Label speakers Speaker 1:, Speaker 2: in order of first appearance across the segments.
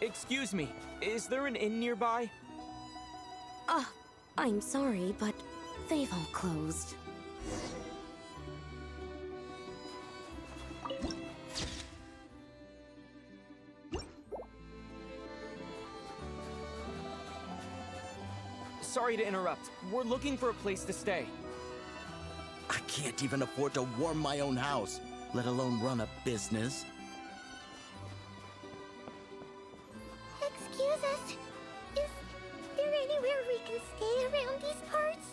Speaker 1: Excuse me, is there an inn nearby?
Speaker 2: I'm sorry, but they've all closed.
Speaker 1: Sorry to interrupt. We're looking for a place to stay.
Speaker 3: I can't even afford to warm my own house, let alone run a business.
Speaker 4: Excuse us. Is there anywhere we can stay around these parts?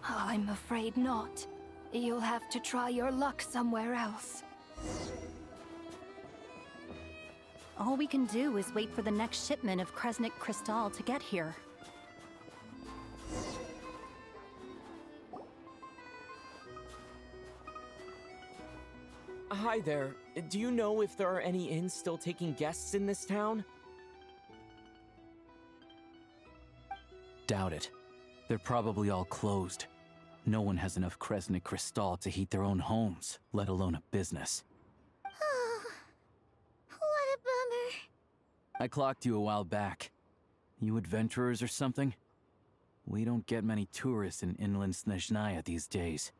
Speaker 5: I'm afraid not. You'll have to try your luck somewhere else.
Speaker 6: All we can do is wait for the next shipment of Kresnik Crystal to get here.
Speaker 1: Hi there. Do you know if there are any inns still taking guests in this town?
Speaker 7: Doubt it. They're probably all closed. No one has enough Kresnik Crystal to heat their own homes, let alone a business.
Speaker 4: Oh, what a bummer.
Speaker 7: I clocked you a while back. You adventurers or something? We don't get many tourists in inland Snezhnaya these days.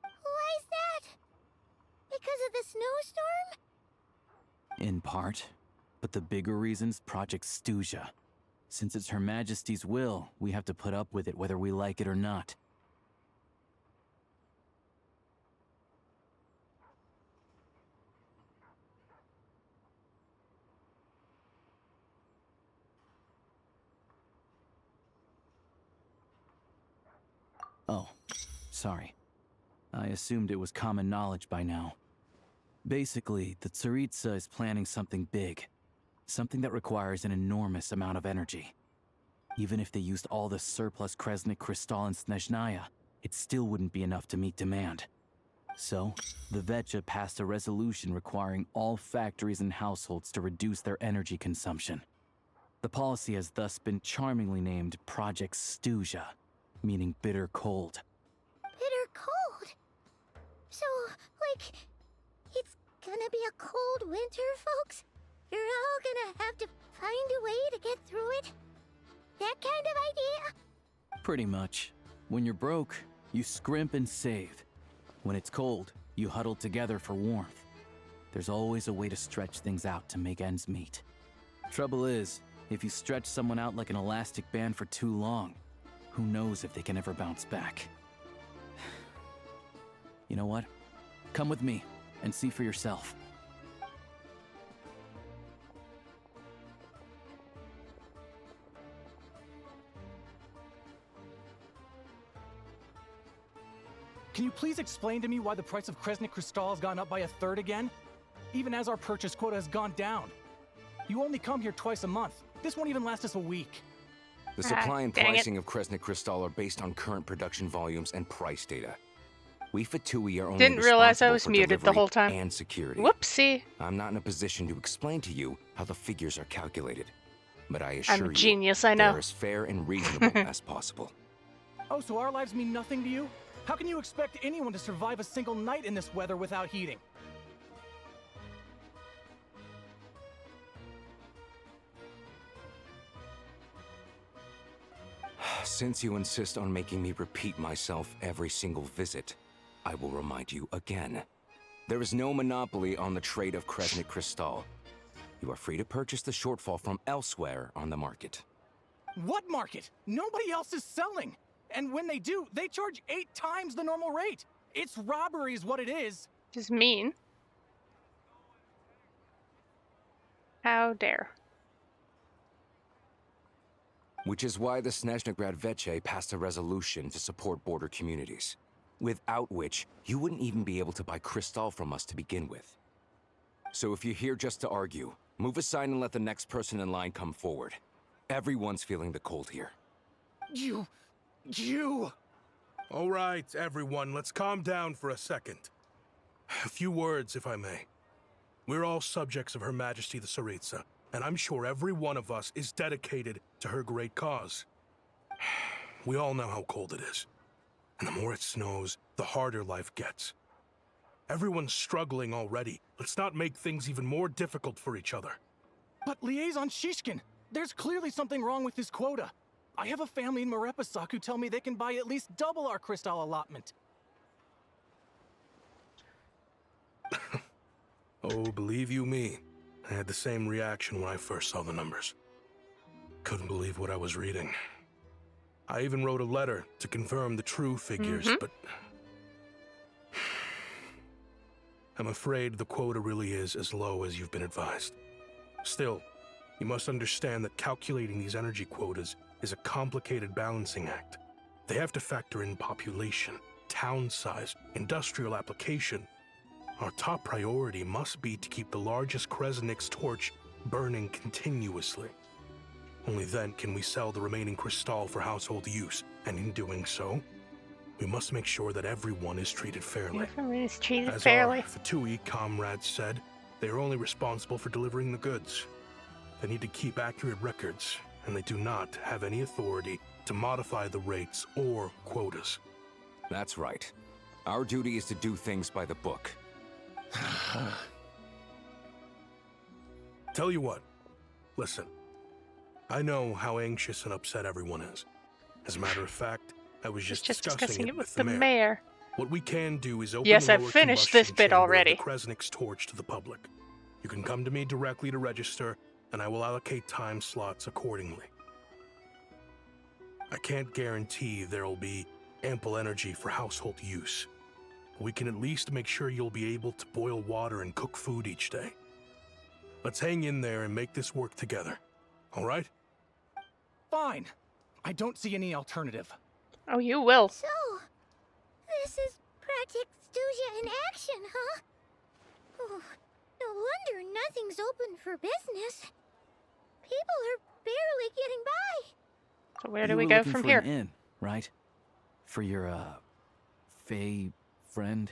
Speaker 4: Why is that? Because of the snowstorm?
Speaker 7: In part. But the bigger reason's Project Stuja. Since it's Her Majesty's will, we have to put up with it whether we like it or not. Oh, sorry. I assumed it was common knowledge by now. Basically, the Tsaritsa is planning something big. Something that requires an enormous amount of energy. Even if they used all the surplus Kresnik Crystal in Snezhnaya, it still wouldn't be enough to meet demand. So, the Vetcha passed a resolution requiring all factories and households to reduce their energy consumption. The policy has thus been charmingly named Project Stuja, meaning bitter cold.
Speaker 4: Bitter cold? So, like, it's gonna be a cold winter, folks? You're all gonna have to find a way to get through it? That kind of idea?
Speaker 7: Pretty much. When you're broke, you scrimp and save. When it's cold, you huddle together for warmth. There's always a way to stretch things out to make ends meet. Trouble is, if you stretch someone out like an elastic band for too long, who knows if they can ever bounce back. You know what? Come with me and see for yourself.
Speaker 8: Can you please explain to me why the price of Kresnik Crystal has gone up by 1/3 again? Even as our purchase quota has gone down. You only come here twice a month. This won't even last us a week.
Speaker 9: The supply and pricing of Kresnik Crystal are based on current production volumes and price data. We Fatui are only
Speaker 10: Didn't realize I
Speaker 9: responsible
Speaker 10: was
Speaker 9: for
Speaker 10: muted the
Speaker 9: delivery
Speaker 10: whole time.
Speaker 9: and security.
Speaker 10: Whoopsie.
Speaker 9: I'm not in a position to explain to you how the figures are calculated, but I assure
Speaker 10: I'm a
Speaker 9: you,
Speaker 10: genius, I know.
Speaker 9: they're as fair and reasonable as possible.
Speaker 8: Oh, so our lives mean nothing to you? How can you expect anyone to survive a single night in this weather without heating?
Speaker 9: Since you insist on making me repeat myself every single visit, I will remind you again. There is no monopoly on the trade of Kresnik Crystal. You are free to purchase the shortfall from elsewhere on the market.
Speaker 8: What market? Nobody else is selling. And when they do, they charge 8 times the normal rate. It's robbery is what it is.
Speaker 10: Just mean. How dare.
Speaker 9: Which is why the Snezhnegrad Veche passed a resolution to support border communities, without which you wouldn't even be able to buy Crystal from us to begin with. So if you're here just to argue, move aside and let the next person in line come forward. Everyone's feeling the cold here.
Speaker 8: You...
Speaker 11: All right, everyone, let's calm down for a second. A few words, if I may. We're all subjects of Her Majesty the Tsaritsa, and I'm sure every one of us is dedicated to her great cause. We all know how cold it is. And the more it snows, the harder life gets. Everyone's struggling already. Let's not make things even more difficult for each other.
Speaker 8: But Liaison Shishkin, there's clearly something wrong with this quota. I have a family in Marepasak who tell me they can buy at least double our crystal allotment.
Speaker 11: Oh, believe you me, I had the same reaction when I first saw the numbers. Couldn't believe what I was reading. I even wrote a letter to confirm the true figures, but I'm afraid the quota really is as low as you've been advised. Still, you must understand that calculating these energy quotas is a complicated balancing act. They have to factor in population, town size, industrial application. Our top priority must be to keep the largest Kresnik's torch burning continuously. Only then can we sell the remaining crystal for household use, and in doing so, we must make sure that everyone is treated fairly.
Speaker 10: Everyone is treated
Speaker 11: As
Speaker 10: fairly.
Speaker 11: our Fatui comrades said, they are only responsible for delivering the goods. They need to keep accurate records, and they do not have any authority to modify the rates or quotas.
Speaker 9: That's right. Our duty is to do things by the book.
Speaker 11: Tell you what, listen. I know how anxious and upset everyone is. As a matter of fact, I was just discussing it with the mayor. What we can do is open
Speaker 10: Yes,
Speaker 11: the
Speaker 10: I've
Speaker 11: lower
Speaker 10: finished this
Speaker 11: combustion
Speaker 10: bit
Speaker 11: chamber of
Speaker 10: already.
Speaker 11: the Kresnik's torch to the public. You can come to me directly to register, and I will allocate time slots accordingly. I can't guarantee there will be ample energy for household use. We can at least make sure you'll be able to boil water and cook food each day. Let's hang in there and make this work together. All right?
Speaker 8: Fine. I don't see any alternative.
Speaker 10: Oh, you will.
Speaker 4: So, this is Project Studia in action, huh? Oh, no wonder nothing's open for business. People are barely getting by.
Speaker 10: So where do
Speaker 7: You
Speaker 10: we
Speaker 7: were
Speaker 10: go
Speaker 7: looking
Speaker 10: from
Speaker 7: for
Speaker 10: here?
Speaker 7: an inn, right? For your, Fae friend?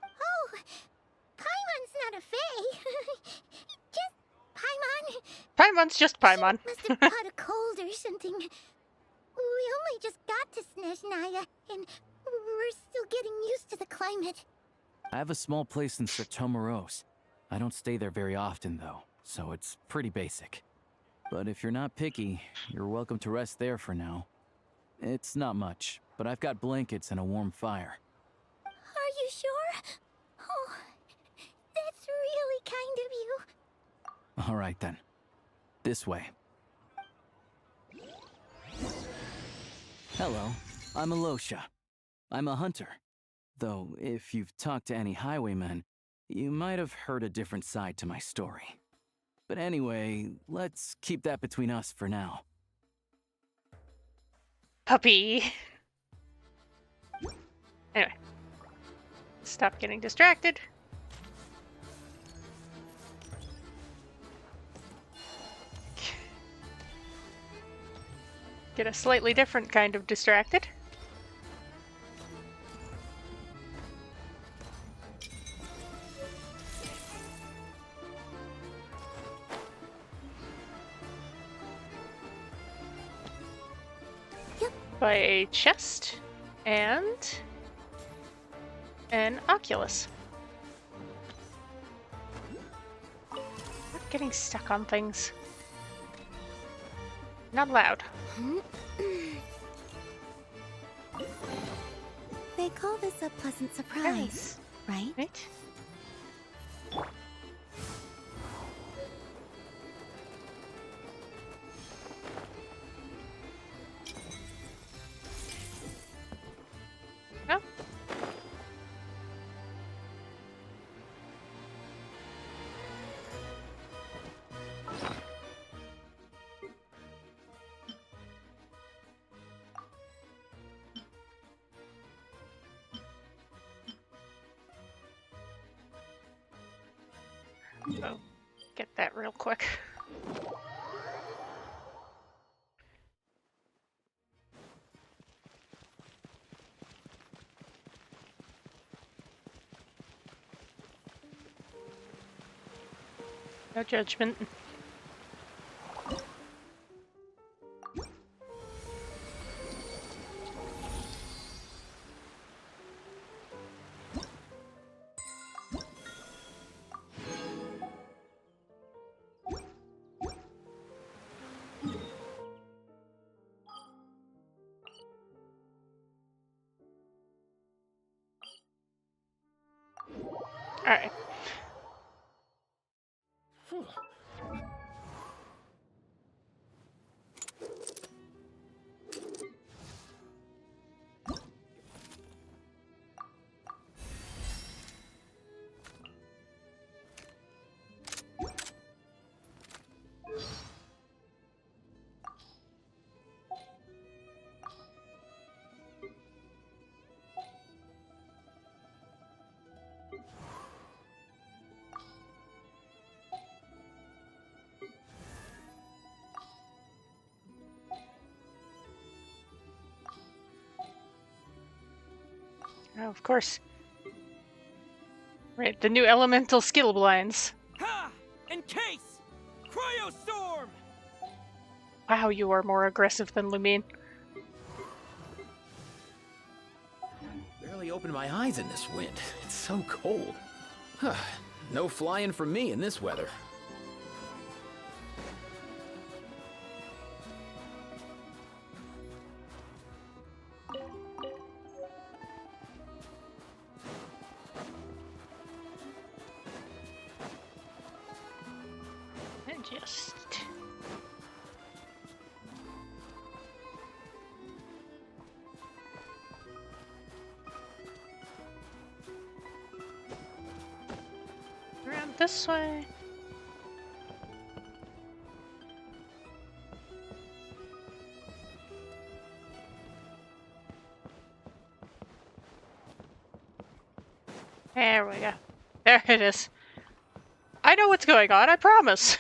Speaker 4: Oh, Paimon's not a fae. Just Paimon.
Speaker 10: Paimon's just Paimon.
Speaker 4: Must have caught a cold or something. We only just got to Snezhnaya, and we're still getting used to the climate.
Speaker 7: I have a small place in Sertomoros. I don't stay there very often, though, so it's pretty basic. But if you're not picky, you're welcome to rest there for now. It's not much, but I've got blankets and a warm fire.
Speaker 4: Are you sure? Oh, that's really kind of you.
Speaker 7: All right, then. This way. Hello, I'm Alosha. I'm a hunter. Though, if you've talked to any highwaymen, you might have heard a different side to my story. But anyway, let's keep that between us for now.
Speaker 10: Puppy. Anyway. Stop getting distracted. Get a slightly different kind of distracted. By a chest and an Oculus. I'm getting stuck on things. Not loud.
Speaker 2: They call this a pleasant surprise, right?
Speaker 10: Right? No? So, get that real quick. No judgment. Alright. Oh, of course. Right, the new elemental skill blinds.
Speaker 1: Ha! Encase! Cryostorm!
Speaker 10: Wow, you are more aggressive than Lumine.
Speaker 7: Barely opened my eyes in this wind. It's so cold. No flying from me in this weather.
Speaker 10: And just... around this way. There we go. There it is. I know what's going on, I promise.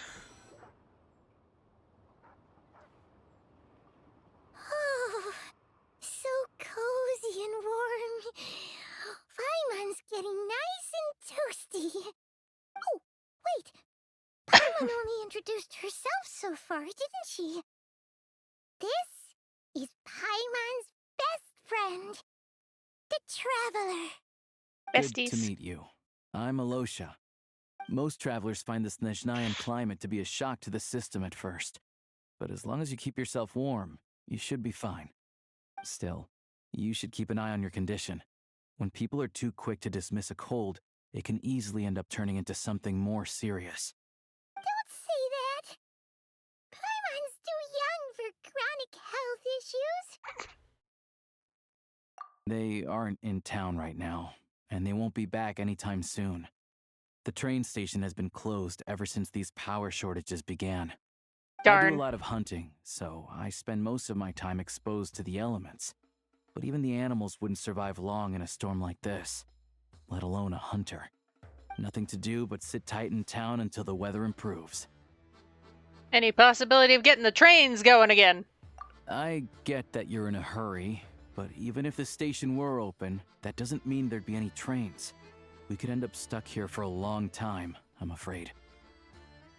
Speaker 4: Oh, so cozy and warm. Paimon's getting nice and toasty. Oh, wait. Paimon only introduced herself so far, didn't she? This is Paimon's best friend, the Traveler.
Speaker 10: Besties.
Speaker 7: Good to meet you. I'm Alosha. Most travelers find the Snezhnayan climate to be a shock to the system at first. But as long as you keep yourself warm, you should be fine. Still, you should keep an eye on your condition. When people are too quick to dismiss a cold, it can easily end up turning into something more serious.
Speaker 4: Don't say that. Paimon's too young for chronic health issues.
Speaker 7: They aren't in town right now, and they won't be back anytime soon. The train station has been closed ever since these power shortages began. I
Speaker 10: Darn.
Speaker 7: do a lot of hunting, so I spend most of my time exposed to the elements. But even the animals wouldn't survive long in a storm like this, let alone a hunter. Nothing to do but sit tight in town until the weather improves.
Speaker 10: Any possibility of getting the trains going again?
Speaker 7: I get that you're in a hurry, but even if the station were open, that doesn't mean there'd be any trains. We could end up stuck here for a long time, I'm afraid.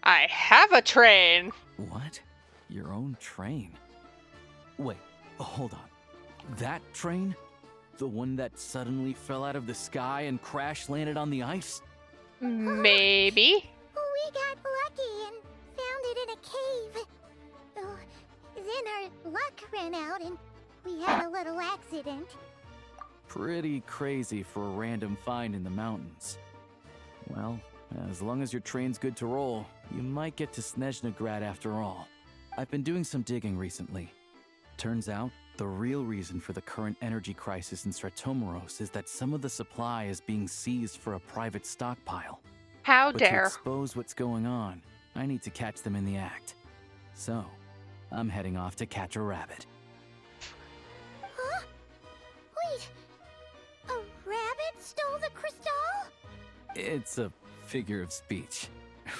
Speaker 10: I have a train!
Speaker 7: What? Your own train? Wait, hold on. That train? The one that suddenly fell out of the sky and crash landed on the ice?
Speaker 10: Maybe.
Speaker 4: We got lucky and found it in a cave. Oh, then our luck ran out and we had a little accident.
Speaker 7: Pretty crazy for a random find in the mountains. Well, as long as your train's good to roll, you might get to Snezhnagrad after all. I've been doing some digging recently. Turns out, the real reason for the current energy crisis in Stratomaros is that some of the supply is being seized for a private stockpile.
Speaker 10: How
Speaker 7: But
Speaker 10: dare.
Speaker 7: to expose what's going on, I need to catch them in the act. So, I'm heading off to catch a rabbit.
Speaker 4: Huh? Wait, a rabbit stole the crystal?
Speaker 7: It's a figure of speech.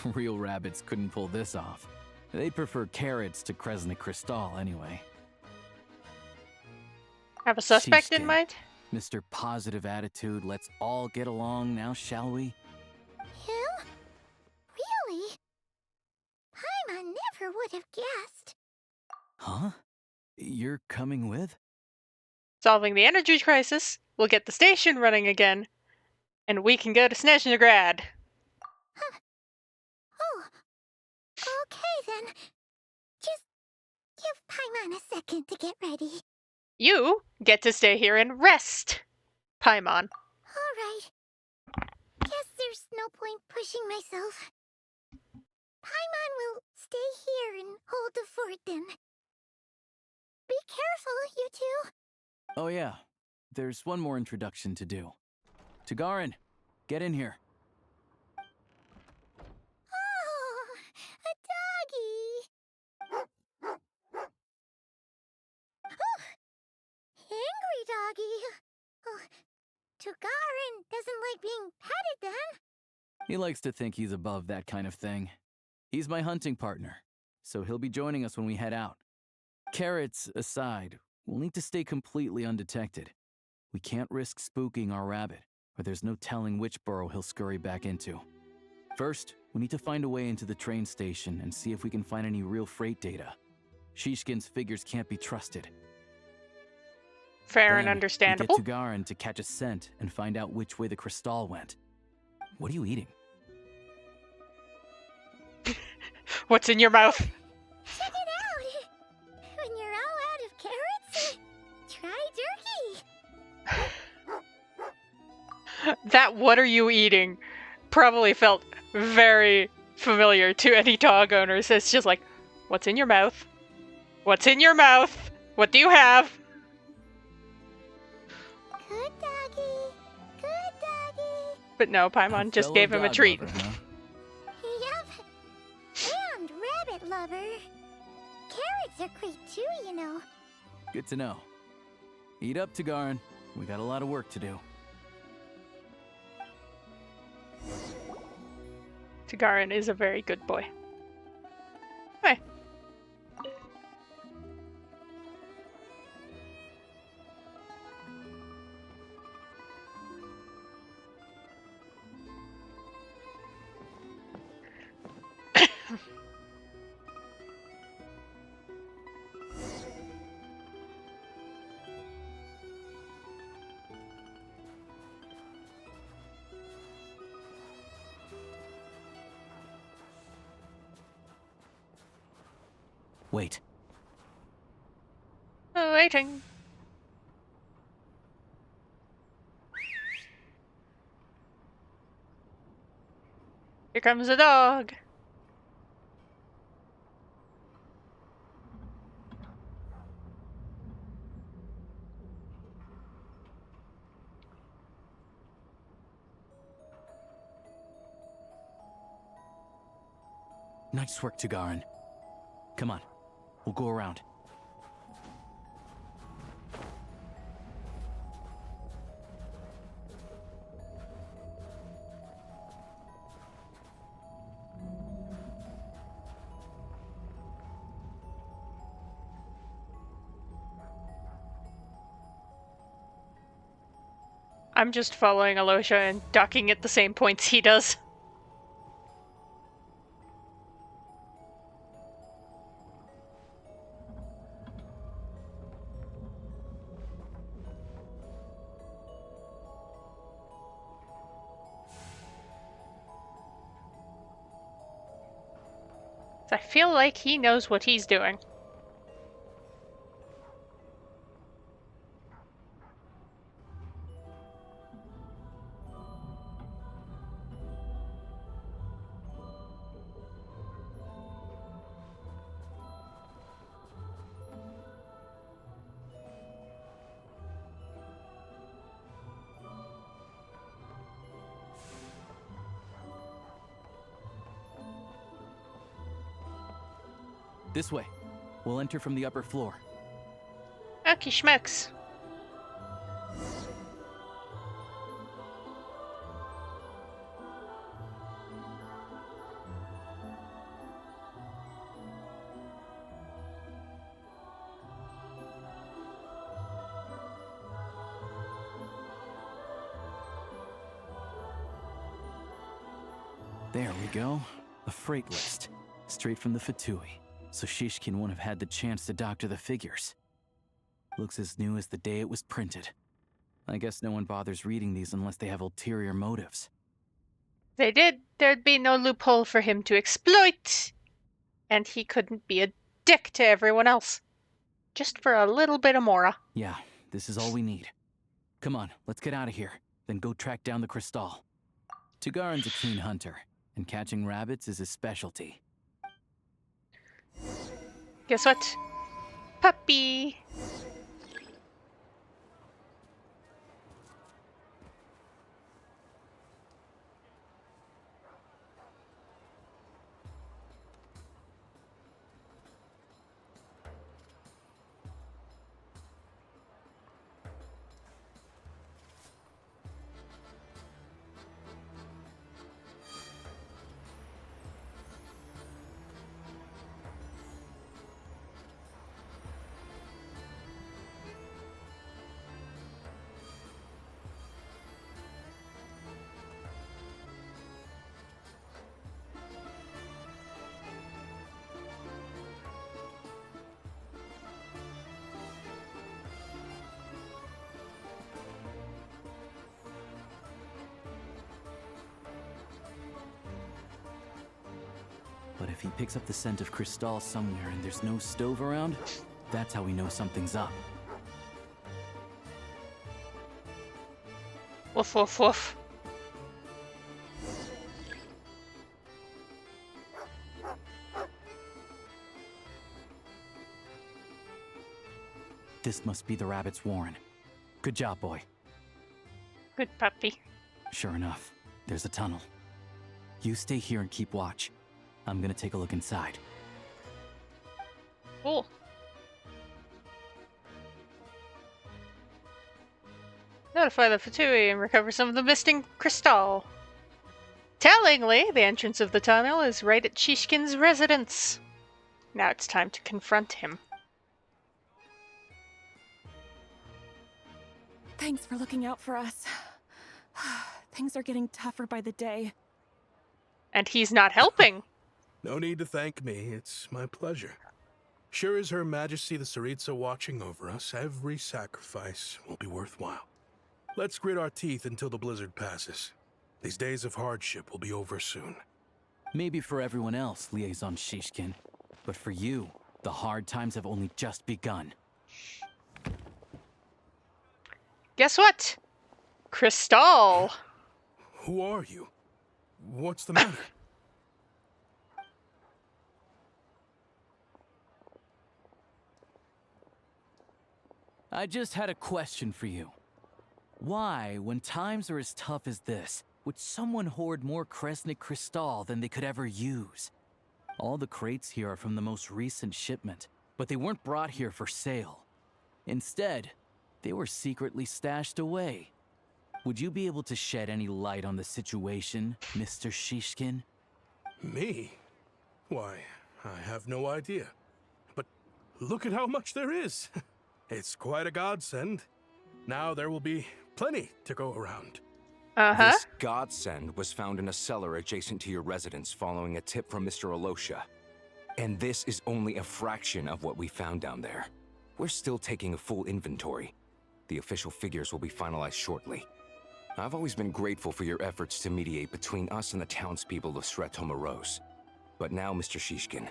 Speaker 7: Real rabbits couldn't pull this off. They prefer carrots to Kresnik Crystal anyway.
Speaker 10: Have a suspect in
Speaker 7: Sheeshkin.
Speaker 10: mind?
Speaker 7: Mr. Positive Attitude, let's all get along now, shall we?
Speaker 4: Him? Really? Paimon never would have guessed.
Speaker 7: Huh? You're coming with?
Speaker 10: Solving the energy crisis, we'll get the station running again, and we can go to Snezhnagrad.
Speaker 4: Oh, okay then. Just give Paimon a second to get ready.
Speaker 10: You get to stay here and rest, Paimon.
Speaker 4: All right. Guess there's no point pushing myself. Paimon will stay here and hold the fort then. Be careful, you two.
Speaker 7: Oh yeah, there's one more introduction to do. Tagarin, get in here.
Speaker 4: Oh, a doggy. Oh, angry doggy. Oh, Tugarin doesn't like being petted then.
Speaker 7: He likes to think he's above that kind of thing. He's my hunting partner, so he'll be joining us when we head out. Carrots aside, we'll need to stay completely undetected. We can't risk spooking our rabbit, or there's no telling which burrow he'll scurry back into. First, we need to find a way into the train station and see if we can find any real freight data. Shishkin's figures can't be trusted.
Speaker 10: Fair and
Speaker 7: Then,
Speaker 10: understandable.
Speaker 7: We get Tugarin to catch a scent and find out which way the crystal went. What are you eating?
Speaker 10: What's in your mouth?
Speaker 4: Check it out. When you're all out of carrots, try jerky.
Speaker 10: That "what are you eating" probably felt very familiar to any dog owners. It's just like, what's in your mouth? What's in your mouth? What do you have?
Speaker 4: Good doggy. Good doggy.
Speaker 10: But no, Paimon just gave him a treat.
Speaker 7: Lover, huh?
Speaker 4: Yup. And rabbit lover. Carrots are great too, you know.
Speaker 7: Good to know. Eat up, Tagarin. We got a lot of work to do.
Speaker 10: Tagarin is a very good boy. Hey.
Speaker 7: Wait.
Speaker 10: Waiting. Here comes the dog.
Speaker 7: Nice work, Tagarin. Come on, we'll go around.
Speaker 10: I'm just following Alosha and docking at the same points he does. I feel like he knows what he's doing.
Speaker 7: This way. We'll enter from the upper floor.
Speaker 10: Okay, schmucks.
Speaker 7: There we go. A freight list. Straight from the Fatui. So Shishkin won't have had the chance to doctor the figures. Looks as new as the day it was printed. I guess no one bothers reading these unless they have ulterior motives.
Speaker 10: They did. There'd be no loophole for him to exploit. And he couldn't be a dick to everyone else. Just for a little bit of Mora.
Speaker 7: Yeah, this is all we need. Come on, let's get out of here. Then go track down the crystal. Tugarin's a keen hunter, and catching rabbits is his specialty.
Speaker 10: Guess what? Puppy!
Speaker 7: But if he picks up the scent of Cristal somewhere and there's no stove around, that's how we know something's up.
Speaker 10: Woof woof woof.
Speaker 7: This must be the rabbit's warren. Good job, boy.
Speaker 10: Good puppy.
Speaker 7: Sure enough, there's a tunnel. You stay here and keep watch. I'm gonna take a look inside.
Speaker 10: Cool. Notify the Fatui and recover some of the missing crystal. Tellingly, the entrance of the tunnel is right at Shishkin's residence. Now it's time to confront him.
Speaker 12: Thanks for looking out for us. Things are getting tougher by the day.
Speaker 10: And he's not helping.
Speaker 11: No need to thank me. It's my pleasure. Sure as Her Majesty the Tsaritsa watching over us, every sacrifice will be worthwhile. Let's grit our teeth until the blizzard passes. These days of hardship will be over soon.
Speaker 7: Maybe for everyone else, Liaison Shishkin. But for you, the hard times have only just begun.
Speaker 10: Guess what? Cristal.
Speaker 11: Who are you? What's the matter?
Speaker 7: I just had a question for you. Why, when times are as tough as this, would someone hoard more Kresnik Cristal than they could ever use? All the crates here are from the most recent shipment, but they weren't brought here for sale. Instead, they were secretly stashed away. Would you be able to shed any light on the situation, Mr. Shishkin?
Speaker 11: Me? Why, I have no idea. But look at how much there is. It's quite a godsend. Now there will be plenty to go around.
Speaker 9: This godsend was found in a cellar adjacent to your residence following a tip from Mr. Alosha. And this is only a fraction of what we found down there. We're still taking a full inventory. The official figures will be finalized shortly. I've always been grateful for your efforts to mediate between us and the townspeople of Sretomaros. But now, Mr. Shishkin,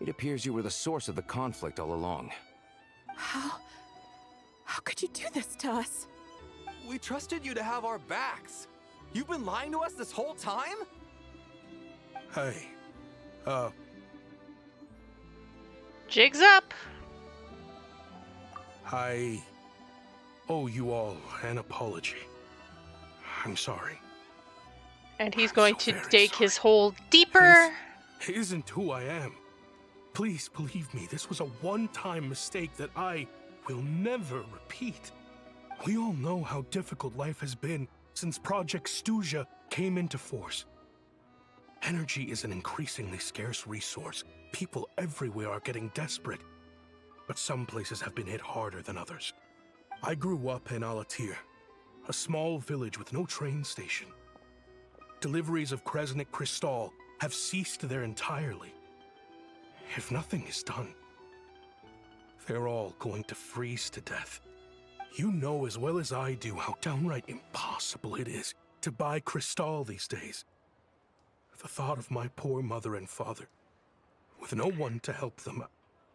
Speaker 9: it appears you were the source of the conflict all along.
Speaker 12: How could you do this to us?
Speaker 13: We trusted you to have our backs. You've been lying to us this whole time?
Speaker 11: Hey,
Speaker 10: Jig's up.
Speaker 11: I owe you all an apology. I'm sorry.
Speaker 10: And he's going to dig his hole deeper.
Speaker 11: This isn't who I am. Please believe me, this was a one-time mistake that I will never repeat. We all know how difficult life has been since Project Stuja came into force. Energy is an increasingly scarce resource. People everywhere are getting desperate. But some places have been hit harder than others. I grew up in Alatir, a small village with no train station. Deliveries of Kresnik Cristal have ceased there entirely. If nothing is done, they're all going to freeze to death. You know as well as I do how downright impossible it is to buy Cristal these days. The thought of my poor mother and father, with no one to help them.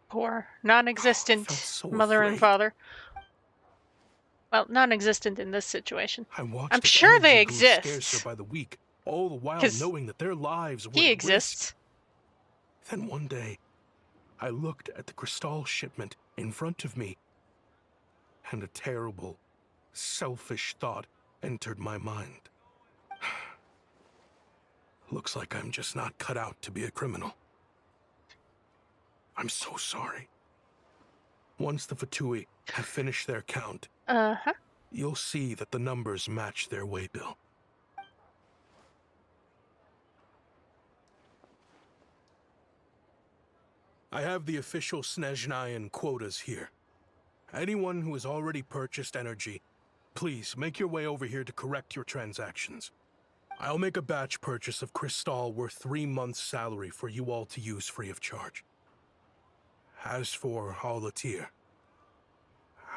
Speaker 10: Poor, non-existent mother and father. Well, non-existent in this situation. I'm sure they exist.
Speaker 11: By the week, all the while
Speaker 10: 'Cause
Speaker 11: knowing that their lives were
Speaker 10: he
Speaker 11: at
Speaker 10: exists.
Speaker 11: risk. Then one day, I looked at the Crystal shipment in front of me, and a terrible, selfish thought entered my mind. Looks like I'm just not cut out to be a criminal. I'm so sorry. Once the Fatui have finished their count, you'll see that the numbers match their waybill. I have the official Snezhnayan quotas here. Anyone who has already purchased energy, please make your way over here to correct your transactions. I'll make a batch purchase of Crystal worth 3 months' salary for you all to use free of charge. As for Alatir,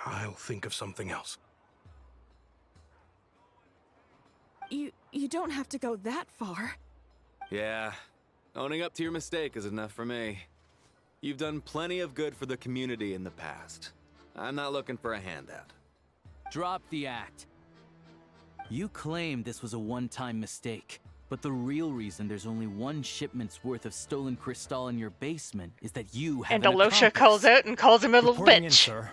Speaker 11: I'll think of something else.
Speaker 12: You don't have to go that far.
Speaker 13: Yeah, owning up to your mistake is enough for me. You've done plenty of good for the community in the past. I'm not looking for a handout.
Speaker 7: Drop the act. You claim this was a one-time mistake, but the real reason there's only one shipment's worth of stolen crystal in your basement is that you have
Speaker 10: And
Speaker 7: an
Speaker 10: Alosha
Speaker 7: accomplice.
Speaker 10: calls out and calls him a little
Speaker 14: Reporting in,
Speaker 10: bitch.
Speaker 14: sir.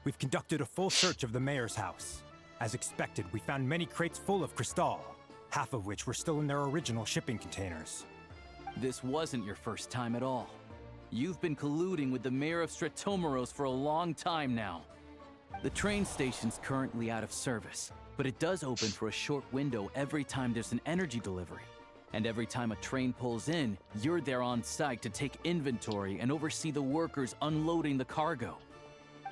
Speaker 14: We've conducted a full search of the mayor's house. As expected, we found many crates full of crystal, half of which were still in their original shipping containers.
Speaker 7: This wasn't your first time at all. You've been colluding with the mayor of Stratomeros for a long time now. The train station's currently out of service, but it does open for a short window every time there's an energy delivery. And every time a train pulls in, you're there on site to take inventory and oversee the workers unloading the cargo.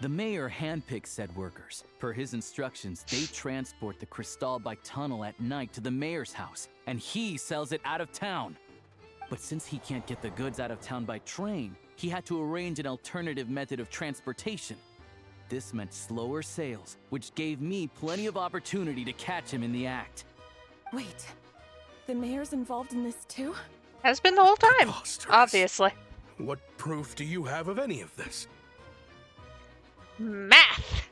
Speaker 7: The mayor handpicks said workers. Per his instructions, they transport the crystal by tunnel at night to the mayor's house, and he sells it out of town. But since he can't get the goods out of town by train, he had to arrange an alternative method of transportation. This meant slower sales, which gave me plenty of opportunity to catch him in the act.
Speaker 12: Wait, the mayor's involved in this too?
Speaker 10: Has been the whole time,
Speaker 11: Preposterous.
Speaker 10: obviously.
Speaker 11: What proof do you have of any of this?
Speaker 10: Math!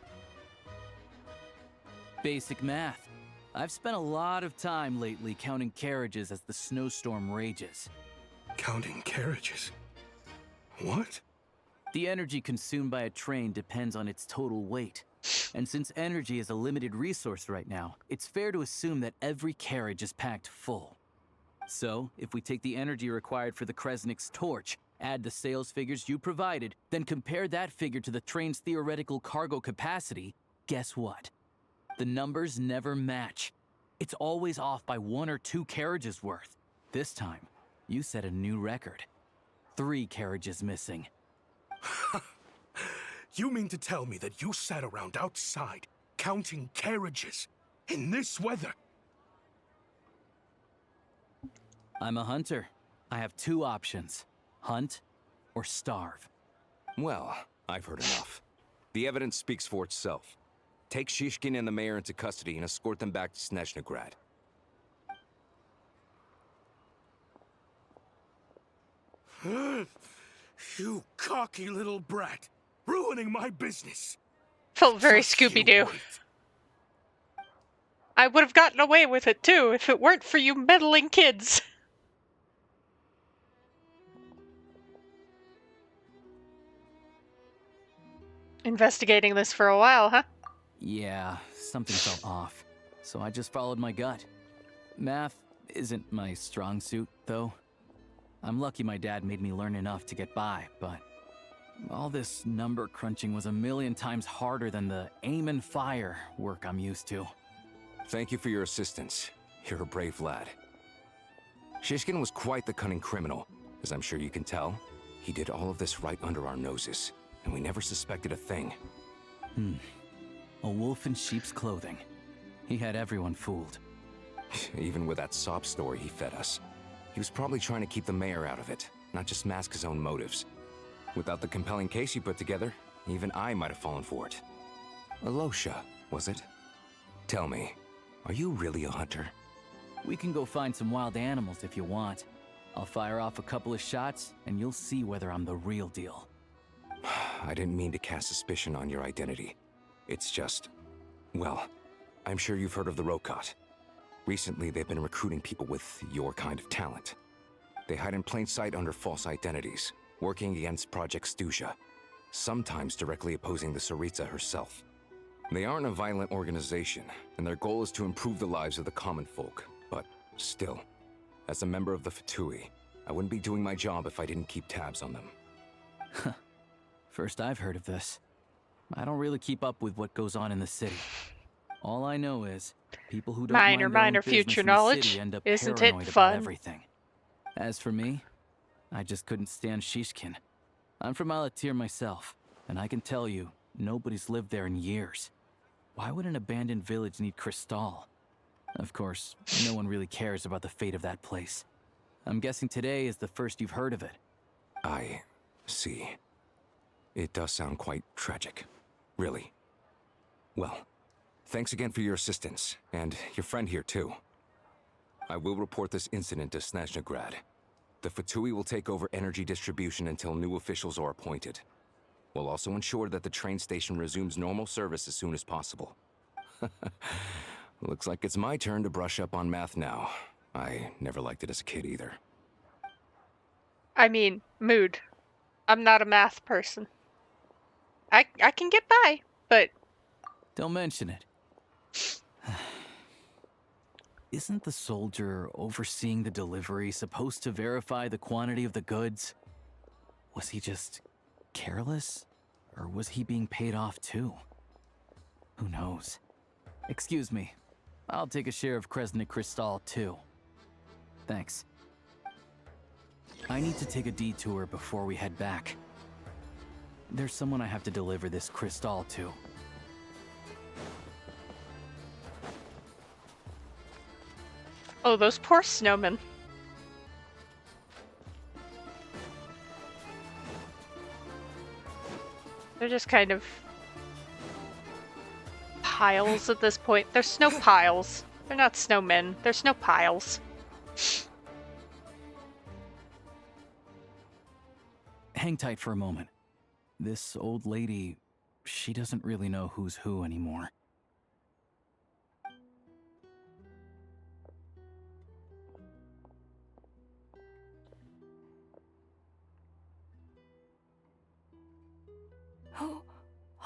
Speaker 7: Basic math. I've spent a lot of time lately counting carriages as the snowstorm rages.
Speaker 11: Counting carriages? What?
Speaker 7: The energy consumed by a train depends on its total weight. And since energy is a limited resource right now, it's fair to assume that every carriage is packed full. So, if we take the energy required for the Kresnik's torch, add the sales figures you provided, then compare that figure to the train's theoretical cargo capacity, guess what? The numbers never match. It's always off by 1 or 2 carriages worth. This time, you set a new record. 3 carriages missing.
Speaker 11: You mean to tell me that you sat around outside, counting carriages, in this weather?
Speaker 7: I'm a hunter. I have 2 options. Hunt or starve.
Speaker 9: Well, I've heard enough. The evidence speaks for itself. Take Shishkin and the mayor into custody and escort them back to Snezhnagrad.
Speaker 11: You cocky little brat, ruining my business.
Speaker 10: Felt very
Speaker 11: Just you
Speaker 10: Scooby-Doo.
Speaker 11: wait.
Speaker 10: I would have gotten away with it too if it weren't for you meddling kids. Investigating this for a while, huh?
Speaker 7: Yeah, something felt off. So I just followed my gut. Math isn't my strong suit, though. I'm lucky my dad made me learn enough to get by, but all this number crunching was a million times harder than the aim and fire work I'm used to.
Speaker 9: Thank you for your assistance. You're a brave lad. Shishkin was quite the cunning criminal, as I'm sure you can tell. He did all of this right under our noses, and we never suspected a thing.
Speaker 7: A wolf in sheep's clothing. He had everyone fooled.
Speaker 9: Even with that sob story he fed us. He was probably trying to keep the mayor out of it, not just mask his own motives. Without the compelling case you put together, even I might have fallen for it. Alosha, was it? Tell me, are you really a hunter?
Speaker 7: We can go find some wild animals if you want. I'll fire off a couple of shots, and you'll see whether I'm the real deal.
Speaker 9: I didn't mean to cast suspicion on your identity. It's just... well, I'm sure you've heard of the Rokot. Recently, they've been recruiting people with your kind of talent. They hide in plain sight under false identities, working against Project Stuja, sometimes directly opposing the Tsaritsa herself. They aren't a violent organization, and their goal is to improve the lives of the common folk. But still, as a member of the Fatui, I wouldn't be doing my job if I didn't keep tabs on them.
Speaker 7: First I've heard of this. I don't really keep up with what goes on in the city. All I know is, people who don't mind their own business
Speaker 10: future
Speaker 7: in the
Speaker 10: knowledge.
Speaker 7: city end up
Speaker 10: Isn't it
Speaker 7: paranoid
Speaker 10: fun?
Speaker 7: about everything. As for me, I just couldn't stand Shishkin. I'm from Alatir myself, and I can tell you, nobody's lived there in years. Why would an abandoned village need Crystal? Of course, no one really cares about the fate of that place. I'm guessing today is the first you've heard of it.
Speaker 9: I see. It does sound quite tragic. Really. Well, thanks again for your assistance, and your friend here too. I will report this incident to Snezhnegrad. The Fatui will take over energy distribution until new officials are appointed. We'll also ensure that the train station resumes normal service as soon as possible. Looks like it's my turn to brush up on math now. I never liked it as a kid either.
Speaker 10: I mean, mood. I'm not a math person. I can get by, but...
Speaker 7: Don't mention it. Isn't the soldier overseeing the delivery supposed to verify the quantity of the goods? Was he just careless? Or was he being paid off too? Who knows? Excuse me. I'll take a share of Kresnik Crystal too. Thanks. I need to take a detour before we head back. There's someone I have to deliver this crystal to.
Speaker 10: Oh, those poor snowmen. They're just kind of piles at this point. They're snow piles. They're not snowmen. They're snow piles.
Speaker 7: Hang tight for a moment. This old lady, she doesn't really know who's who anymore.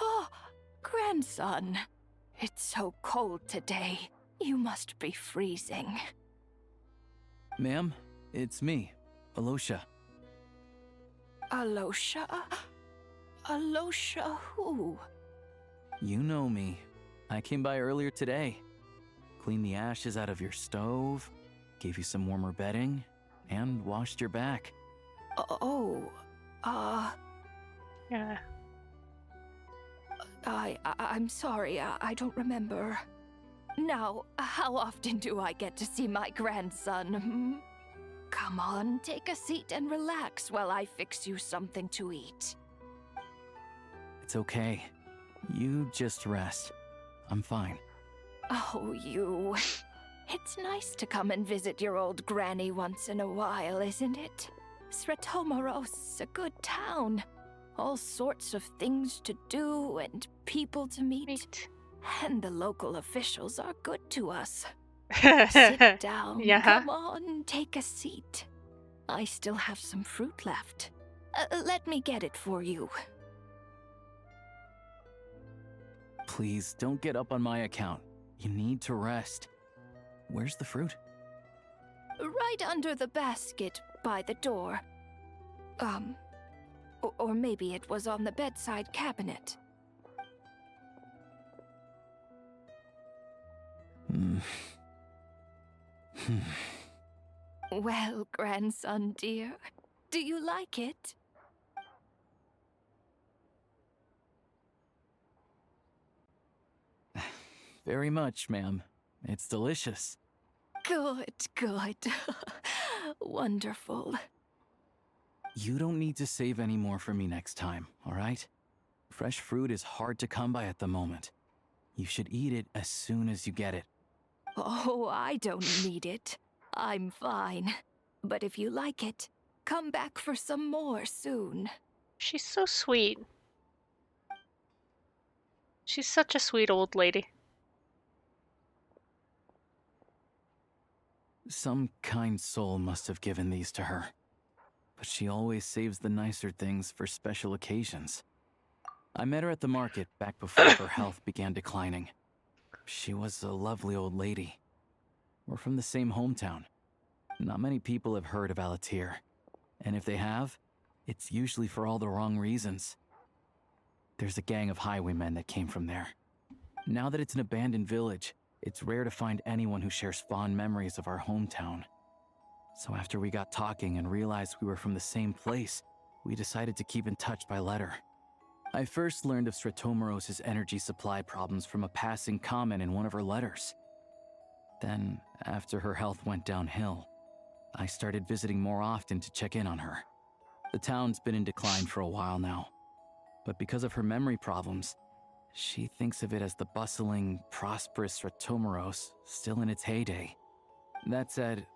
Speaker 5: Oh, grandson. It's so cold today. You must be freezing.
Speaker 7: Ma'am, it's me, Alosha.
Speaker 5: Alosha? Alosha who?
Speaker 7: You know me. I came by earlier today. Cleaned the ashes out of your stove, gave you some warmer bedding, and washed your back.
Speaker 10: Yeah.
Speaker 5: I'm sorry, I don't remember. Now, how often do I get to see my grandson? Come on, take a seat and relax while I fix you something to eat.
Speaker 7: It's okay. You just rest. I'm fine.
Speaker 5: Oh, you. It's nice to come and visit your old granny once in a while, isn't it? Sretomaros, a good town. All sorts of things to do and people to meet. And the local officials are good to us. Sit down.
Speaker 10: Yeah.
Speaker 5: Come on, take a seat. I still have some fruit left. Let me get it for you.
Speaker 7: Please, don't get up on my account. You need to rest. Where's the fruit?
Speaker 5: Right under the basket by the door. Or maybe it was on the bedside cabinet. Well, grandson dear, do you like it?
Speaker 7: Very much, ma'am. It's delicious.
Speaker 5: Good, good. Wonderful.
Speaker 7: You don't need to save any more for me next time, all right? Fresh fruit is hard to come by at the moment. You should eat it as soon as you get it.
Speaker 5: Oh, I don't need it. I'm fine. But if you like it, come back for some more soon.
Speaker 10: She's so sweet. She's such a sweet old lady.
Speaker 7: Some kind soul must have given these to her. But she always saves the nicer things for special occasions. I met her at the market back before her health began declining. She was a lovely old lady. We're from the same hometown. Not many people have heard of Alatir. And if they have, it's usually for all the wrong reasons. There's a gang of highwaymen that came from there. Now that it's an abandoned village, it's rare to find anyone who shares fond memories of our hometown. So after we got talking and realized we were from the same place, we decided to keep in touch by letter. I first learned of Stratomoros's energy supply problems from a passing comment in one of her letters. Then, after her health went downhill, I started visiting more often to check in on her. The town's been in decline for a while now, but because of her memory problems, she thinks of it as the bustling, prosperous Stratomoros still in its heyday. That said,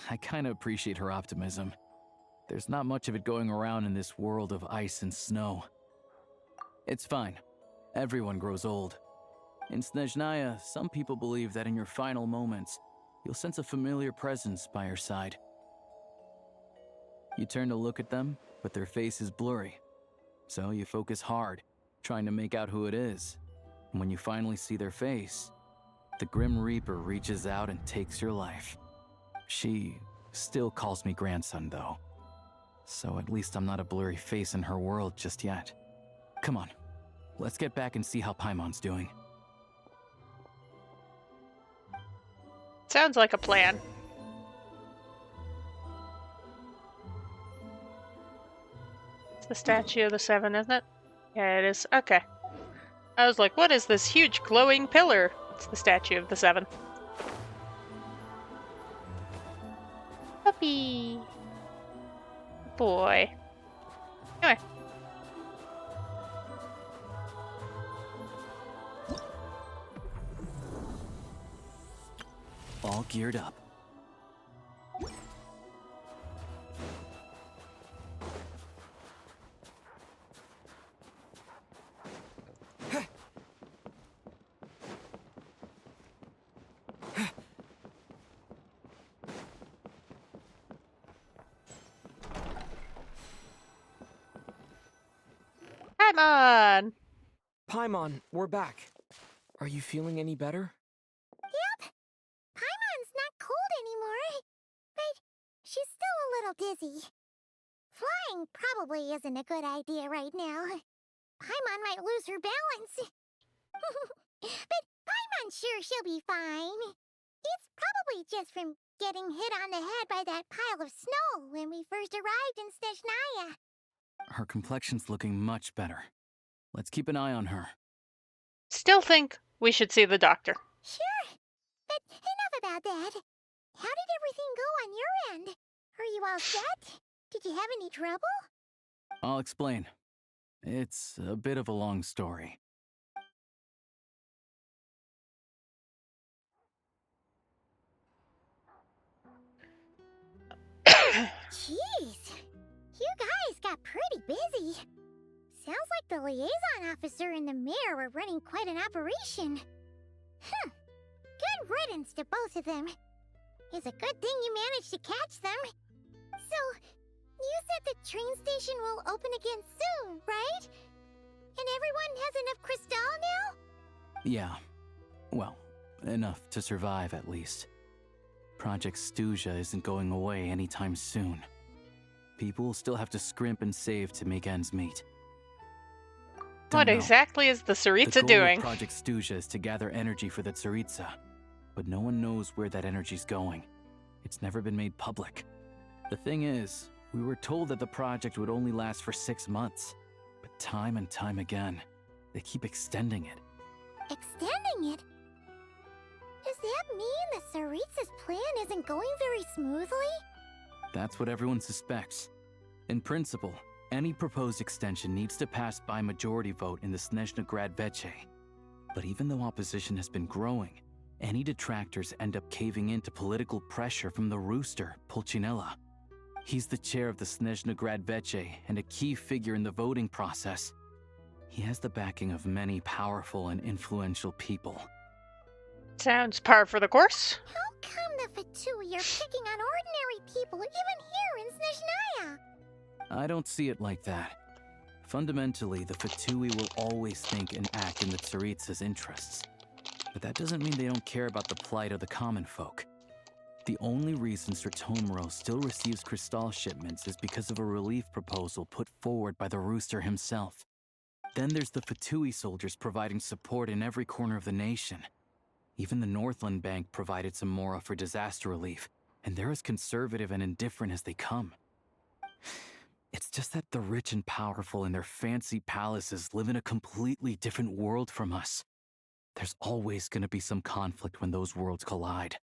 Speaker 7: I kind of appreciate her optimism. There's not much of it going around in this world of ice and snow. It's fine. Everyone grows old. In Snezhnaya, some people believe that in your final moments, you'll sense a familiar presence by your side. You turn to look at them, but their face is blurry. So you focus hard, trying to make out who it is. And when you finally see their face, the Grim Reaper reaches out and takes your life. She still calls me grandson, though. So at least I'm not a blurry face in her world just yet. Come on, let's get back and see how Paimon's doing.
Speaker 10: Sounds like a plan. It's the statue of the seven, isn't it? Yeah, it is. Okay. I was like, what is this huge glowing pillar? It's the statue of the seven. Puppy. Boy. Anyway.
Speaker 7: All geared up.
Speaker 10: Paimon!
Speaker 1: Paimon, we're back. Are you feeling any better?
Speaker 4: Yep. Paimon's not cold anymore. But she's still a little dizzy. Flying probably isn't a good idea right now. Paimon might lose her balance. But Paimon's sure she'll be fine. It's probably just from getting hit on the head by that pile of snow when we first arrived in Snezhnaya.
Speaker 7: Her complexion's looking much better. Let's keep an eye on her.
Speaker 10: Still think we should see the doctor.
Speaker 4: Sure. But enough about that. How did everything go on your end? Are you all set? Did you have any trouble?
Speaker 7: I'll explain. It's a bit of a long story.
Speaker 4: Jeez. You guys got pretty busy. Sounds like the liaison officer and the mayor were running quite an operation. Good riddance to both of them. It's a good thing you managed to catch them. So, you said the train station will open again soon, right? And everyone has enough crystal now?
Speaker 7: Yeah. Well, enough to survive at least. Project Stuja isn't going away anytime soon. People will still have to scrimp and save to make ends meet.
Speaker 10: What exactly is the Tsaritsa
Speaker 7: doing?
Speaker 10: doing?
Speaker 7: The goal of Project Stuja is to gather energy for the Tsaritsa, but no one knows where that energy's going. It's never been made public. The thing is, we were told that the project would only last for 6 months, but time and time again, they keep extending it.
Speaker 4: Extending it? Does that mean the Tsaritsa's plan isn't going very smoothly?
Speaker 7: That's what everyone suspects. In principle, any proposed extension needs to pass by majority vote in the Snezhnegrad Veche. But even though opposition has been growing, any detractors end up caving in to political pressure from the rooster, Pulcinella. He's the chair of the Snezhnegrad Veche and a key figure in the voting process. He has the backing of many powerful and influential people.
Speaker 10: Sounds par for the course.
Speaker 4: How come the Fatui are picking on ordinary people even here in Snezhnaya.
Speaker 7: I don't see it like that. Fundamentally, the Fatui will always think and act in the Tsaritsa's interests. But that doesn't mean they don't care about the plight of the common folk. The only reason Sir Tomoro still receives Crystal shipments is because of a relief proposal put forward by the Rooster himself. Then there's the Fatui soldiers providing support in every corner of the nation. Even the Northland Bank provided some Mora for disaster relief, and they're as conservative and indifferent as they come. It's just that the rich and powerful in their fancy palaces live in a completely different world from us. There's always going to be some conflict when those worlds collide.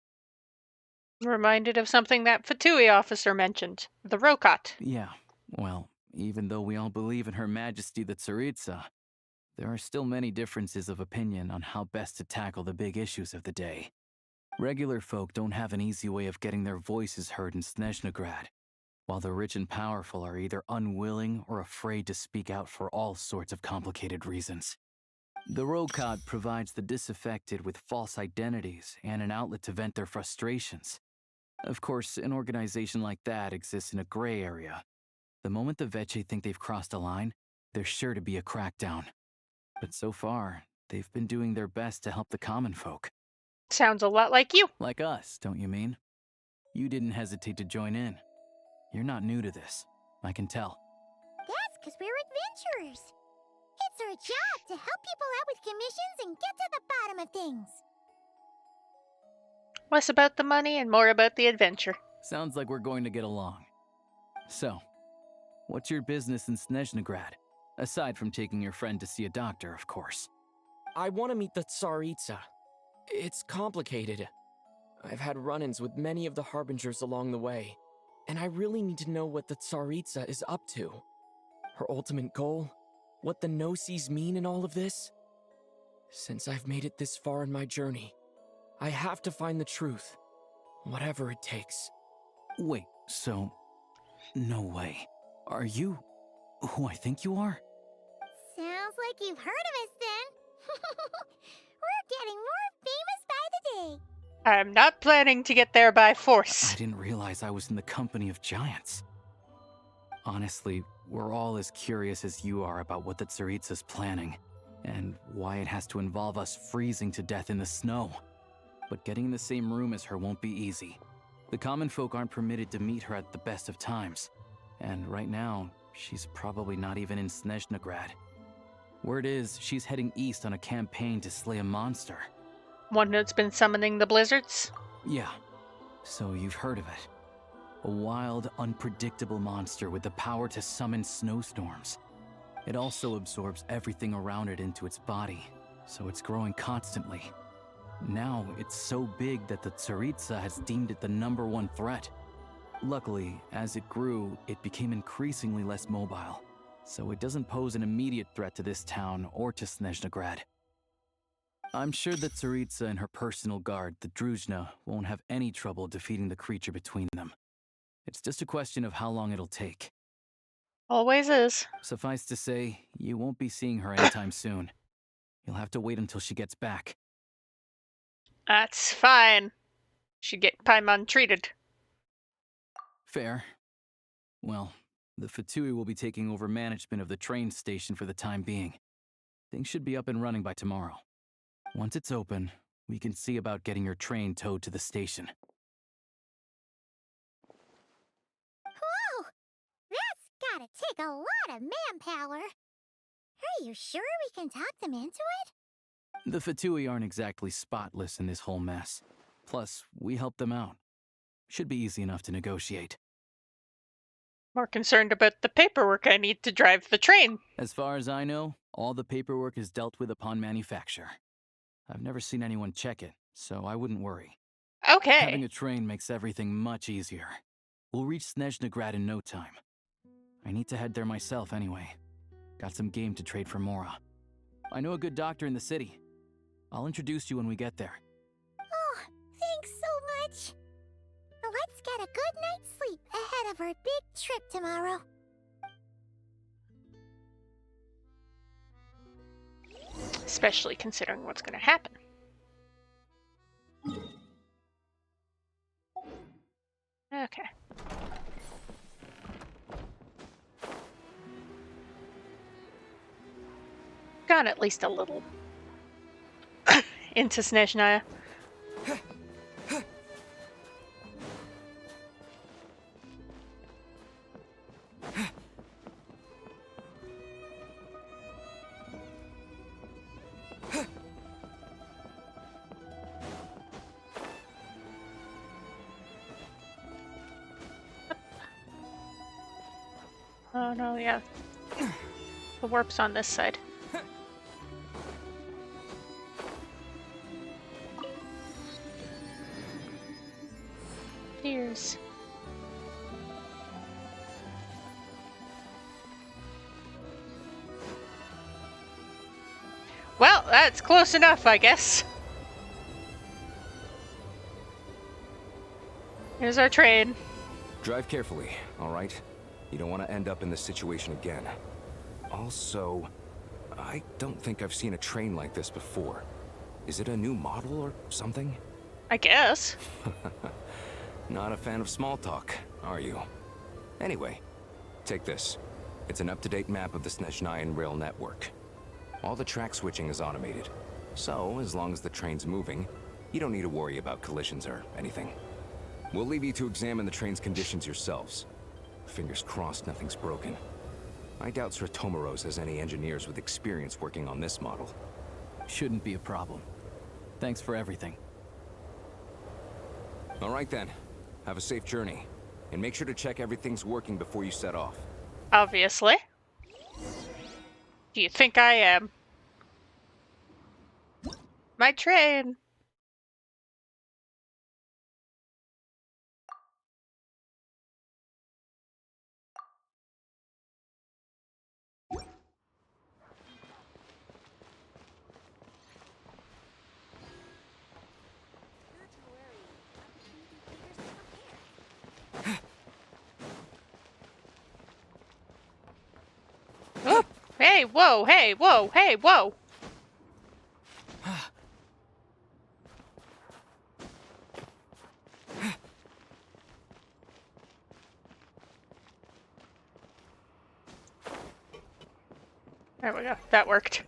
Speaker 10: Reminded of something that Fatui officer mentioned, the Rokot.
Speaker 7: Yeah, well, even though we all believe in Her Majesty the Tsaritsa, there are still many differences of opinion on how best to tackle the big issues of the day. Regular folk don't have an easy way of getting their voices heard in Snezhnograd, while the rich and powerful are either unwilling or afraid to speak out for all sorts of complicated reasons. The Rokot provides the disaffected with false identities and an outlet to vent their frustrations. Of course, an organization like that exists in a gray area. The moment the Veche think they've crossed a line, there's sure to be a crackdown. But so far, they've been doing their best to help the common folk.
Speaker 10: Sounds a lot like you.
Speaker 7: Like us, don't you mean? You didn't hesitate to join in. You're not new to this. I can tell.
Speaker 4: That's because we're adventurers. It's our job to help people out with commissions and get to the bottom of things.
Speaker 10: Less about the money and more about the adventure.
Speaker 7: Sounds like we're going to get along. So, what's your business in Snezhnograd? Aside from taking your friend to see a doctor, of course.
Speaker 1: I want to meet the Tsaritsa. It's complicated. I've had run-ins with many of the Harbingers along the way, and I really need to know what the Tsaritsa is up to. Her ultimate goal? What the no-sees mean in all of this? Since I've made it this far in my journey, I have to find the truth, whatever it takes.
Speaker 7: Wait, so... no way. Are you who I think you are?
Speaker 4: Sounds like you've heard of us then. We're getting more famous by the day.
Speaker 10: I'm not planning to get there by force.
Speaker 7: I didn't realize I was in the company of giants. Honestly, we're all as curious as you are about what the Tsaritsa's planning, and why it has to involve us freezing to death in the snow. But getting in the same room as her won't be easy. The common folk aren't permitted to meet her at the best of times, and right now, she's probably not even in Snezhnograd. Word is, she's heading east on a campaign to slay a monster.
Speaker 10: One that's been summoning the blizzards?
Speaker 7: Yeah, so you've heard of it. A wild, unpredictable monster with the power to summon snowstorms. It also absorbs everything around it into its body, so it's growing constantly. Now, it's so big that the Tsaritsa has deemed it the #1 threat. Luckily, as it grew, it became increasingly less mobile, so it doesn't pose an immediate threat to this town or to Snezhnograd. I'm sure that Tsaritsa and her personal guard, the Druzhna, won't have any trouble defeating the creature between them. It's just a question of how long it'll take.
Speaker 10: Always is.
Speaker 7: Suffice to say, you won't be seeing her anytime soon. You'll have to wait until she gets back.
Speaker 10: That's fine. Should get Paimon treated.
Speaker 7: Fair. Well, the Fatui will be taking over management of the train station for the time being. Things should be up and running by tomorrow. Once it's open, we can see about getting your train towed to the station.
Speaker 4: Whoa! That's gotta take a lot of manpower. Are you sure we can talk them into it?
Speaker 7: The Fatui aren't exactly spotless in this whole mess. Plus, we helped them out. Should be easy enough to negotiate.
Speaker 10: More concerned about the paperwork I need to drive the train.
Speaker 7: As far as I know, all the paperwork is dealt with upon manufacture. I've never seen anyone check it, so I wouldn't worry.
Speaker 10: Okay.
Speaker 7: Having a train makes everything much easier. We'll reach Snezhnograd in no time. I need to head there myself anyway. Got some game to trade for Mora. I know a good doctor in the city. I'll introduce you when we get there.
Speaker 4: Oh, thanks so much. Let's get a good night's sleep ahead of our big trip tomorrow.
Speaker 10: Especially considering what's going to happen. Okay. Got at least a little into Snezhnaya. Oh no, yeah. The warp's on this side. Cheers. Well, that's close enough, I guess. Here's our train.
Speaker 9: Drive carefully, all right? You don't want to end up in this situation again. Also, I don't think I've seen a train like this before. Is it a new model or something?
Speaker 10: I guess.
Speaker 9: Not a fan of small talk, are you? Anyway, take this. It's an up-to-date map of the Snezhnayan rail network. All the track switching is automated. So, as long as the train's moving, you don't need to worry about collisions or anything. We'll leave you to examine the train's conditions yourselves. Fingers crossed nothing's broken. I doubt Sratomaros has any engineers with experience working on this model.
Speaker 7: Shouldn't be a problem. Thanks for everything.
Speaker 9: All right then. Have a safe journey. And make sure to check everything's working before you set off.
Speaker 10: Obviously. Do you think I am? My train! Oh, hey, whoa, hey, whoa, hey, whoa! There we go. That worked.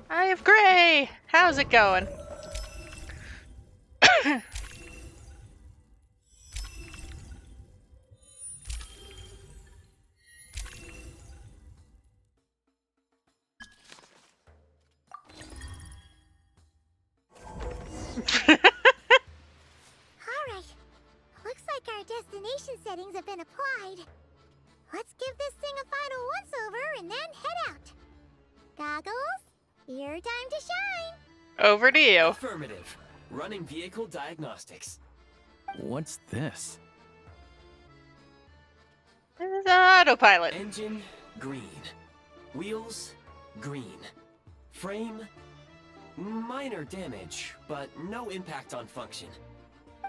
Speaker 10: Eye of Gray! How's it going?
Speaker 4: Alright. Looks like our destination settings have been applied. Let's give this thing a final once-over and then head out. Goggles, your time to shine.
Speaker 10: Over to you.
Speaker 15: Affirmative. Running vehicle diagnostics.
Speaker 7: What's this?
Speaker 10: This is an autopilot.
Speaker 15: Engine, green. Wheels, green. Frame, minor damage, but no impact on function.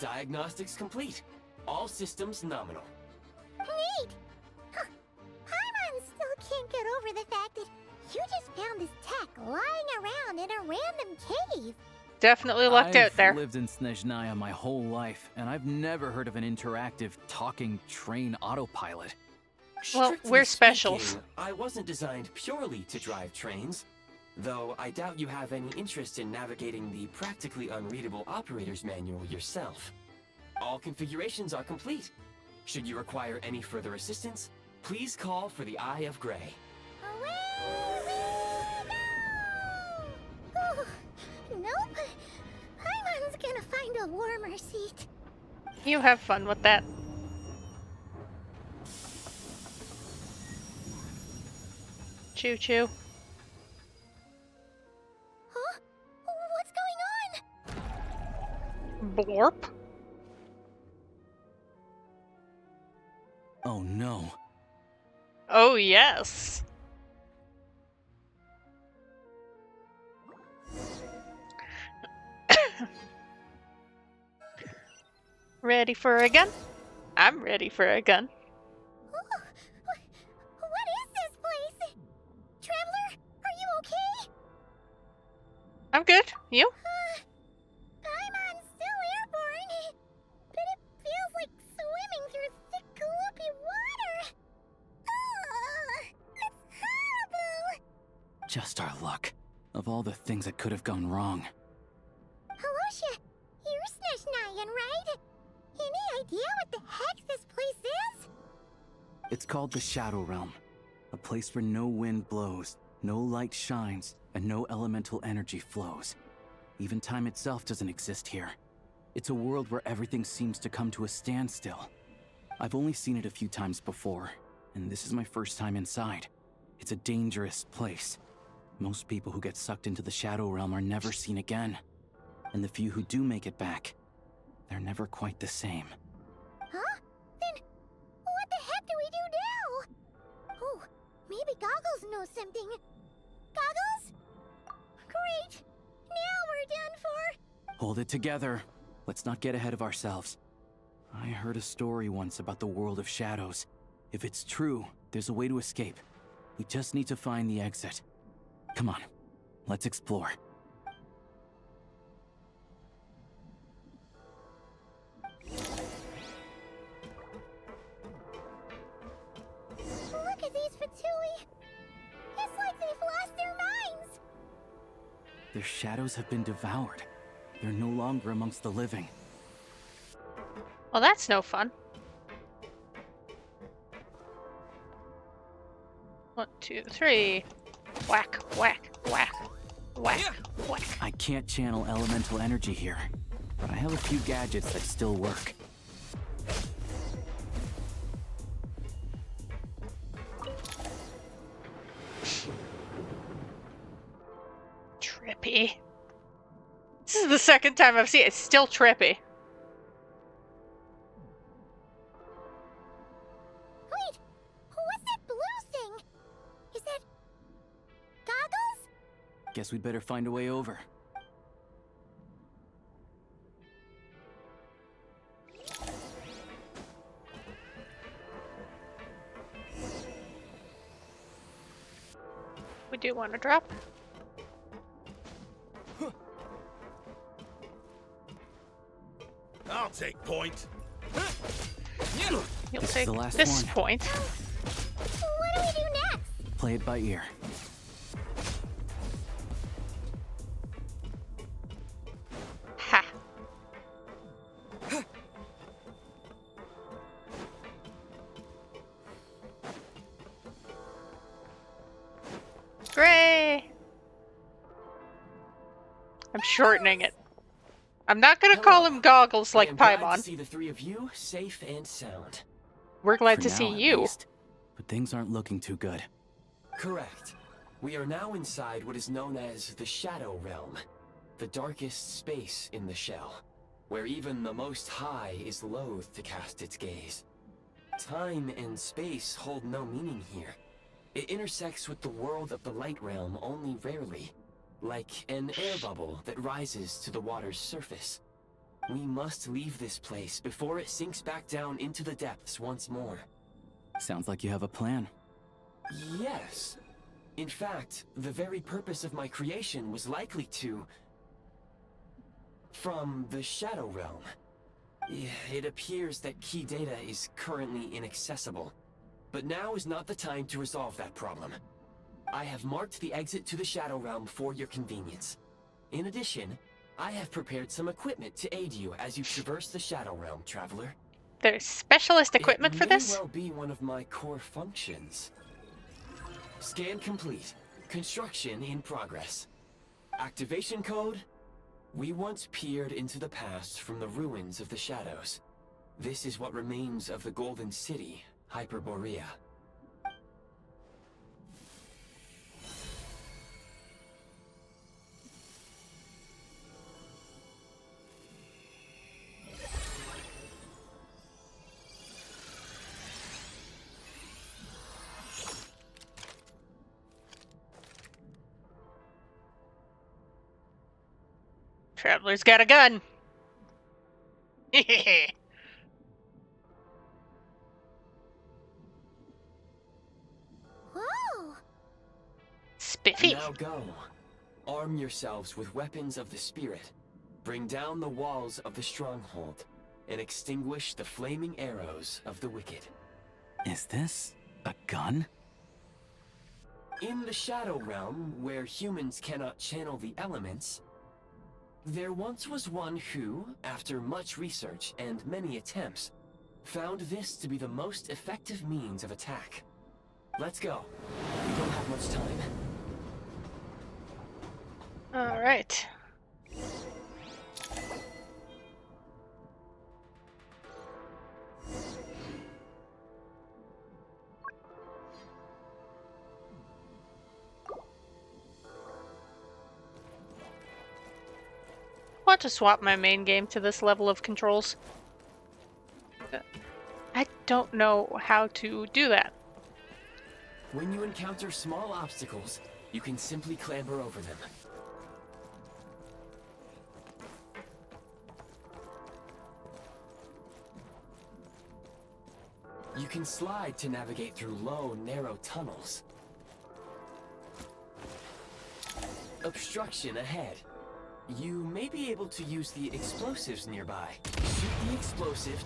Speaker 15: Diagnostics complete. All systems nominal.
Speaker 4: Neat! Huh. Paimon still can't get over the fact that you just found this tech lying around in a random cave.
Speaker 10: Definitely lucked out there.
Speaker 7: I've lived in Snezhnaya my whole life, and I've never heard of an interactive, talking train autopilot.
Speaker 10: Well,
Speaker 15: Strictly
Speaker 10: we're specials.
Speaker 15: speaking, I wasn't designed purely to drive trains, though I doubt you have any interest in navigating the practically unreadable operator's manual yourself. All configurations are complete. Should you require any further assistance, please call for the Eye of Gray.
Speaker 4: Oh, nope. Paimon's gonna find a warmer seat.
Speaker 10: You have fun with that. Choo choo.
Speaker 4: Huh? What's going on?
Speaker 10: Blorp.
Speaker 7: Oh no.
Speaker 10: Oh yes. Ready for a gun? I'm ready for a gun.
Speaker 4: Oh, what is this place? Traveler, are you okay?
Speaker 10: I'm good. You?
Speaker 4: Paimon's still airborne, but it feels like
Speaker 7: Just our luck. Of all the things that could have gone wrong.
Speaker 4: Halosha, you're Snezhnayan, right? Any idea what the heck this place is?
Speaker 7: It's called the Shadow Realm. A place where no wind blows, no light shines, and no elemental energy flows. Even time itself doesn't exist here. It's a world where everything seems to come to a standstill. I've only seen it a few times before, and this is my first time inside. It's a dangerous place. Most people who get sucked into the Shadow Realm are never seen again. And the few who do make it back, they're never quite the same.
Speaker 4: Huh? Then what the heck do we do now? Oh, maybe Goggles knows something. Goggles? Great! Now we're done for!
Speaker 7: Hold it together. Let's not get ahead of ourselves. I heard a story once about the world of shadows. If it's true, there's a way to escape. We just need to find the exit. Come on, let's explore.
Speaker 4: Look at these Fatui! It's like they've lost their minds!
Speaker 7: Their shadows have been devoured. They're no longer amongst the living.
Speaker 10: Well, that's no fun. 1, 2, 3. Whack, whack, whack, whack, whack.
Speaker 7: I can't channel elemental energy here, but I have a few gadgets that still work.
Speaker 10: Trippy. This is the second time I've seen it. It's still trippy.
Speaker 4: Wait! What's that blue thing? Is that... Goggles?
Speaker 7: Guess we'd better find a way over.
Speaker 10: We do want to drop.
Speaker 11: I'll take point.
Speaker 10: You'll
Speaker 7: This is
Speaker 10: take
Speaker 7: the last
Speaker 10: this
Speaker 7: one.
Speaker 10: point.
Speaker 4: What do we do next?
Speaker 7: Play it by ear.
Speaker 10: Ha. Gray. I'm shortening it. I'm not gonna call him Goggles like
Speaker 15: I am glad
Speaker 10: Paimon.
Speaker 15: to see the three of you safe and sound.
Speaker 10: We're glad
Speaker 7: For
Speaker 10: to
Speaker 7: now,
Speaker 10: see
Speaker 7: at
Speaker 10: you.
Speaker 7: least. But things aren't looking too good.
Speaker 15: Correct. We are now inside what is known as the Shadow Realm, the darkest space in the shell, where even the Most High is loath to cast its gaze. Time and space hold no meaning here. It intersects with the world of the Light Realm only rarely, like an air bubble that rises to the water's surface. We must leave this place before it sinks back down into the depths once more.
Speaker 7: Sounds like you have a plan.
Speaker 15: Yes. In fact, the very purpose of my creation was likely to... from the Shadow Realm. It appears that key data is currently inaccessible, but now is not the time to resolve that problem. I have marked the exit to the Shadow Realm for your convenience. In addition, I have prepared some equipment to aid you as you traverse the Shadow Realm, traveler.
Speaker 10: There's specialist equipment for this?
Speaker 15: It may well be one of my core functions. Scan complete. Construction in progress. Activation code? We once peered into the past from the ruins of the shadows. This is what remains of the Golden City, Hyperborea.
Speaker 10: Traveler's got a gun.
Speaker 4: Whoa!
Speaker 10: Spiffy.
Speaker 15: Now go. Arm yourselves with weapons of the spirit. Bring down the walls of the stronghold and extinguish the flaming arrows of the wicked.
Speaker 7: Is this a gun?
Speaker 15: In the Shadow Realm, where humans cannot channel the elements, there once was one who, after much research and many attempts, found this to be the most effective means of attack. Let's go. We don't have much time.
Speaker 10: All right. I want to swap my main game to this level of controls. I don't know how to do that.
Speaker 15: When you encounter small obstacles, you can simply clamber over them. You can slide to navigate through low, narrow tunnels. Obstruction ahead. You may be able to use the explosives nearby. Shoot the explosive.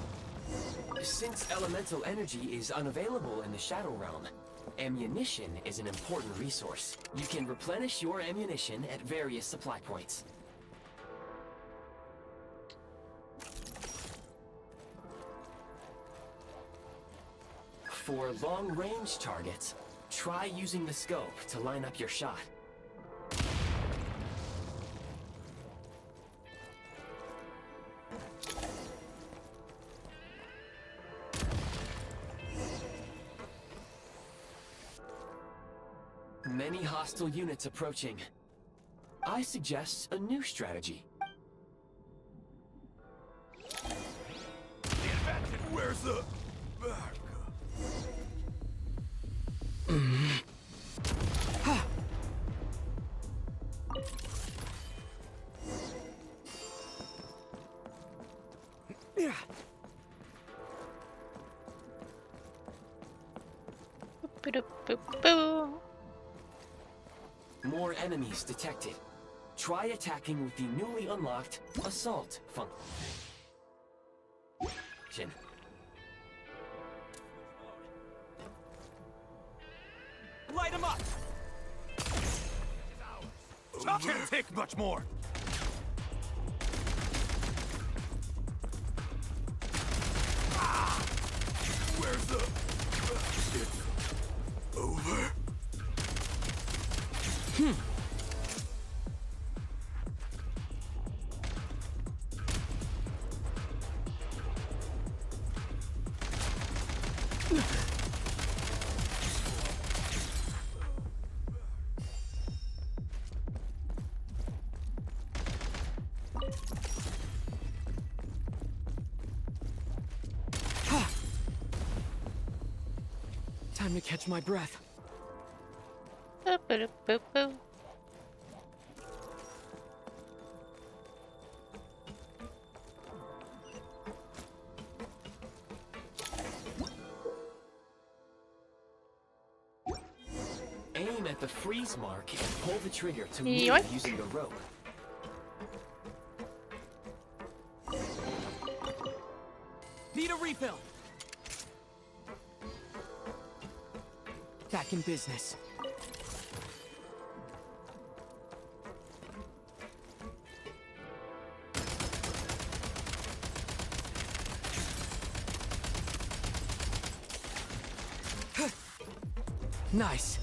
Speaker 15: Since elemental energy is unavailable in the Shadow Realm, ammunition is an important resource. You can replenish your ammunition at various supply points. For long-range targets, try using the scope to line up your shot. Many hostile units approaching. I suggest a new strategy.
Speaker 11: Where's the...
Speaker 15: More enemies detected. Try attacking with the newly unlocked assault function.
Speaker 14: Light him up! Can't take much more!
Speaker 11: Where's the... It's over.
Speaker 1: Time to catch my breath.
Speaker 10: Boop-a-doop-boop-boo.
Speaker 15: Aim at the freeze mark and pull the trigger to
Speaker 10: Yoink.
Speaker 15: move using the rope.
Speaker 1: Need a refill. Back in business. Nice.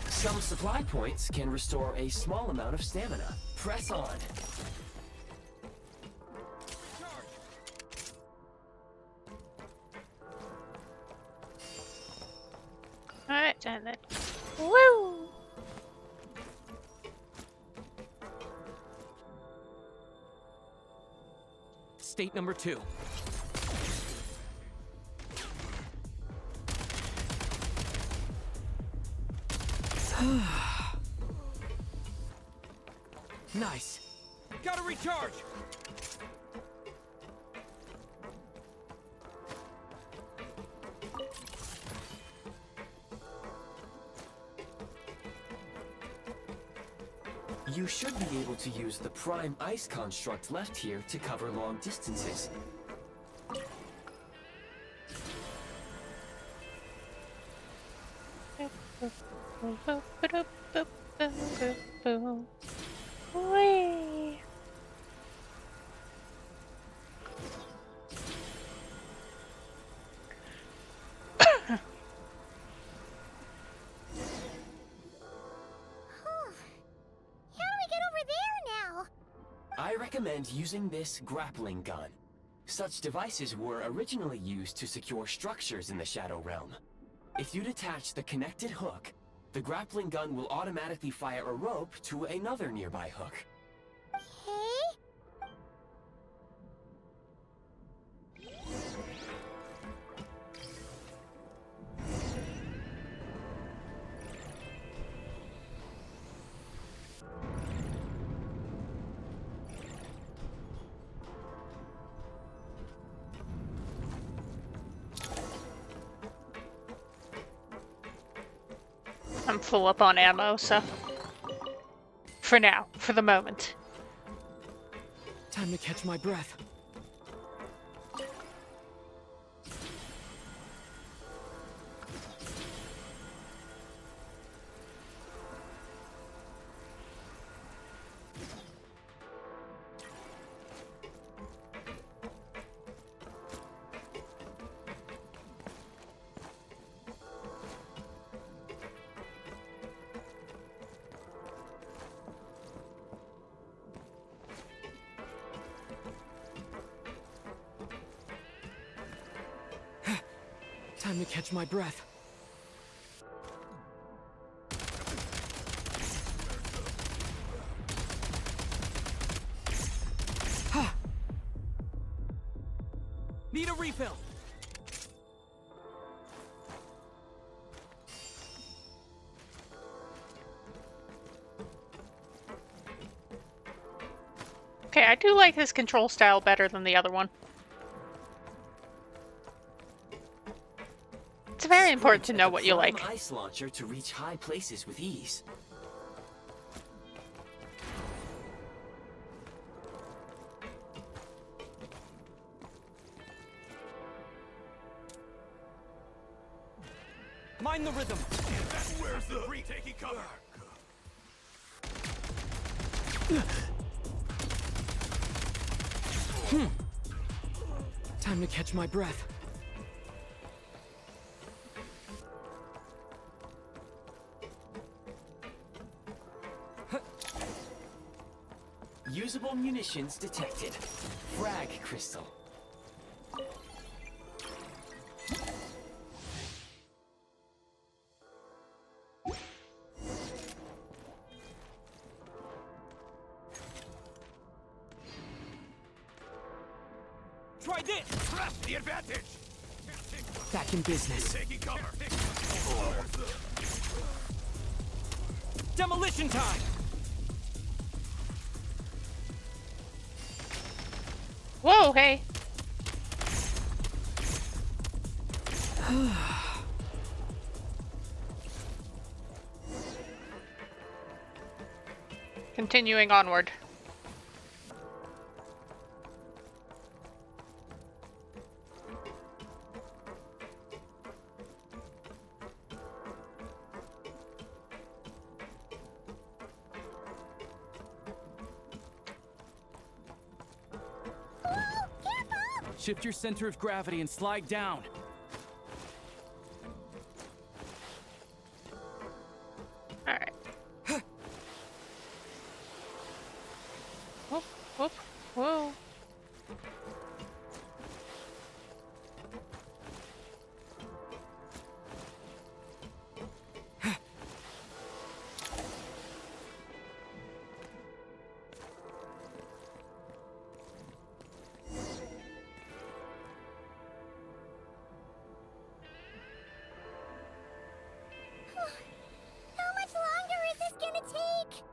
Speaker 15: Some supply points can restore a small amount of stamina. Press on.
Speaker 10: Alright, and then. Woo!
Speaker 1: State number 2. Nice.
Speaker 14: Gotta recharge!
Speaker 15: You should be able to use the prime ice construct left here to cover long distances.
Speaker 10: Whee!
Speaker 15: I recommend using this grappling gun. Such devices were originally used to secure structures in the Shadow Realm. If you detach the connected hook, the grappling gun will automatically fire a rope to another nearby hook.
Speaker 10: I'm full up on ammo, so for now, for the moment.
Speaker 1: Time to catch my breath. Time to catch my breath. Need a refill.
Speaker 10: Okay, I do like his control style better than the other one. It's very important to know what you like.
Speaker 15: Ice launcher to reach high places with ease.
Speaker 1: Mind the rhythm.
Speaker 11: Where's the taking cover?
Speaker 1: Time to catch my breath.
Speaker 15: Usable munitions detected. Frag crystal.
Speaker 1: Try this.
Speaker 11: Press the advantage.
Speaker 1: Back in business.
Speaker 11: Taking cover.
Speaker 1: Demolition time.
Speaker 10: Whoa, hey. Continuing onward.
Speaker 7: Shift your center of gravity and slide down.
Speaker 10: Alright. Whoop, whoop, whoa.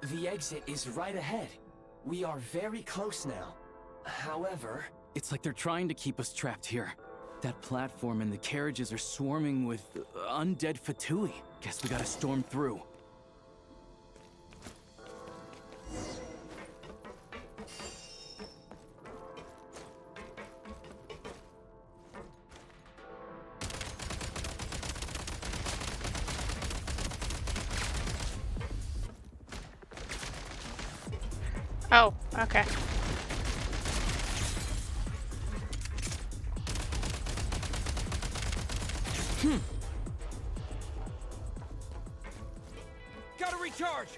Speaker 15: The exit is right ahead. We are very close now. However...
Speaker 7: It's like they're trying to keep us trapped here. That platform and the carriages are swarming with undead Fatui. Guess we gotta storm through.
Speaker 10: Oh, okay.
Speaker 15: Gotta recharge!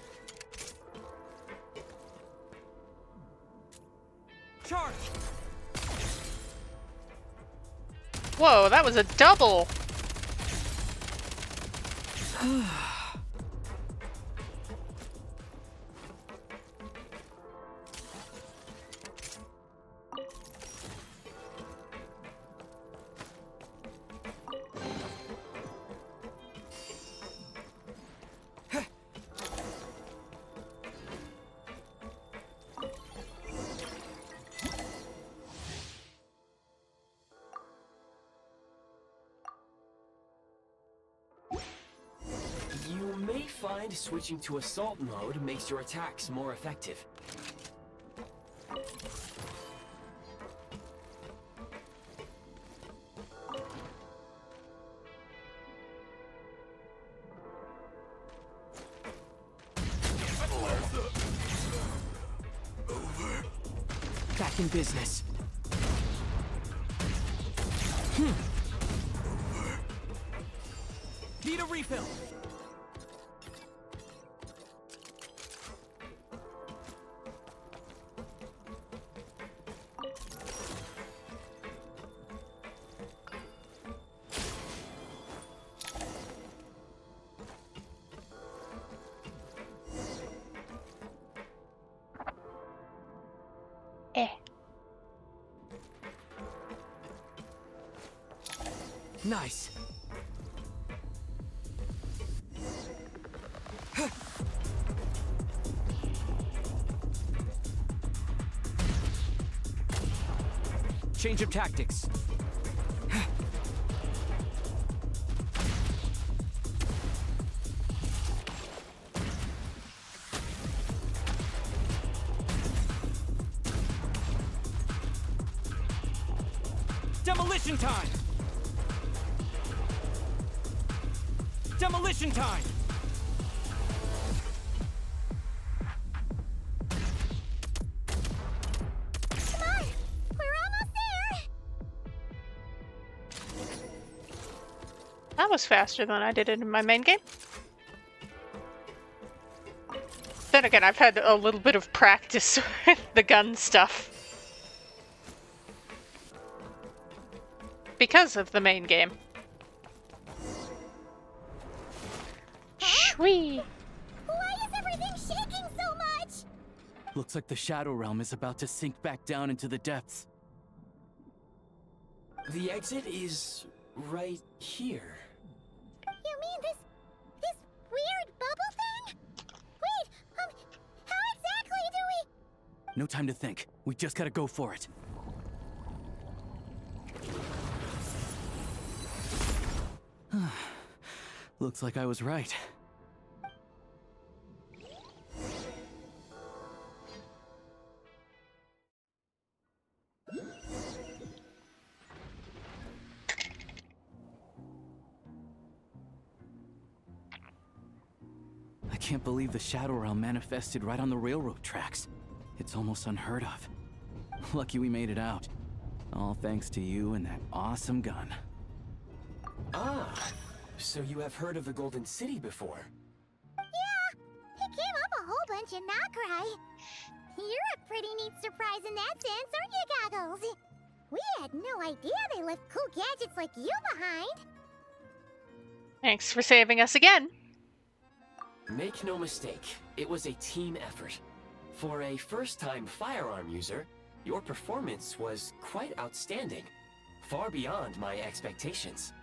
Speaker 15: Charge!
Speaker 10: Whoa, that was a double!
Speaker 15: You may find switching to assault mode makes your attacks more effective.
Speaker 1: Back in business.
Speaker 15: Need a refill!
Speaker 10: Eh.
Speaker 1: Nice. Change of tactics. Demolition time! Demolition time!
Speaker 4: Come on! We're almost there!
Speaker 10: That was faster than I did it in my main game. Then again, I've had a little bit of practice with the gun stuff. Because of the main game. Shwee!
Speaker 4: Why is everything shaking so much?
Speaker 7: Looks like the Shadow Realm is about to sink back down into the depths.
Speaker 15: The exit is right here.
Speaker 4: You mean this weird bubble thing? Wait, how exactly do we...
Speaker 7: No time to think. We just gotta go for it. Looks like I was right. I can't believe the Shadow Realm manifested right on the railroad tracks. It's almost unheard of. Lucky we made it out. All thanks to you and that awesome gun.
Speaker 15: Ah, so you have heard of the Golden City before?
Speaker 4: Yeah, it came up a whole bunch in Nokrai. You're a pretty neat surprise in that sense, aren't you, Goggles? We had no idea they left cool gadgets like you behind.
Speaker 10: Thanks for saving us again.
Speaker 15: Make no mistake, it was a team effort. For a first-time firearm user, your performance was quite outstanding, far beyond my expectations.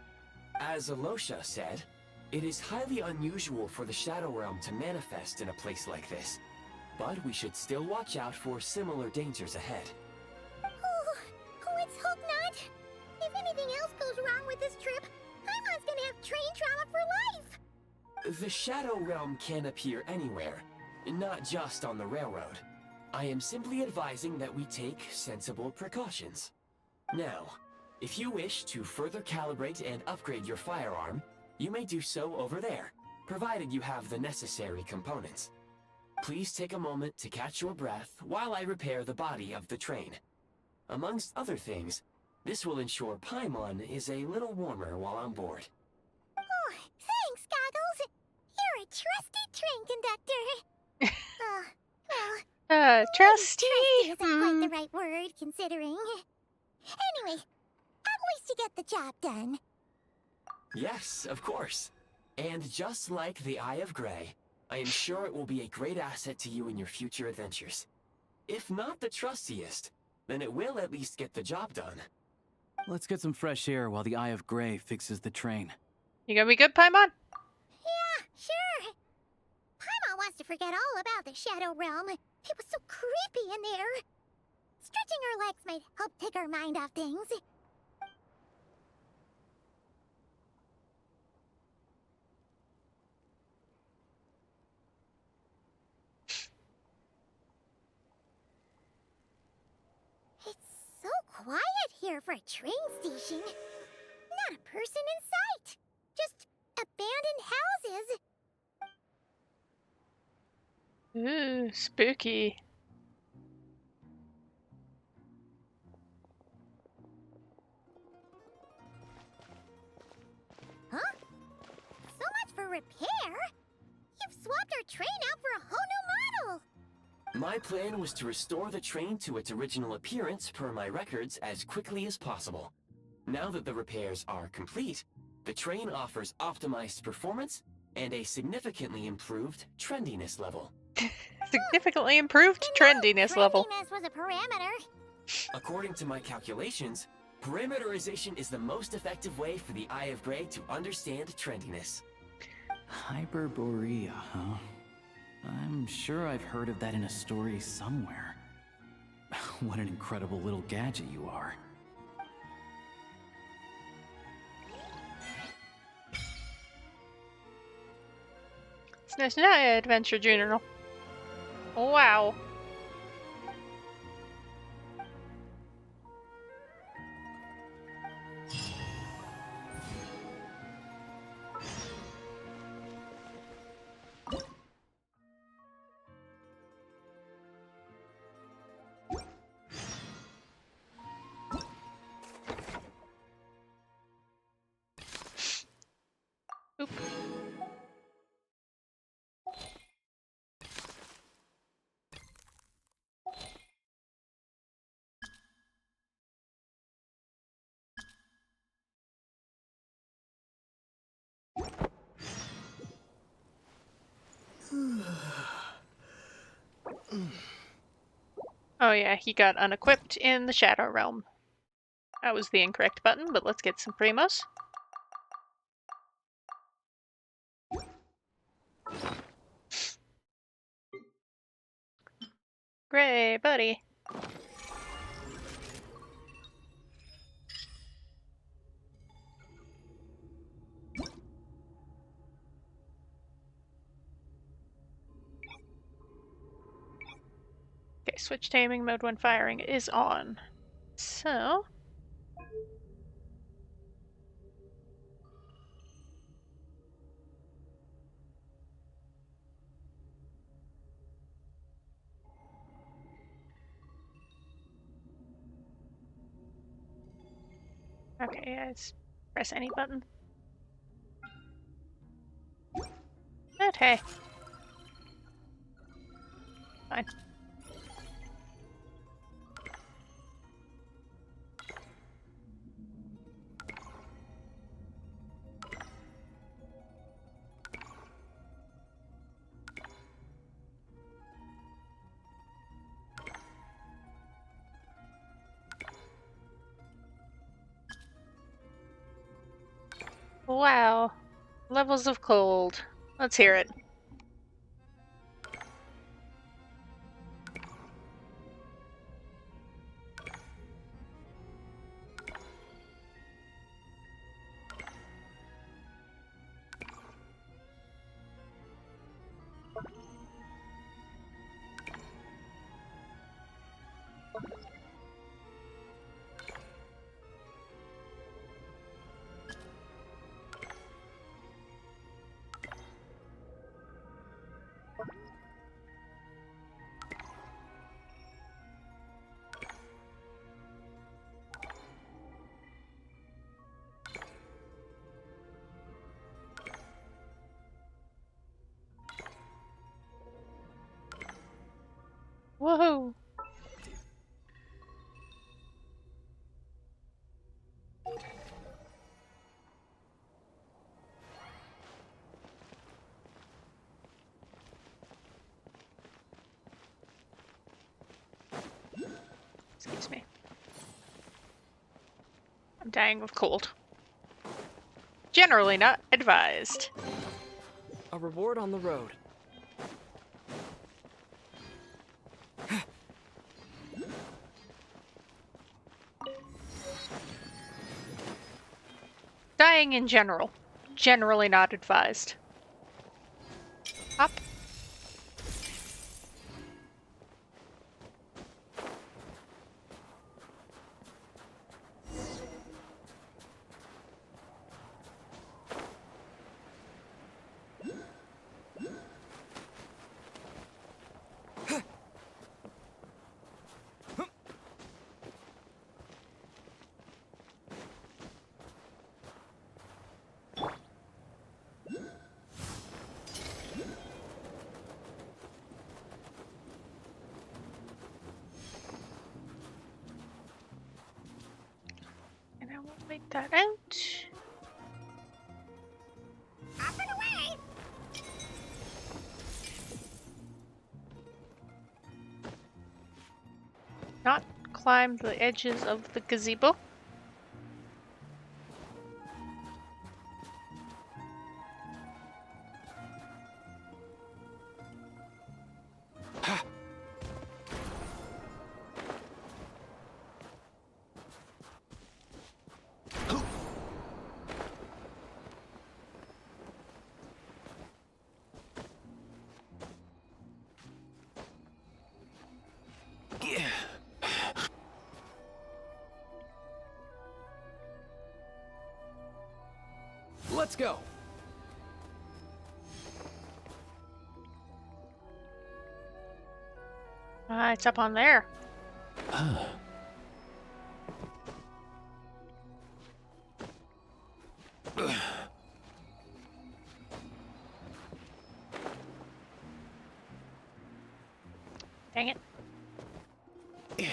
Speaker 15: As Alosha said, it is highly unusual for the Shadow Realm to manifest in a place like this, but we should still watch out for similar dangers ahead.
Speaker 4: Oh, let's hope not. If anything else goes wrong with this trip, Paimon's gonna have train trauma for life.
Speaker 15: The Shadow Realm can appear anywhere, not just on the railroad. I am simply advising that we take sensible precautions. Now, if you wish to further calibrate and upgrade your firearm, you may do so over there, provided you have the necessary components. please take a moment to catch your breath while I repair the body of the train. Amongst other things, this will ensure Paimon is a little warmer while on board.
Speaker 4: Oh, thanks, Goggles. You're a trusty train conductor.
Speaker 10: Trusty?
Speaker 4: Trusty isn't quite the right word, considering. Anyway, at least you get the job done.
Speaker 15: Yes, of course. And just like the Eye of Grey, I am sure it will be a great asset to you in your future adventures. If not the trustiest, then it will at least get the job done.
Speaker 7: Let's get some fresh air while the Eye of Grey fixes the train.
Speaker 10: You gonna be good, Paimon?
Speaker 4: Yeah, sure. Paimon wants to forget all about the Shadow Realm. It was so creepy in there. Stretching her legs might help take her mind off things. It's so quiet here for a train station. Not a person in sight. Just abandoned houses.
Speaker 10: Ooh, spooky.
Speaker 4: Huh? So much for repair? You've swapped our train out for a whole new model!
Speaker 15: My plan was to restore the train to its original appearance per my records as quickly as possible. Now that the repairs are complete, the train offers optimized performance and a significantly improved trendiness level.
Speaker 10: Significantly improved trendiness level.
Speaker 4: Trendiness was a parameter.
Speaker 15: According to my calculations, parameterization is the most effective way for the Eye of Grey to understand trendiness.
Speaker 7: Hyperborea, huh? I'm sure I've heard of that in a story somewhere. What an incredible little gadget you are.
Speaker 10: It's not an adventure journal. Wow. Oop. Oh yeah, he got unequipped in the Shadow Realm. That was the incorrect button, but let's get some primos. Great, buddy. Okay, switch taming mode when firing is on. So... Okay, guys. Press any button. Okay. Fine. Wow. Levels of cold. Let's hear it. Woohoo! Excuse me. I'm dying of cold. Generally not advised.
Speaker 1: A reward on the road.
Speaker 10: Dying in general. Generally not advised. Up. And I will wait that out.
Speaker 4: Up and away!
Speaker 10: Not climb the edges of the gazebo.
Speaker 1: Let's go.
Speaker 10: It's up on there. Dang it.
Speaker 1: Yeah.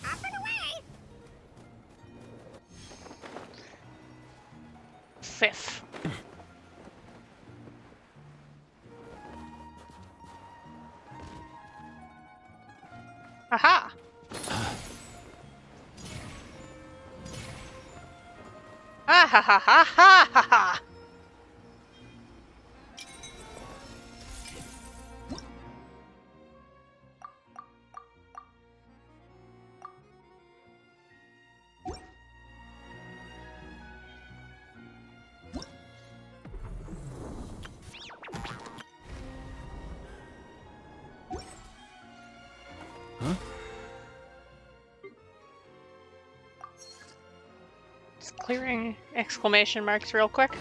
Speaker 4: Up and away!
Speaker 10: Fifth. Aha! Ah ha ha ha ha ha ha!
Speaker 7: Huh?
Speaker 10: Just clearing exclamation marks real quick.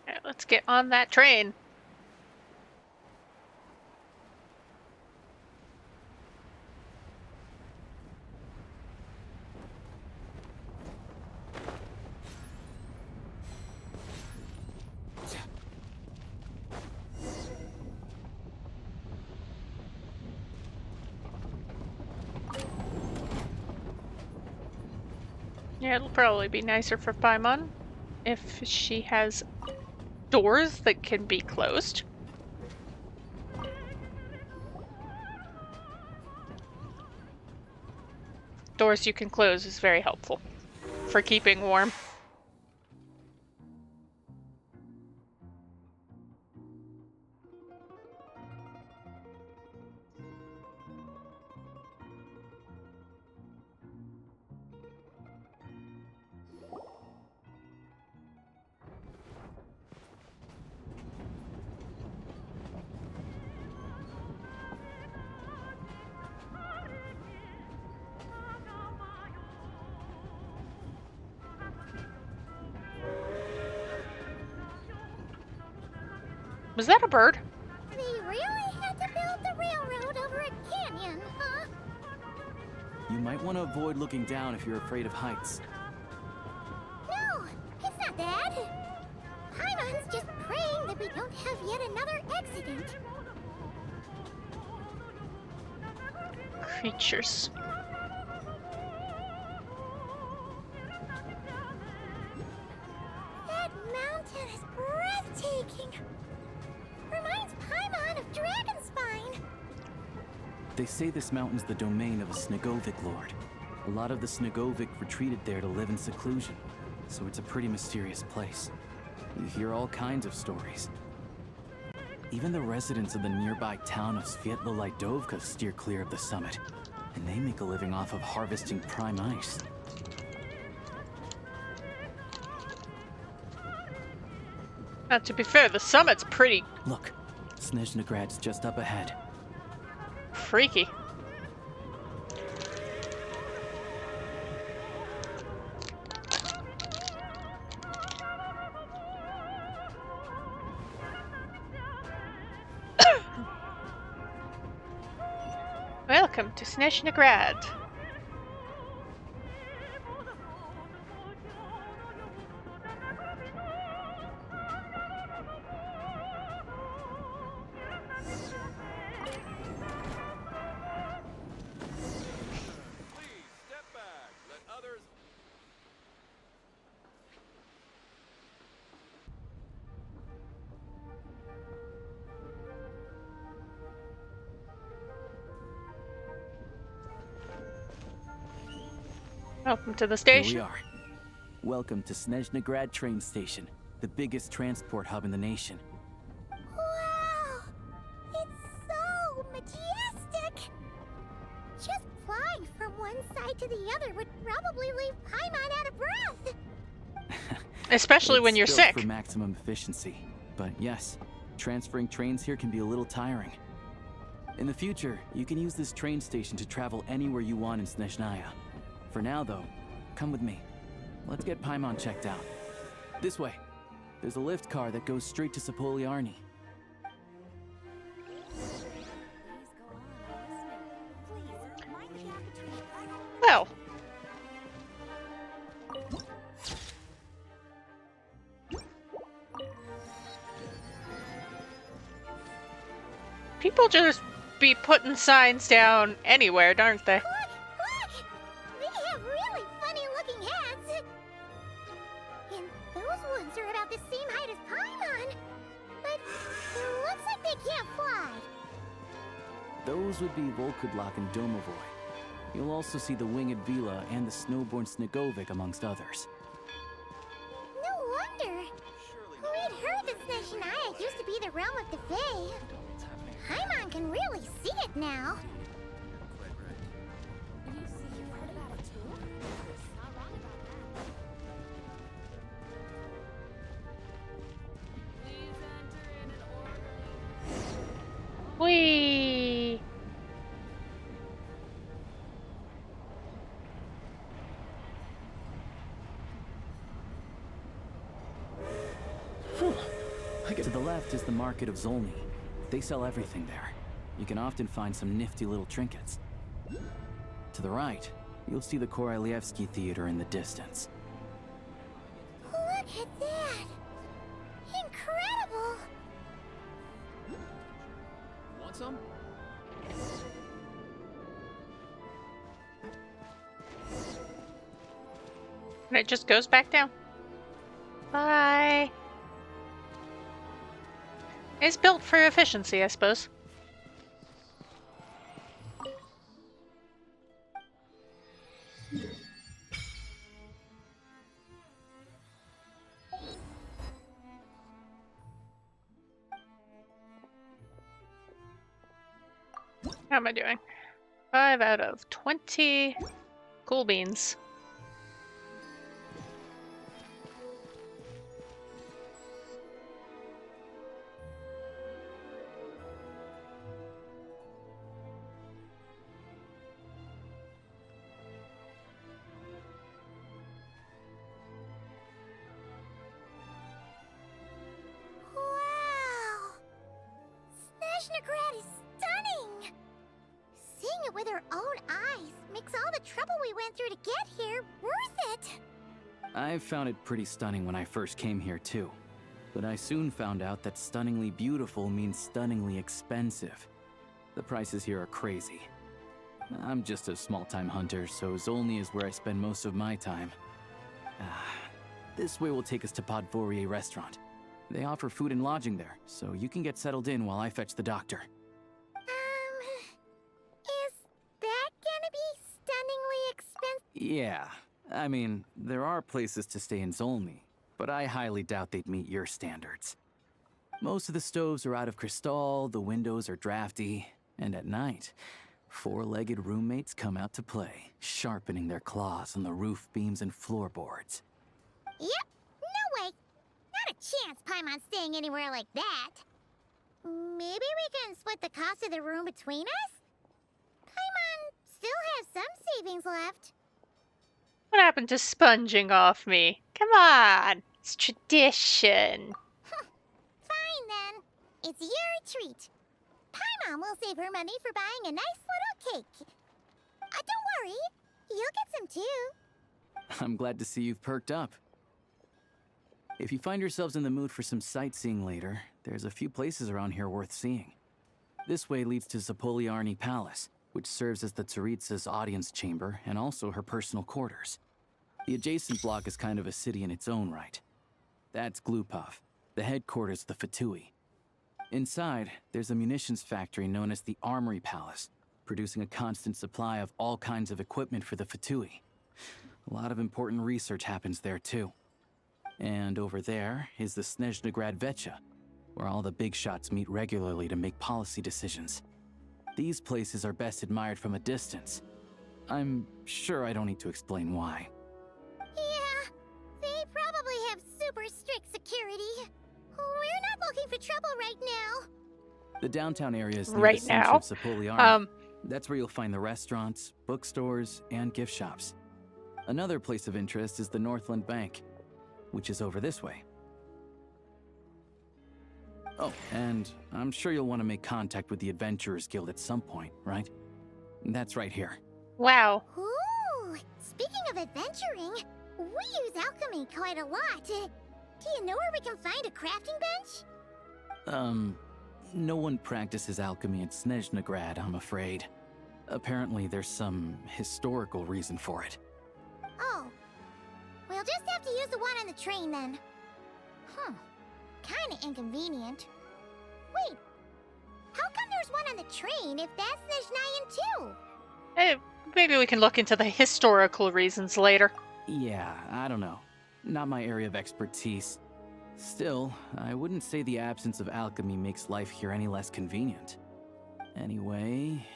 Speaker 10: Alright, let's get on that train. Yeah, it'll probably be nicer for Paimon if she has doors that can be closed. Doors you can close is very helpful for keeping warm. Was that a bird?
Speaker 4: They really had to build the railroad over a canyon, huh?
Speaker 7: You might want to avoid looking down if you're afraid of heights.
Speaker 4: No, it's not that. Paimon's just praying that we don't have yet another accident.
Speaker 10: Creatures.
Speaker 4: That mountain is breathtaking. Reminds Paimon of Dragonspine.
Speaker 7: They say this mountain's the domain of a Snegovic lord. A lot of the Snegovic retreated there to live in seclusion, so it's a pretty mysterious place. You hear all kinds of stories. Even the residents of the nearby town of Svietla Lidovka steer clear of the summit, and they make a living off of harvesting prime ice.
Speaker 10: Now, to be fair, the summit's pretty
Speaker 7: Look, Snezhnograd's just up ahead.
Speaker 10: freaky. Welcome to Snezhnograd. Welcome to the station.
Speaker 7: Here we are. Welcome to Snezhnograd train station, the biggest transport hub in the nation.
Speaker 4: Wow! It's so majestic! Just flying from one side to the other would probably leave Paimon out of breath!
Speaker 10: Especially when you're
Speaker 7: It's
Speaker 10: sick.
Speaker 7: built for maximum efficiency. But yes, transferring trains here can be a little tiring. In the future, you can use this train station to travel anywhere you want in Snezhnaya. For now, though, come with me. Let's get Paimon checked out. This way. There's a lift car that goes straight to Sapoliarny.
Speaker 10: Well. People just be putting signs down anywhere, don't they?
Speaker 4: They have really funny-looking heads! And those ones are about the same height as Paimon! But it looks like they can't fly!
Speaker 7: Those would be Volkudlak and Domovoy. You'll also see the winged Vila and the snowborn Snegovic amongst others.
Speaker 4: No wonder! We'd heard that Snezhnaya used to be the realm of the Fae. Paimon can really see it now.
Speaker 10: Whee!
Speaker 7: To the left is the market of Zolny. They sell everything there. You can often find some nifty little trinkets. To the right, you'll see the Korolievsky Theater in the distance.
Speaker 4: Look at that! Incredible!
Speaker 7: Want some?
Speaker 10: And it just goes back down. Bye. It's built for efficiency, I suppose. How am I doing? 5 out of 20. Cool beans.
Speaker 4: Wow! Snezhnegrad is stunning! Seeing it with our own eyes makes all the trouble we went through to get here worth it.
Speaker 7: I found it pretty stunning when I first came here too. But I soon found out that stunningly beautiful means stunningly expensive. The prices here are crazy. I'm just a small-time hunter, so Zolny is where I spend most of my time. This way will take us to Podvorier restaurant. They offer food and lodging there, so you can get settled in while I fetch the doctor.
Speaker 4: Is that gonna be stunningly expensive?
Speaker 7: Yeah, I mean, there are places to stay in Zolny, but I highly doubt they'd meet your standards. Most of the stoves are out of crystal, the windows are drafty, and at night, four-legged roommates come out to play, sharpening their claws on the roof beams and floorboards.
Speaker 4: Yep, no way. Not a chance Paimon's staying anywhere like that. Maybe we can split the cost of the room between us? Paimon still has some savings left.
Speaker 10: What happened to sponging off me? Come on, it's tradition.
Speaker 4: Fine then. It's your treat. Paimon will save her money for buying a nice little cake. Don't worry, you'll get some too.
Speaker 7: I'm glad to see you've perked up. If you find yourselves in the mood for some sightseeing later, there's a few places around here worth seeing. This way leads to Zapoliarny Palace, which serves as the Tsaritsa's audience chamber and also her personal quarters. The adjacent block is kind of a city in its own right. That's Glupov, the headquarters of the Fatui. Inside, there's a munitions factory known as the Armory Palace, producing a constant supply of all kinds of equipment for the Fatui. A lot of important research happens there too. And over there is the Snezhnegrad Vecha, where all the big shots meet regularly to make policy decisions. These places are best admired from a distance. I'm sure I don't need to explain why.
Speaker 4: Yeah, they probably have super strict security. We're not looking for trouble right now.
Speaker 7: The downtown area is near
Speaker 10: Right
Speaker 7: the center
Speaker 10: now?
Speaker 7: of Zapoliarny. That's where you'll find the restaurants, bookstores, and gift shops. Another place of interest is the Northland Bank, which is over this way. Oh, and I'm sure you'll want to make contact with the Adventurers Guild at some point, right? That's right here.
Speaker 10: Wow.
Speaker 4: Ooh, speaking of adventuring, we use alchemy quite a lot. Do you know where we can find a crafting bench?
Speaker 7: No one practices alchemy at Snezhnegrad, I'm afraid. Apparently there's some historical reason for it.
Speaker 4: Oh, we'll just have to use the one on the train then. Kinda inconvenient. Wait, how come there's one on the train if that's Snezhnayan too?
Speaker 10: Maybe we can look into the historical reasons later.
Speaker 7: Yeah, I don't know. Not my area of expertise. Still, I wouldn't say the absence of alchemy makes life here any less convenient. Anyway...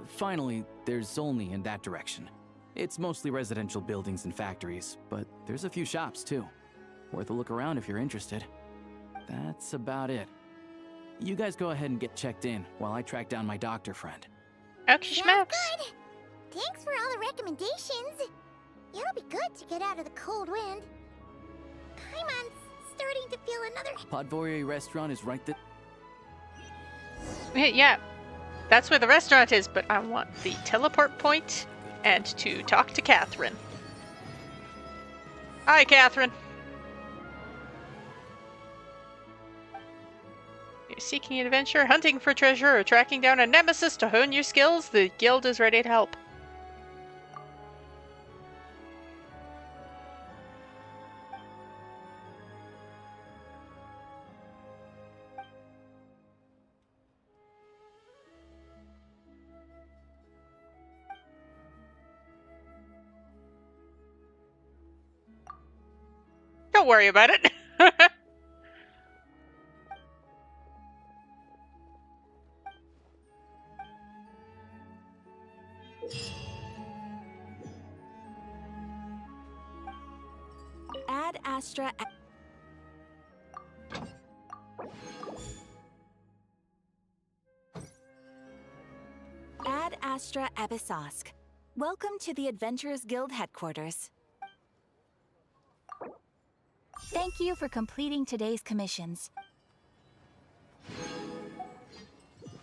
Speaker 7: Finally, there's Zolny in that direction. It's mostly residential buildings and factories, but there's a few shops too. Worth a look around if you're interested. That's about it. You guys go ahead and get checked in while I track down my doctor friend.
Speaker 10: Okay, schmokes.
Speaker 4: Good. Thanks for all the recommendations. It'll be good to get out of the cold wind. Paimon's starting to feel another...
Speaker 7: Podvorier restaurant is right there.
Speaker 10: Yeah, that's where the restaurant is, but I want the teleport point and to talk to Catherine. Hi, Catherine. You're seeking adventure, hunting for treasure, or tracking down a nemesis to hone your skills? The guild is ready to help. Don't worry about it.
Speaker 5: Ad Astra. Ad Astra Abyssosque. Welcome to the Adventurers Guild headquarters. Thank you for completing today's commissions.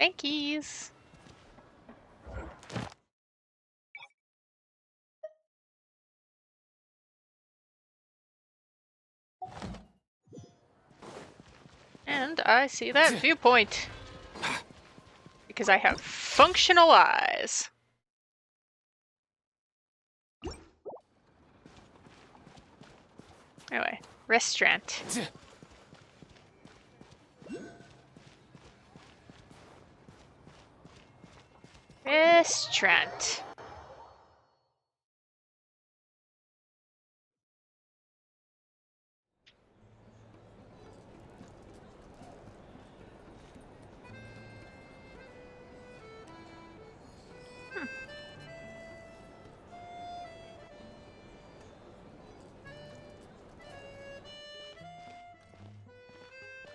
Speaker 10: Thankies. And I see that viewpoint. Because I have functional eyes. Anyway, restaurant. Restaurant.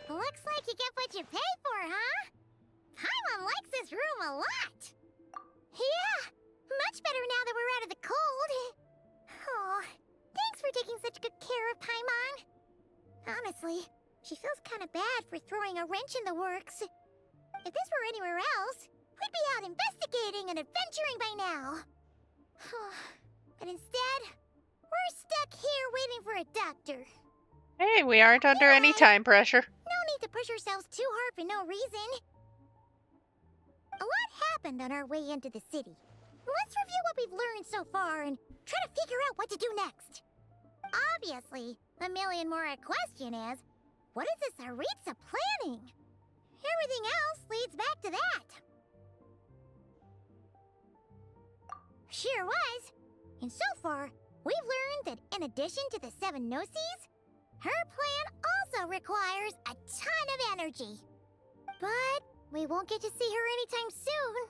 Speaker 4: Looks like you get what you pay for, huh? Paimon likes this room a lot. Yeah, much better now that we're out of the cold. Oh, thanks for taking such good care of Paimon. Honestly, she feels kind of bad for throwing a wrench in the works. If this were anywhere else, we'd be out investigating and adventuring by now. But instead, we're stuck here waiting for a doctor.
Speaker 10: Hey, we aren't under any time pressure.
Speaker 4: No need to push ourselves too hard for no reason. A lot happened on our way into the city. Let's review what we've learned so far and try to figure out what to do next. Obviously, a million more a question is, what is this Aritza planning? Everything else leads back to that. Sure was. And so far, we've learned that in addition to the 7 Gnosis, her plan also requires a ton of energy. But we won't get to see her anytime soon.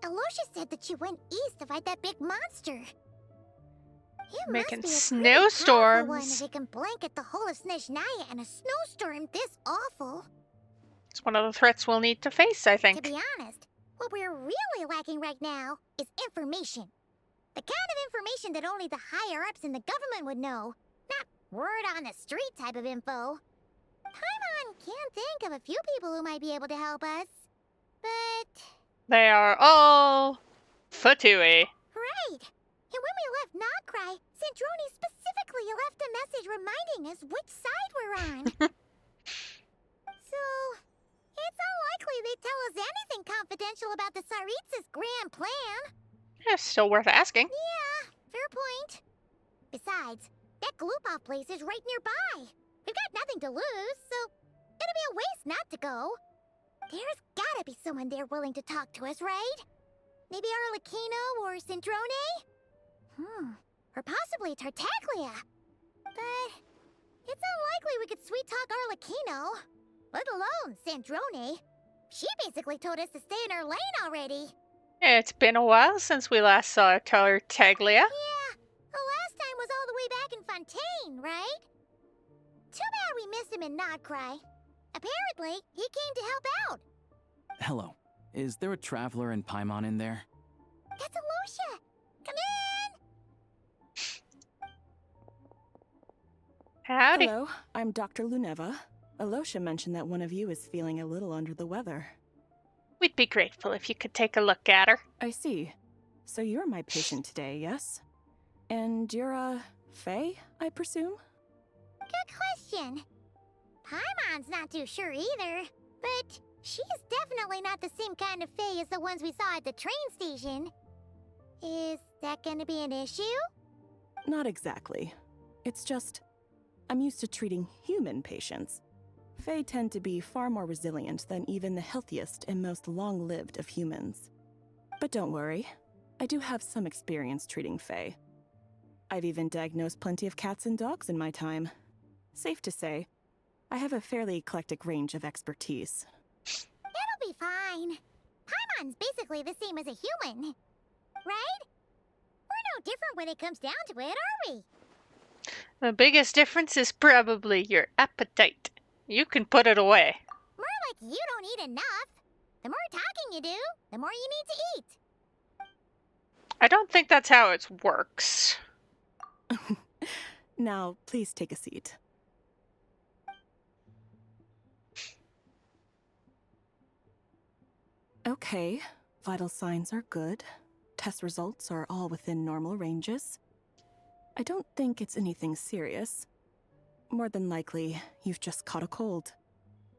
Speaker 4: Alosha said that she went east to fight that big monster. It
Speaker 10: Making
Speaker 4: must be a pretty powerful one if
Speaker 10: snowstorms.
Speaker 4: it can blanket the whole of Snezhnaya in a snowstorm this awful.
Speaker 10: It's one of the threats we'll need to face, I think.
Speaker 4: To be honest, what we're really lacking right now is information. The kind of information that only the higher-ups in the government would know. Not word on the street type of info. Paimon can think of a few people who might be able to help us. But...
Speaker 10: They are all Fatui.
Speaker 4: Right! And when we left Nogcry, Sandrone specifically left a message reminding us which side we're on. So, it's unlikely they'd tell us anything confidential about the Tsaritsa's grand plan.
Speaker 10: Yeah, still worth asking.
Speaker 4: Yeah, fair point. Besides, that Gloopov place is right nearby. We've got nothing to lose, so it'll be a waste not to go. There's gotta be someone there willing to talk to us, right? Maybe Arlecchino or Sandrone? Or possibly Tartaglia. But it's unlikely we could sweet-talk Arlecchino. Let alone Sandrone. She basically told us to stay in her lane already.
Speaker 10: It's been a while since we last saw Tartaglia.
Speaker 4: Yeah, the last time was all the way back in Fontaine, right? Too bad we missed him in Nogcry. Apparently, he came to help out.
Speaker 7: Hello. Is there a traveler in Paimon in there?
Speaker 4: That's Alosha! Come in!
Speaker 10: Howdy.
Speaker 12: Hello, I'm Dr. Luneva. Alosha mentioned that one of you is feeling a little under the weather.
Speaker 10: We'd be grateful if you could take a look at her.
Speaker 12: I see. So you're my patient today, yes? And you're, Faye, I presume?
Speaker 4: Good question. Paimon's not too sure either, but she's definitely not the same kind of Fae as the ones we saw at the train station. Is that gonna be an issue?
Speaker 12: Not exactly. It's just, I'm used to treating human patients. Fae tend to be far more resilient than even the healthiest and most long-lived of humans. But don't worry, I do have some experience treating Fae. I've even diagnosed plenty of cats and dogs in my time. Safe to say, I have a fairly eclectic range of expertise.
Speaker 4: That'll be fine. Paimon's basically the same as a human, right? We're no different when it comes down to it, are we?
Speaker 10: The biggest difference is probably your appetite. You can put it away.
Speaker 4: More like you don't eat enough. The more talking you do, the more you need to eat.
Speaker 10: I don't think that's how it works.
Speaker 12: Now, please take a seat. okay. Vital signs are good. Test results are all within normal ranges. I don't think it's anything serious. More than likely, you've just caught a cold.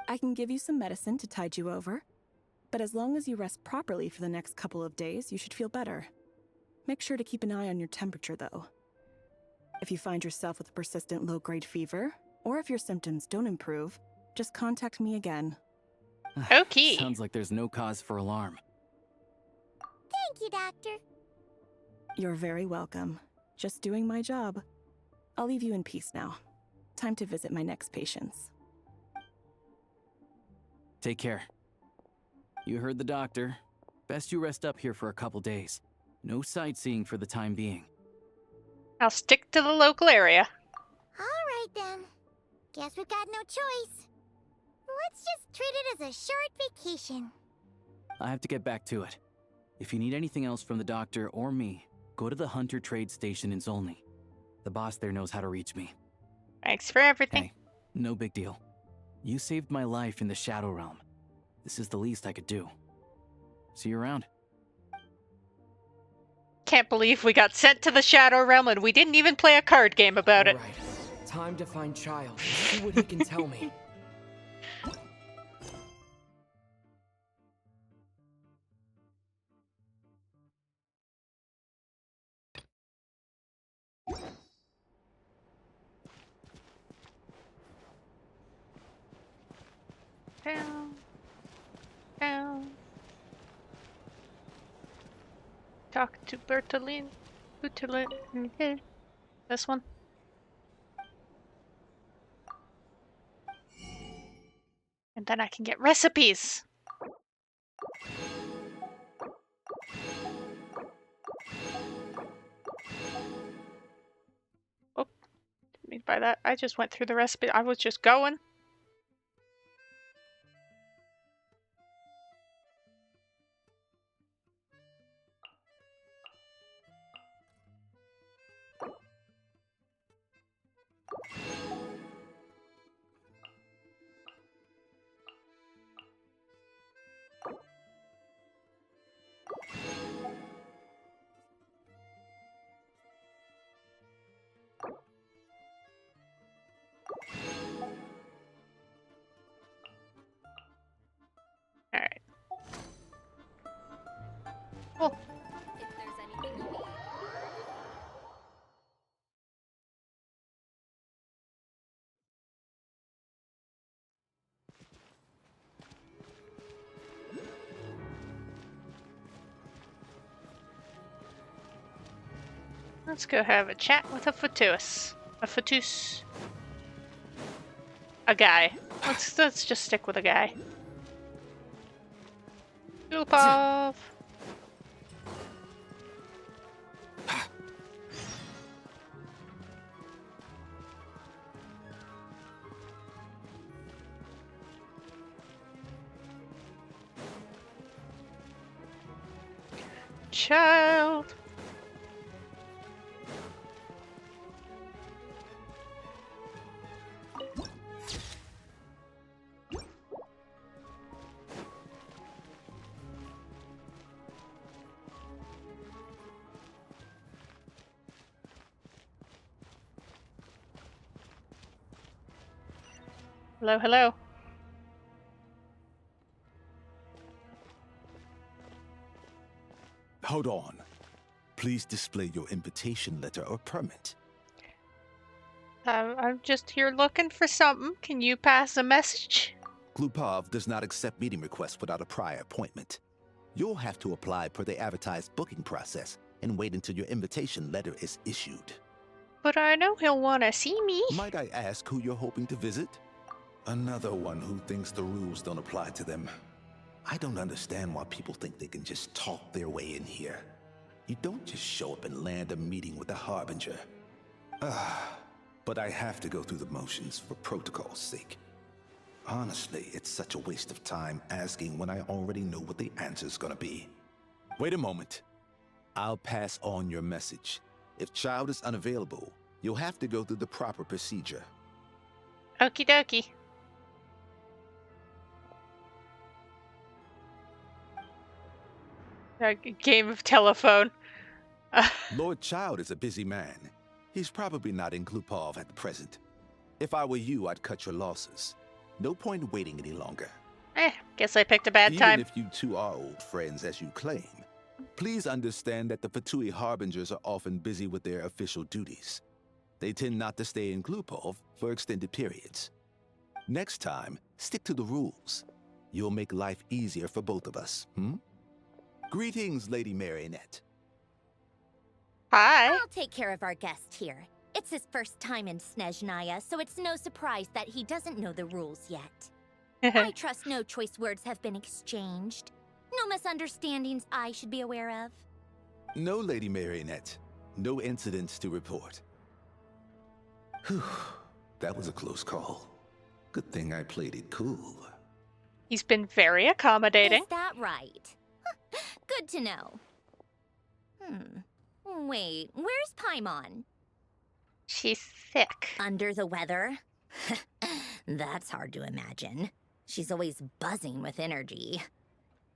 Speaker 12: I can give you some medicine to tide you over, but as long as you rest properly for the next couple of days, you should feel better. Make sure to keep an eye on your temperature, though. If you find yourself with a persistent low-grade fever, or if your symptoms don't improve, just contact me again.
Speaker 10: Okay.
Speaker 7: Sounds like there's no cause for alarm.
Speaker 4: Thank you, Doctor.
Speaker 12: You're very welcome. Just doing my job. I'll leave you in peace now. Time to visit my next patients.
Speaker 7: Take care. You heard the doctor. Best you rest up here for a couple days. No sightseeing for the time being.
Speaker 10: I'll stick to the local area.
Speaker 4: Alright then. Guess we've got no choice. Let's just treat it as a short vacation.
Speaker 7: I have to get back to it. If you need anything else from the doctor or me, go to the Hunter Trade Station in Zolny. The boss there knows how to reach me.
Speaker 10: Thanks for everything.
Speaker 7: Hey, no big deal. You saved my life in the Shadow Realm. This is the least I could do. See you around.
Speaker 10: Can't believe we got sent to the Shadow Realm and we didn't even play a card game about it.
Speaker 1: All right, time to find Child. See what he can tell me.
Speaker 10: Down. Down. Talk to Bertolini. This one. And then I can get recipes. Oh, didn't mean by that. I just went through the recipe. I was just going. Alright. Cool. Let's go have a chat with a Fatus. A Fatus. A guy. Let's just stick with a guy. Gulpov. Child. Hello, hello.
Speaker 16: Hold on. Please display your invitation letter or permit.
Speaker 10: I'm just here looking for something. Can you pass a message?
Speaker 16: Glupov does not accept meeting requests without a prior appointment. You'll have to apply per the advertised booking process and wait until your invitation letter is issued.
Speaker 10: But I know he'll want to see me.
Speaker 16: Might I ask who you're hoping to visit? Another one who thinks the rules don't apply to them. I don't understand why people think they can just talk their way in here. You don't just show up and land a meeting with the Harbinger. But I have to go through the motions for protocol's sake. Honestly, it's such a waste of time asking when I already know what the answer's gonna be. Wait a moment. I'll pass on your message. If Child is unavailable, you'll have to go through the proper procedure.
Speaker 10: Okie dokie. A game of telephone.
Speaker 16: Lord Child is a busy man. He's probably not in Glupov at the present. If I were you, I'd cut your losses. No point waiting any longer.
Speaker 10: Guess I picked a bad time.
Speaker 16: Even if you two are old friends as you claim, please understand that the Fatui Harbingers are often busy with their official duties. They tend not to stay in Glupov for extended periods. Next time, stick to the rules. You'll make life easier for both of us, Greetings, Lady Marionette.
Speaker 10: Hi.
Speaker 4: I'll take care of our guest here. It's his first time in Snezhnaya, so it's no surprise that he doesn't know the rules yet. I trust no choice words have been exchanged. No misunderstandings I should be aware of.
Speaker 16: No, Lady Marionette. No incidents to report. Whew. That was a close call. Good thing I played it cool.
Speaker 10: He's been very accommodating.
Speaker 4: Is that right? Good to know. Wait, where's Paimon?
Speaker 10: She's sick.
Speaker 4: Under the weather? That's hard to imagine. She's always buzzing with energy.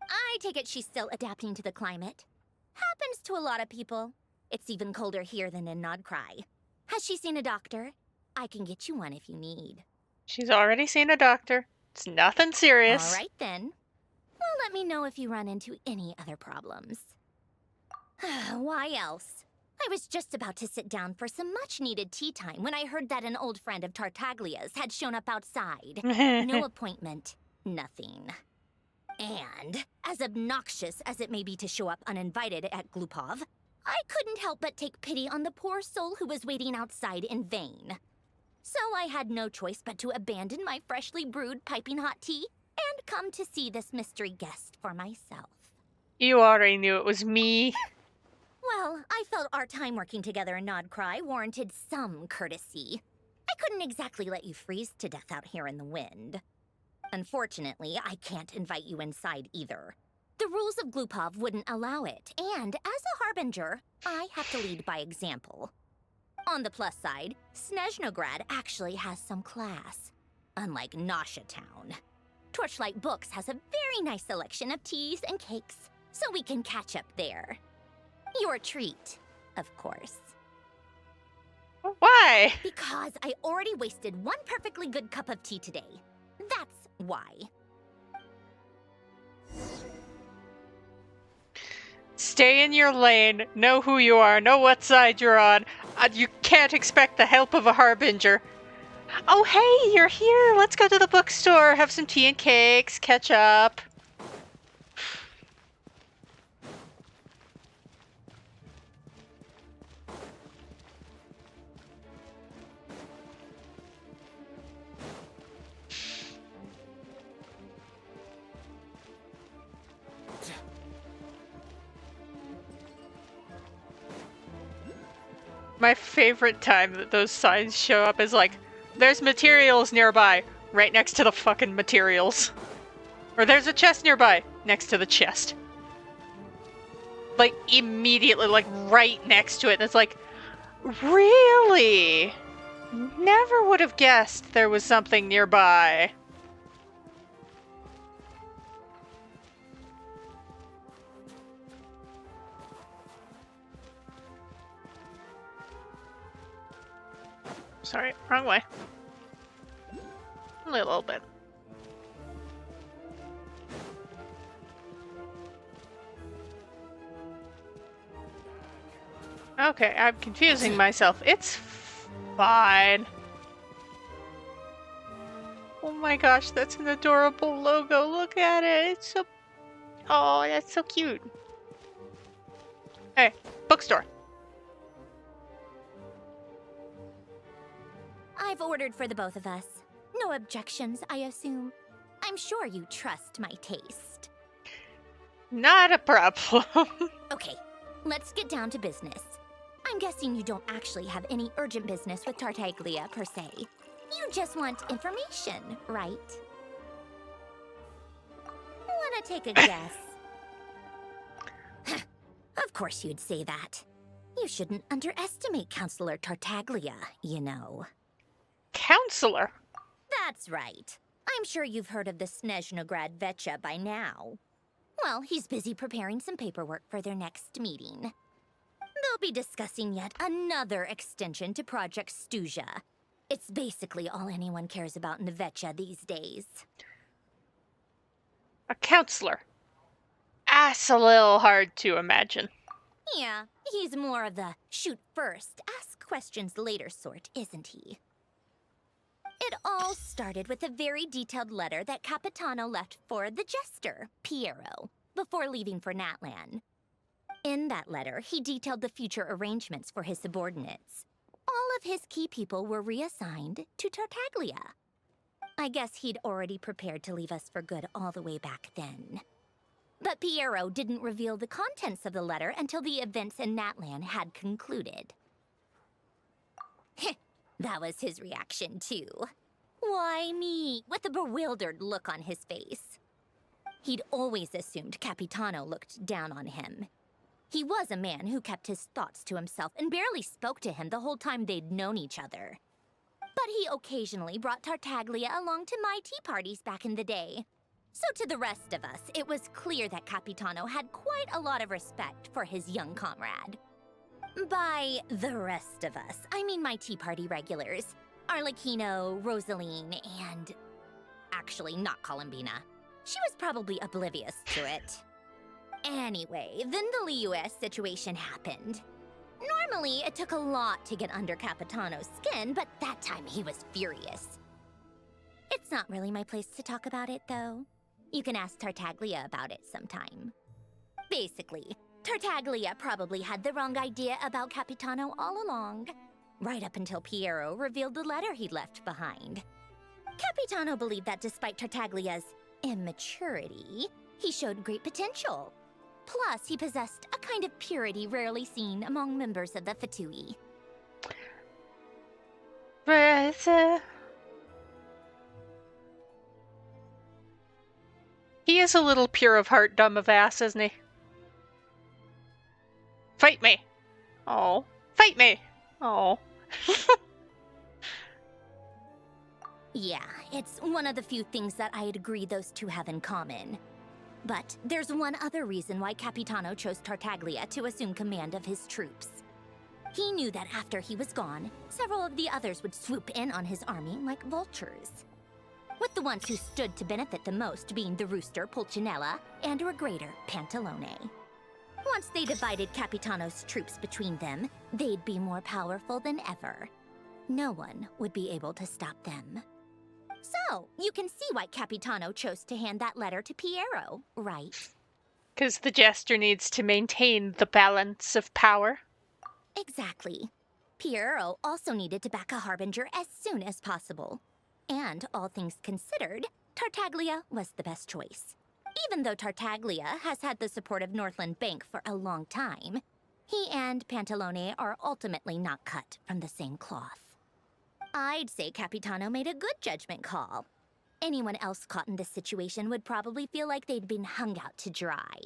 Speaker 4: I take it she's still adapting to the climate. Happens to a lot of people. It's even colder here than in Nodcry. Has she seen a doctor? I can get you one if you need.
Speaker 10: She's already seen a doctor. It's nothing serious.
Speaker 4: All right then. Well, let me know if you run into any other problems. Why else? I was just about to sit down for some much-needed tea time when I heard that an old friend of Tartaglia's had shown up outside. No appointment, nothing. And, as obnoxious as it may be to show up uninvited at Glupov, I couldn't help but take pity on the poor soul who was waiting outside in vain. So I had no choice but to abandon my freshly brewed piping hot tea and come to see this mystery guest for myself.
Speaker 10: You already knew it was me.
Speaker 4: Well, I felt our time working together in Nodcry warranted some courtesy. I couldn't exactly let you freeze to death out here in the wind. Unfortunately, I can't invite you inside either. The rules of Glupov wouldn't allow it, and as a harbinger, I have to lead by example. On the plus side, Snezhnograd actually has some class, unlike Nasha Town. Torchlight Books has a very nice selection of teas and cakes, so we can catch up there. Your treat, of course.
Speaker 10: Why?
Speaker 4: Because I already wasted one perfectly good cup of tea today. That's why.
Speaker 10: Stay in your lane, know who you are, know what side you're on. You can't expect the help of a harbinger. Oh hey, you're here! Let's go to the bookstore, have some tea and cakes, catch up. My favorite time that those signs show up is like, there's materials nearby, right next to the fucking materials. Or there's a chest nearby, next to the chest. Like, immediately, like, right next to it. And it's like, really? Never would have guessed there was something nearby. Sorry, wrong way. Only a little bit. Okay, I'm confusing myself. It's fine. Oh my gosh, that's an adorable logo. Look at it. It's so... Oh, that's so cute. Hey, bookstore.
Speaker 4: I've ordered for the both of us. No objections, I assume. I'm sure you trust my taste.
Speaker 10: Not a problem.
Speaker 4: Okay, let's get down to business. I'm guessing you don't actually have any urgent business with Tartaglia, per se. You just want information, right? Wanna take a guess? Of course you'd say that. You shouldn't underestimate Counselor Tartaglia, you know.
Speaker 10: Counselor?
Speaker 4: That's right. I'm sure you've heard of the Snezhnograd Vecha by now. Well, he's busy preparing some paperwork for their next meeting. They'll be discussing yet another extension to Project Stuja. It's basically all anyone cares about in Vetcha these days.
Speaker 10: A counselor. That's a little hard to imagine.
Speaker 4: Yeah, he's more of the shoot first, ask questions later sort, isn't he? It all started with a very detailed letter that Capitano left for the jester, Piero, before leaving for Natlan. In that letter, he detailed the future arrangements for his subordinates. All of his key people were reassigned to Tartaglia. I guess he'd already prepared to leave us for good all the way back then. But Piero didn't reveal the contents of the letter until the events in Natlan had concluded. That was his reaction, too. Why me? With a bewildered look on his face. He'd always assumed Capitano looked down on him. He was a man who kept his thoughts to himself and barely spoke to him the whole time they'd known each other. But he occasionally brought Tartaglia along to my tea parties back in the day. So to the rest of us, it was clear that Capitano had quite a lot of respect for his young comrade. By the rest of us, I mean my tea party regulars. Arlecchino, Rosaline, and... actually, not Columbina. She was probably oblivious to it. Anyway, then the Liu-S situation happened. Normally, it took a lot to get under Capitano's skin, but that time he was furious. It's not really my place to talk about it, though. You can ask Tartaglia about it sometime. Basically, Tartaglia probably had the wrong idea about Capitano all along, right up until Piero revealed the letter he'd left behind. Capitano believed that despite Tartaglia's immaturity, he showed great potential. Plus, he possessed a kind of purity rarely seen among members of the Fatui.
Speaker 10: But, he is a little pure of heart, dumb of ass, isn't he? Fight me! Oh. Fight me! Oh.
Speaker 4: Yeah, it's one of the few things that I'd agree those two have in common. But there's one other reason why Capitano chose Tartaglia to assume command of his troops. He knew that after he was gone, several of the others would swoop in on his army like vultures. With the ones who stood to benefit the most being the Rooster, Pulcinella, and Regrator, Pantalone. Once they divided Capitano's troops between them, they'd be more powerful than ever. No one would be able to stop them. So, you can see why Capitano chose to hand that letter to Piero, right?
Speaker 10: Because the jester needs to maintain the balance of power.
Speaker 4: Exactly. Piero also needed to back a harbinger as soon as possible. And all things considered, Tartaglia was the best choice. Even though Tartaglia has had the support of Northland Bank for a long time, he and Pantalone are ultimately not cut from the same cloth. I'd say Capitano made a good judgment call. Anyone else caught in this situation would probably feel like they'd been hung out to dry.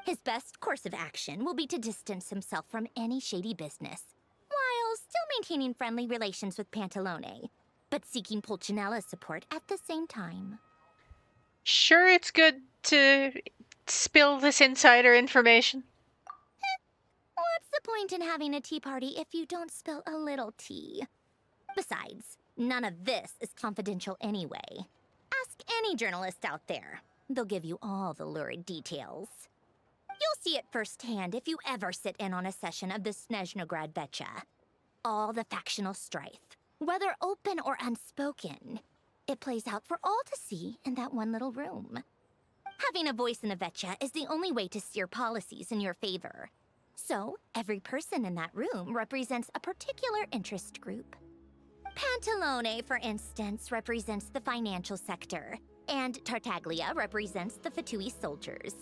Speaker 4: His best course of action will be to distance himself from any shady business, while still maintaining friendly relations with Pantalone, but seeking Pulcinella's support at the same time.
Speaker 10: Sure, it's good to spill this insider information.
Speaker 4: What's the point in having a tea party if you don't spill a little tea? Besides, none of this is confidential anyway. Ask any journalist out there. They'll give you all the lurid details. You'll see it firsthand if you ever sit in on a session of the Snezhnograd Vetcha. All the factional strife, whether open or unspoken, it plays out for all to see in that one little room. Having a voice in a Vetcha is the only way to steer policies in your favor. So, every person in that room represents a particular interest group. Pantalone, for instance, represents the financial sector, and Tartaglia represents the Fatui soldiers.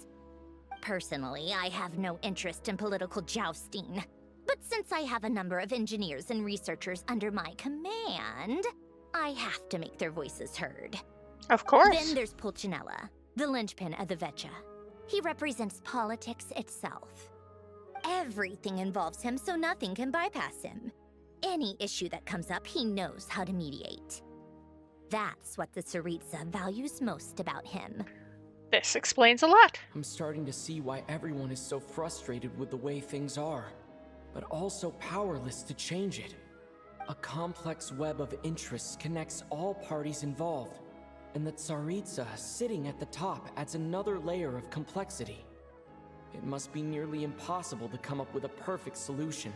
Speaker 4: Personally, I have no interest in political jousting, but since I have a number of engineers and researchers under my command, I have to make their voices heard.
Speaker 10: Of course.
Speaker 4: Then there's Pulcinella, the linchpin of the Vetcha. He represents politics itself. Everything involves him, so nothing can bypass him. Any issue that comes up, he knows how to mediate. That's what the Tsaritsa values most about him.
Speaker 10: This explains a lot.
Speaker 1: I'm starting to see why everyone is so frustrated with the way things are, but also powerless to change it. A complex web of interests connects all parties involved, and the Tsaritsa sitting at the top adds another layer of complexity. It must be nearly impossible to come up with a perfect solution.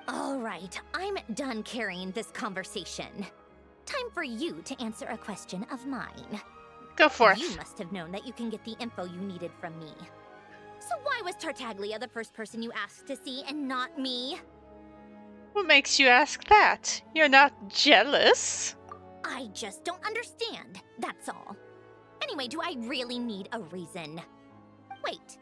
Speaker 4: All right, I'm done carrying this conversation. Time for you to answer a question of mine.
Speaker 10: Go for it.
Speaker 4: You must have known that you can get the info you needed from me. So why was Tartaglia the first person you asked to see and not me?
Speaker 10: What makes you ask that? You're not jealous?
Speaker 4: I just don't understand, that's all. Anyway, do I really need a reason? Wait.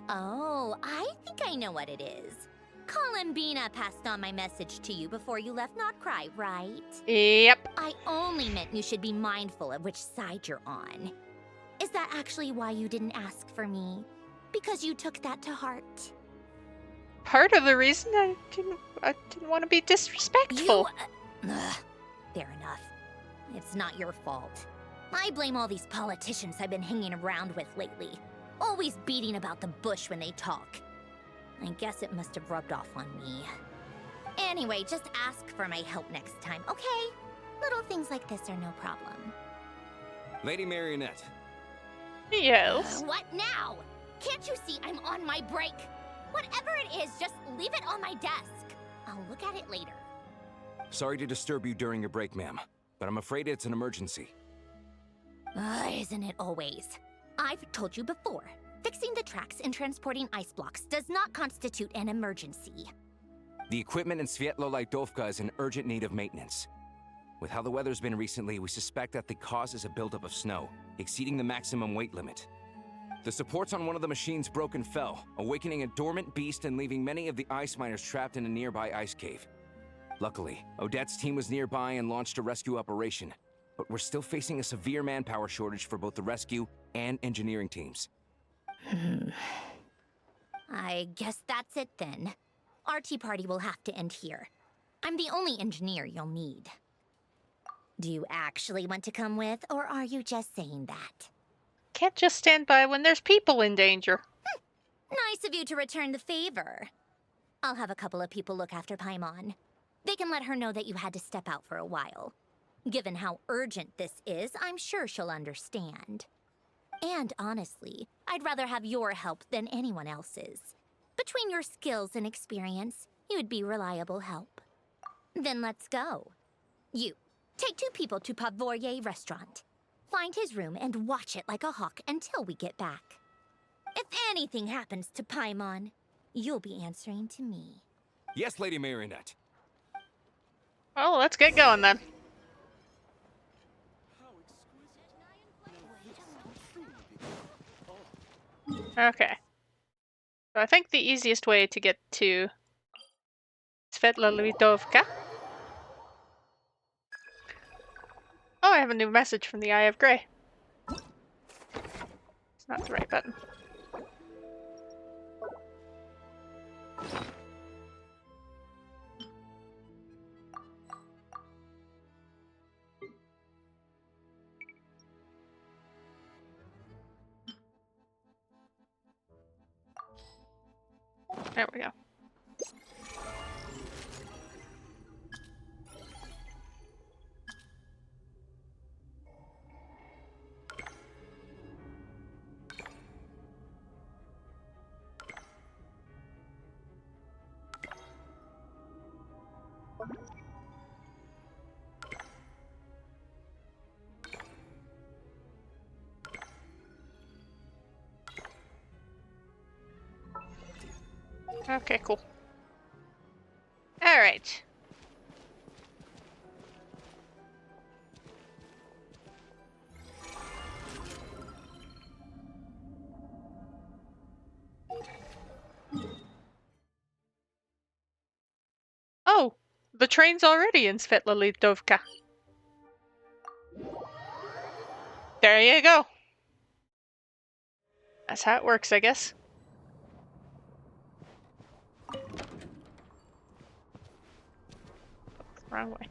Speaker 4: Oh, I think I know what it is. Columbina passed on my message to you before you left Notcry, right?
Speaker 10: Yep.
Speaker 4: I only meant you should be mindful of which side you're on. Is that actually why you didn't ask for me? Because you took that to heart?
Speaker 10: Part of the reason I didn't want to be disrespectful.
Speaker 4: Fair enough. It's not your fault. I blame all these politicians I've been hanging around with lately. Always beating about the bush when they talk. I guess it must have rubbed off on me. Anyway, just ask for my help next time, okay? Little things like this are no problem.
Speaker 9: Lady Marionette.
Speaker 10: Yes.
Speaker 4: What now? Can't you see I'm on my break? Whatever it is, just leave it on my desk. I'll look at it later.
Speaker 9: Sorry to disturb you during your break, ma'am, but I'm afraid it's an emergency.
Speaker 4: Isn't it always? I've told you before, fixing the tracks and transporting ice blocks does not constitute an emergency.
Speaker 9: The equipment in Svietlolaidovka is in urgent need of maintenance. With how the weather's been recently, we suspect that the cause is a buildup of snow, exceeding the maximum weight limit. The supports on one of the machines broke and fell, awakening a dormant beast and leaving many of the ice miners trapped in a nearby ice cave. Luckily, Odette's team was nearby and launched a rescue operation, but we're still facing a severe manpower shortage for both the rescue and engineering teams.
Speaker 4: I guess that's it then. Our tea party will have to end here. I'm the only engineer you'll need. Do you actually want to come with, or are you just saying that?
Speaker 10: Can't just stand by when there's people in danger.
Speaker 4: Nice of you to return the favor. I'll have a couple of people look after Paimon. They can let her know that you had to step out for a while. Given how urgent this is, I'm sure she'll understand. And honestly, I'd rather have your help than anyone else's. Between your skills and experience, you'd be reliable help. Then let's go. You, take 2 people to Pavourier restaurant. Find his room and watch it like a hawk until we get back. If anything happens to Paimon, you'll be answering to me.
Speaker 9: Yes, Lady Marionette.
Speaker 10: Well, let's get going then. Okay. So I think the easiest way to get to Svietlolaidovka. Oh, I have a new message from the Eye of Grey. It's not the right button. There we go. Okay, cool. All right. Oh, the train's already in Svietlolaidovka. There you go. That's how it works, I guess. Wrong way.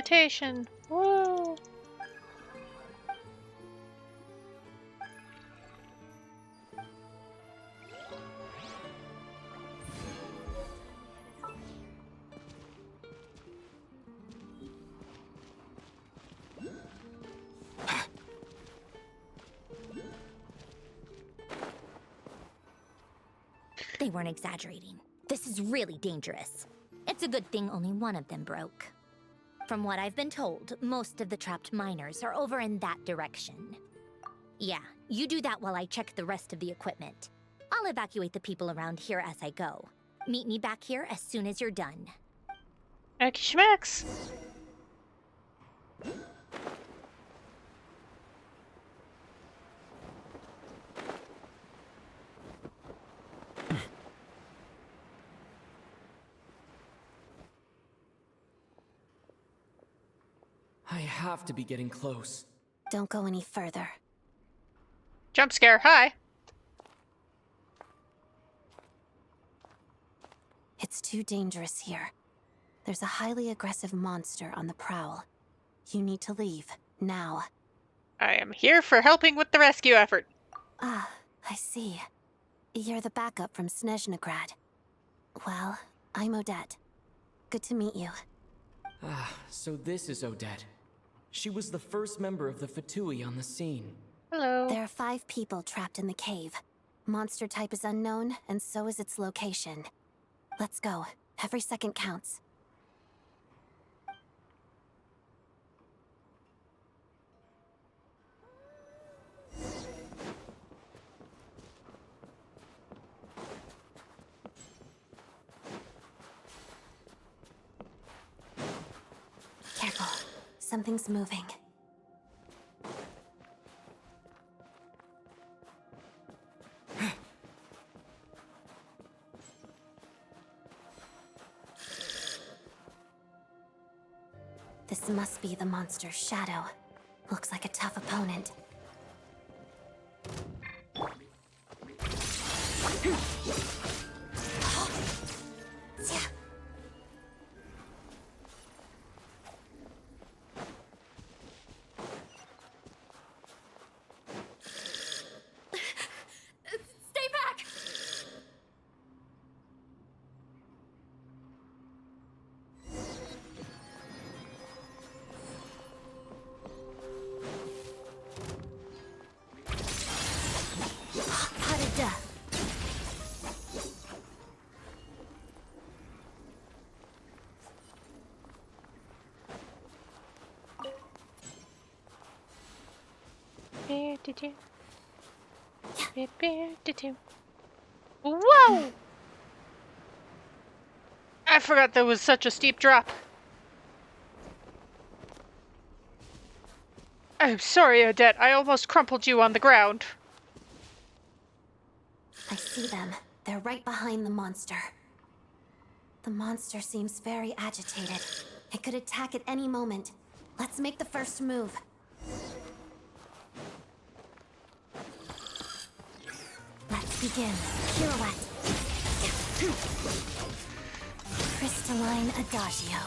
Speaker 10: teleportation. Woo!
Speaker 4: They weren't exaggerating. This is really dangerous. It's a good thing only one of them broke. From what I've been told, most of the trapped miners are over in that direction. Yeah, you do that while I check the rest of the equipment. I'll evacuate the people around here as I go. Meet me back here as soon as you're done.
Speaker 10: Okie schmacks.
Speaker 1: I have to be getting close.
Speaker 2: Don't go any further.
Speaker 10: Jump scare, hi.
Speaker 2: It's too dangerous here. There's a highly aggressive monster on the prowl. You need to leave, now.
Speaker 10: I am here for helping with the rescue effort.
Speaker 2: Ah, I see. You're the backup from Snezhnegrad. Well, I'm Odette. Good to meet you.
Speaker 1: Ah, so this is Odette. She was the first member of the Fatui on the scene.
Speaker 10: Hello.
Speaker 2: There are 5 people trapped in the cave. Monster type is unknown, and so is its location. Let's go. Every second counts. Careful. Something's moving. This must be the monster's shadow. Looks like a tough opponent.
Speaker 6: Stay back!
Speaker 10: Whoa! I forgot there was such a steep drop. I'm sorry, Odette. I almost crumpled you on the ground.
Speaker 2: I see them. They're right behind the monster. The monster seems very agitated. It could attack at any moment. Let's make the first move. Let's begin. Pirouette. Crystalline Adagio.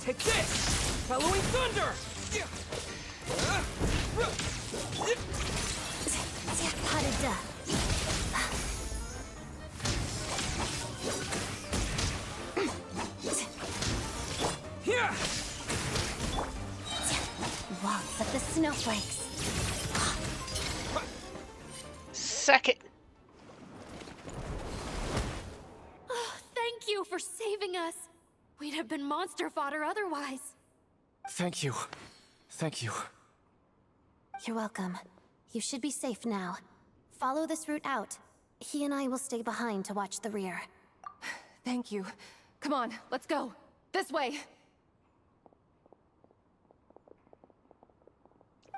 Speaker 1: Take this! Following thunder!
Speaker 2: Pas de deux.
Speaker 1: Here!
Speaker 2: Waltz of the snowflakes.
Speaker 10: Second.
Speaker 6: Oh, thank you for saving us. We'd have been monster fodder otherwise.
Speaker 1: Thank you. Thank you.
Speaker 2: You're welcome. You should be safe now. Follow this route out. He and I will stay behind to watch the rear.
Speaker 6: Thank you. Come on, let's go. This way.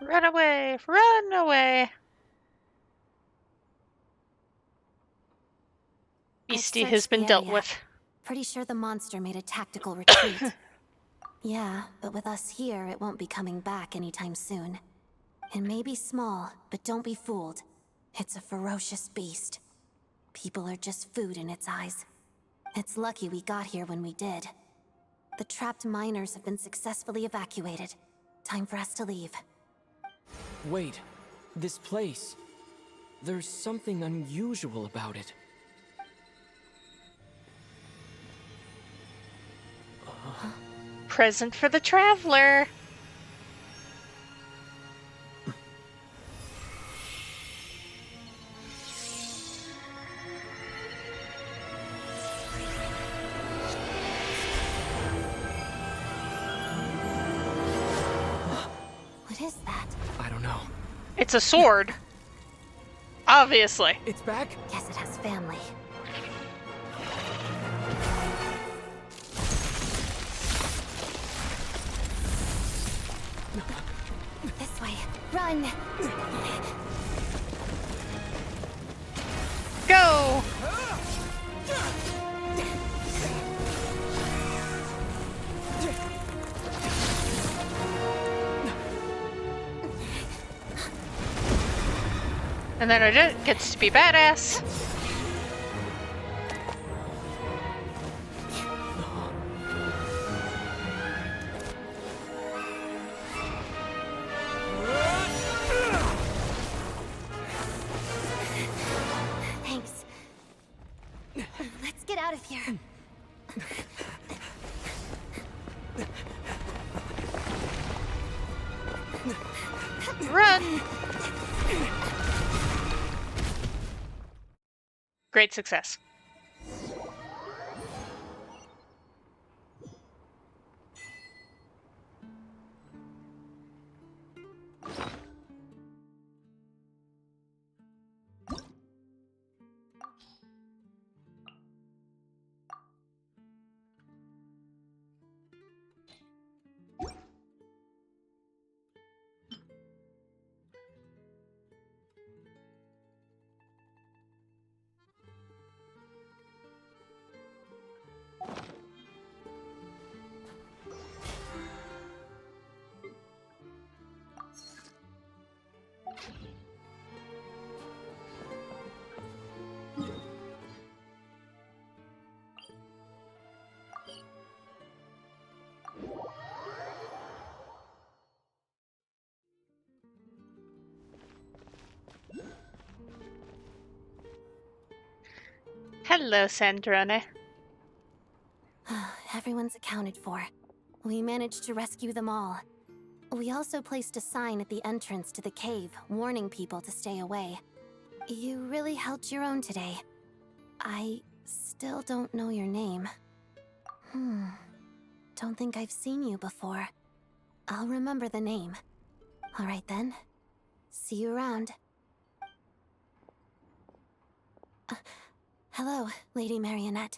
Speaker 10: Run away! Run away! Beastie has been dealt with.
Speaker 2: Pretty sure the monster made a tactical retreat. Yeah, but with us here, it won't be coming back anytime soon. It may be small, but don't be fooled. It's a ferocious beast. People are just food in its eyes. It's lucky we got here when we did. The trapped miners have been successfully evacuated. Time for us to leave.
Speaker 1: Wait, this place. There's something unusual about it.
Speaker 10: Present for the traveler.
Speaker 2: What is that?
Speaker 1: I don't know.
Speaker 10: It's a sword. Obviously.
Speaker 1: It's back?
Speaker 2: Guess it has family. This way. Run!
Speaker 10: Go! And then Odette gets to be badass.
Speaker 2: Thanks. Let's get out of here.
Speaker 10: Run! Great success. Hello, Sandrone.
Speaker 2: Everyone's accounted for. We managed to rescue them all. We also placed a sign at the entrance to the cave, warning people to stay away. You really held your own today. I still don't know your name. Don't think I've seen you before. I'll remember the name. All right then. See you around. Hello, Lady Marionette.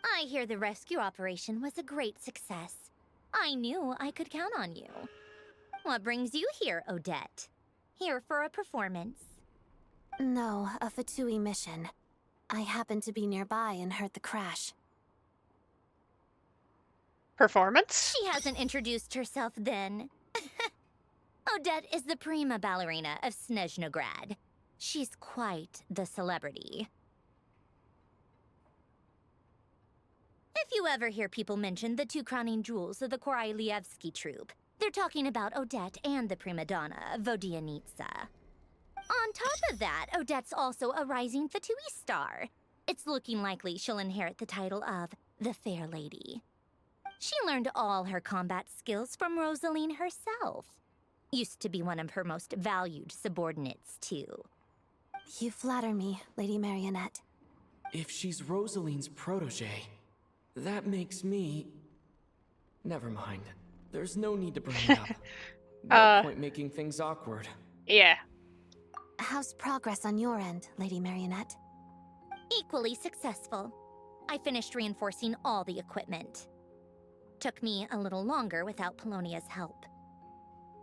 Speaker 4: I hear the rescue operation was a great success. I knew I could count on you. What brings you here, Odette? Here for a performance?
Speaker 2: No, a Fatui mission. I happened to be nearby and heard the crash.
Speaker 10: Performance?
Speaker 4: She hasn't introduced herself then. Odette is the prima ballerina of Snezhnograd. She's quite the celebrity. If you ever hear people mention the two crowning jewels of the Korailievsky troupe, they're talking about Odette and the prima donna, Vodianitsa. On top of that, Odette's also a rising Fatui star. It's looking likely she'll inherit the title of the Fair Lady. She learned all her combat skills from Rosaline herself. Used to be one of her most valued subordinates, too.
Speaker 2: You flatter me, Lady Marionette.
Speaker 1: If she's Rosaline's protege, that makes me... Never mind. There's no need to bring it up. No point making things awkward.
Speaker 10: Yeah.
Speaker 2: How's progress on your end, Lady Marionette?
Speaker 4: Equally successful. I finished reinforcing all the equipment. Took me a little longer without Polonia's help.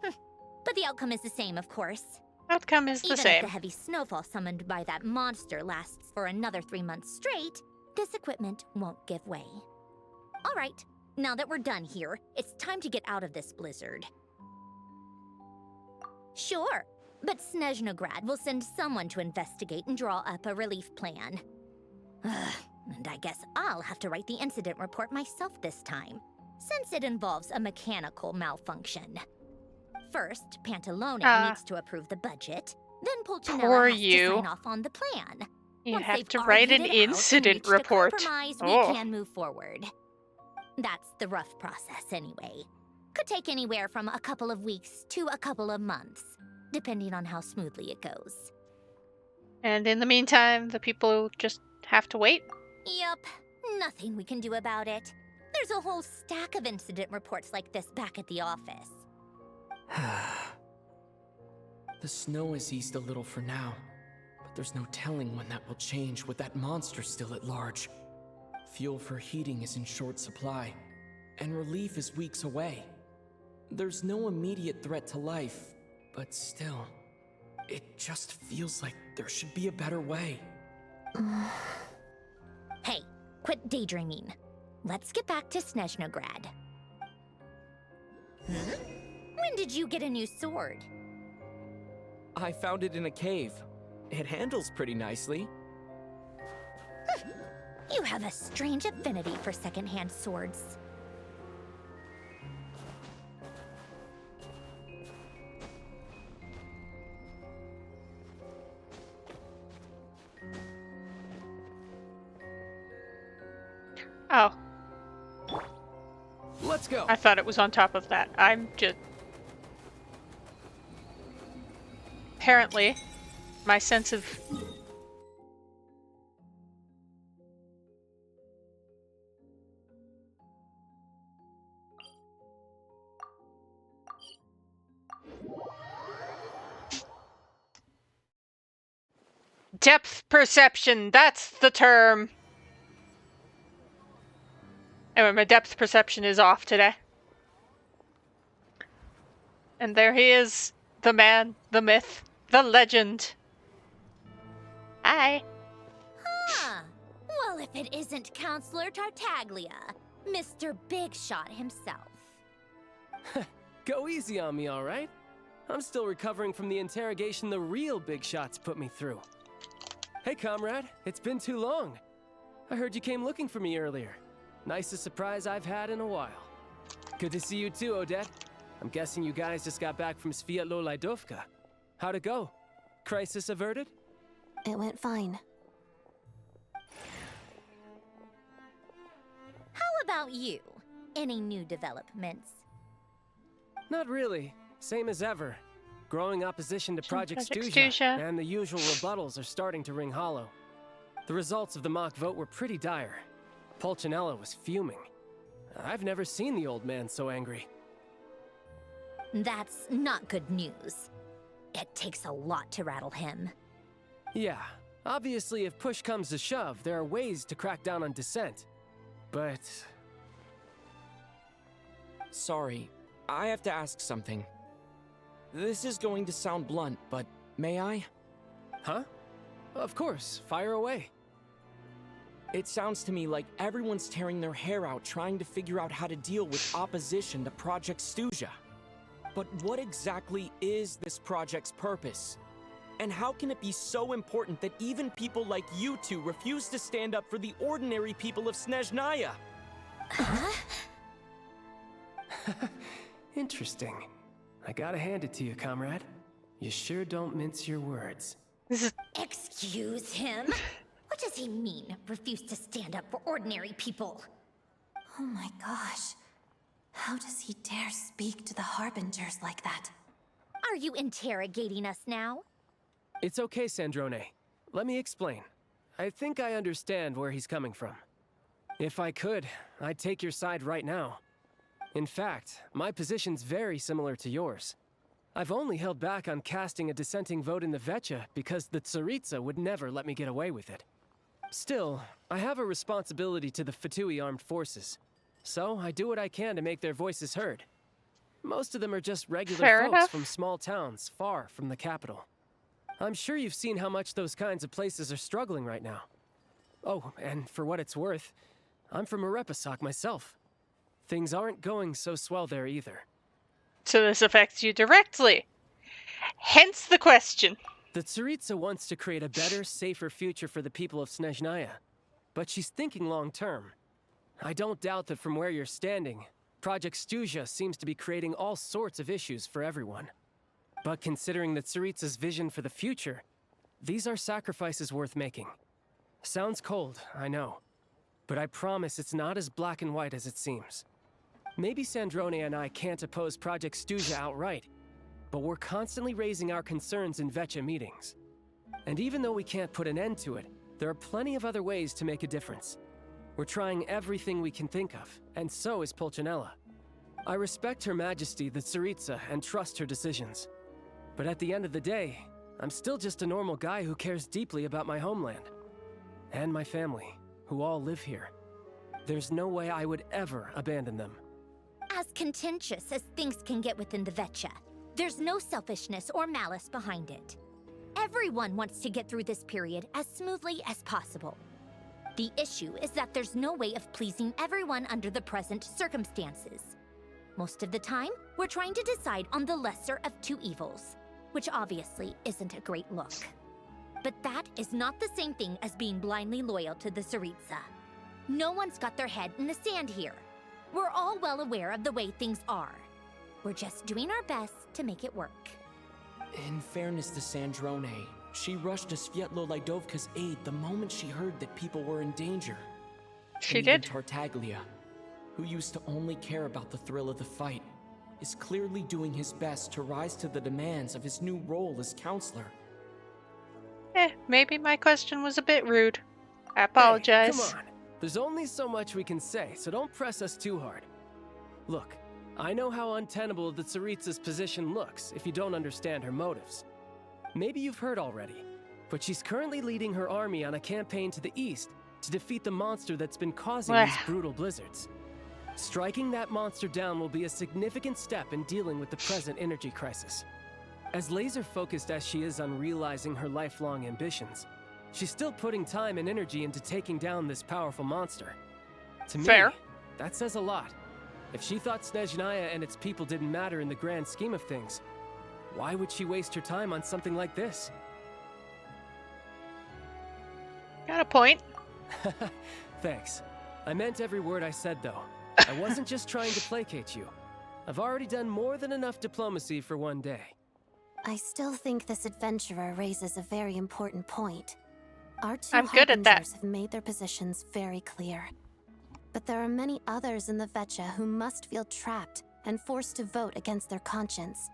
Speaker 4: But the outcome is the same, of course.
Speaker 10: Outcome is the
Speaker 4: Even
Speaker 10: same.
Speaker 4: if the heavy snowfall summoned by that monster lasts for another 3 months straight, this equipment won't give way. All right, now that we're done here, it's time to get out of this blizzard. Sure, but Snezhnograd will send someone to investigate and draw up a relief plan. Ugh, And I guess I'll have to write the incident report myself this time, since it involves a mechanical malfunction. First, Pantalone needs to approve the budget, then Pulcinella has to sign off on the plan.
Speaker 10: You
Speaker 4: Once
Speaker 10: have
Speaker 4: they've
Speaker 10: to write an
Speaker 4: argued it out and
Speaker 10: incident
Speaker 4: reached a
Speaker 10: report.
Speaker 4: compromise, we can move forward. That's the rough process anyway. Could take anywhere from a couple of weeks to a couple of months, depending on how smoothly it goes.
Speaker 10: And in the meantime, the people just have to wait?
Speaker 4: Yup, nothing we can do about it. There's a whole stack of incident reports like this back at the office.
Speaker 1: The snow has eased a little for now, but there's no telling when that will change with that monster still at large. Fuel for heating is in short supply, and relief is weeks away. There's no immediate threat to life, but still, it just feels like there should be a better way.
Speaker 4: Hey, quit daydreaming. Let's get back to Snezhnograd. When did you get a new sword?
Speaker 1: I found it in a cave. It handles pretty nicely.
Speaker 4: You have a strange affinity for secondhand swords.
Speaker 10: Oh.
Speaker 13: Let's go.
Speaker 10: I thought it was on top of that. I'm just... Apparently, my sense of... Depth perception, that's the term. Anyway, my depth perception is off today. And there he is, the man, the myth, the legend. Hi.
Speaker 4: Huh. Well, if it isn't Counselor Tartaglia, Mr. Big Shot himself.
Speaker 17: Go easy on me, all right? I'm still recovering from the interrogation the real Big Shots put me through. Hey, comrade, it's been too long. I heard you came looking for me earlier. Nicest surprise I've had in a while. Good to see you too, Odette. I'm guessing you guys just got back from Sviatlo Laidovka. How'd it go? Crisis averted?
Speaker 2: It went fine.
Speaker 4: How about you? Any new developments?
Speaker 17: Not really. Same as ever. Growing opposition to Project
Speaker 10: Project
Speaker 17: Stuja,
Speaker 10: Stuja.
Speaker 17: and the usual rebuttals are starting to ring hollow. The results of the mock vote were pretty dire. Pulcinella was fuming. I've never seen the old man so angry.
Speaker 4: That's not good news. It takes a lot to rattle him.
Speaker 17: Yeah, obviously if push comes to shove, there are ways to crack down on dissent. But...
Speaker 1: Sorry, I have to ask something. This is going to sound blunt, but may I?
Speaker 17: Huh? Of course, fire away.
Speaker 1: It sounds to me like everyone's tearing their hair out trying to figure out how to deal with opposition to Project Stuja. But what exactly is this project's purpose? And how can it be so important that even people like you two refuse to stand up for the ordinary people of Snezhnaya?
Speaker 17: Interesting. I gotta hand it to you, comrade. You sure don't mince your words.
Speaker 4: Excuse him? What does he mean, refuse to stand up for ordinary people?
Speaker 2: Oh my gosh. How does he dare speak to the Harbingers like that?
Speaker 4: Are you interrogating us now?
Speaker 17: It's okay, Sandrone. Let me explain. I think I understand where he's coming from. If I could, I'd take your side right now. In fact, my position's very similar to yours. I've only held back on casting a dissenting vote in the Vecha because the Tsaritsa would never let me get away with it. Still, I have a responsibility to the Fatui armed forces, so I do what I can to make their voices heard. Most of them are just regular
Speaker 10: Fair
Speaker 17: folks
Speaker 10: enough.
Speaker 17: from small towns far from the capital. I'm sure you've seen how much those kinds of places are struggling right now. Oh, and for what it's worth, I'm from Arepasak myself. Things aren't going so swell there either.
Speaker 10: So this affects you directly. Hence the question.
Speaker 17: The Tsaritsa wants to create a better, safer future for the people of Snezhnaya. but she's thinking long term. I don't doubt that from where you're standing, Project Stuja seems to be creating all sorts of issues for everyone. But considering the Tsaritsa's vision for the future, these are sacrifices worth making. Sounds cold, I know. But I promise it's not as black and white as it seems. Maybe Sandrone and I can't oppose Project Stuja outright, but we're constantly raising our concerns in Vecha meetings. And even though we can't put an end to it, there are plenty of other ways to make a difference. We're trying everything we can think of, and so is Pulcinella. I respect Her Majesty, the Tsaritsa, and trust her decisions. But at the end of the day, I'm still just a normal guy who cares deeply about my homeland. And my family, who all live here. There's no way I would ever abandon them.
Speaker 4: As contentious as things can get within the Vecha, there's no selfishness or malice behind it. Everyone wants to get through this period as smoothly as possible. The issue is that there's no way of pleasing everyone under the present circumstances. Most of the time, we're trying to decide on the lesser of two evils, which obviously isn't a great look. But that is not the same thing as being blindly loyal to the Tsaritsa. No one's got their head in the sand here. We're all well aware of the way things are. We're just doing our best to make it work.
Speaker 1: In fairness to Sandrone, she rushed to Svietlo Lidovka's aid the moment she heard that people were in danger.
Speaker 10: She
Speaker 1: And even
Speaker 10: did?
Speaker 1: Tartaglia, who used to only care about the thrill of the fight, is clearly doing his best to rise to the demands of his new role as counselor.
Speaker 10: Maybe my question was a bit rude. I apologize.
Speaker 17: Hey, come on. There's only so much we can say, so don't press us too hard. Look, I know how untenable the Tsaritsa's position looks if you don't understand her motives. Maybe you've heard already, but she's currently leading her army on a campaign to the east to defeat the monster that's been causing these brutal blizzards. Striking that monster down will be a significant step in dealing with the present energy crisis. As laser-focused as she is on realizing her lifelong ambitions, she's still putting time and energy into taking down this powerful monster. To me, that says a lot. If she thought Snezhnaya and its people didn't matter in the grand scheme of things, why would she waste her time on something like this?
Speaker 10: Got a point.
Speaker 17: Thanks. I meant every word I said, though. I wasn't just trying to placate you. I've already done more than enough diplomacy for one day.
Speaker 2: I still think this adventurer raises a very important point. Our two
Speaker 10: I'm good at that.
Speaker 2: Harbingers have made their positions very clear. But there are many others in the Vecha who must feel trapped and forced to vote against their conscience.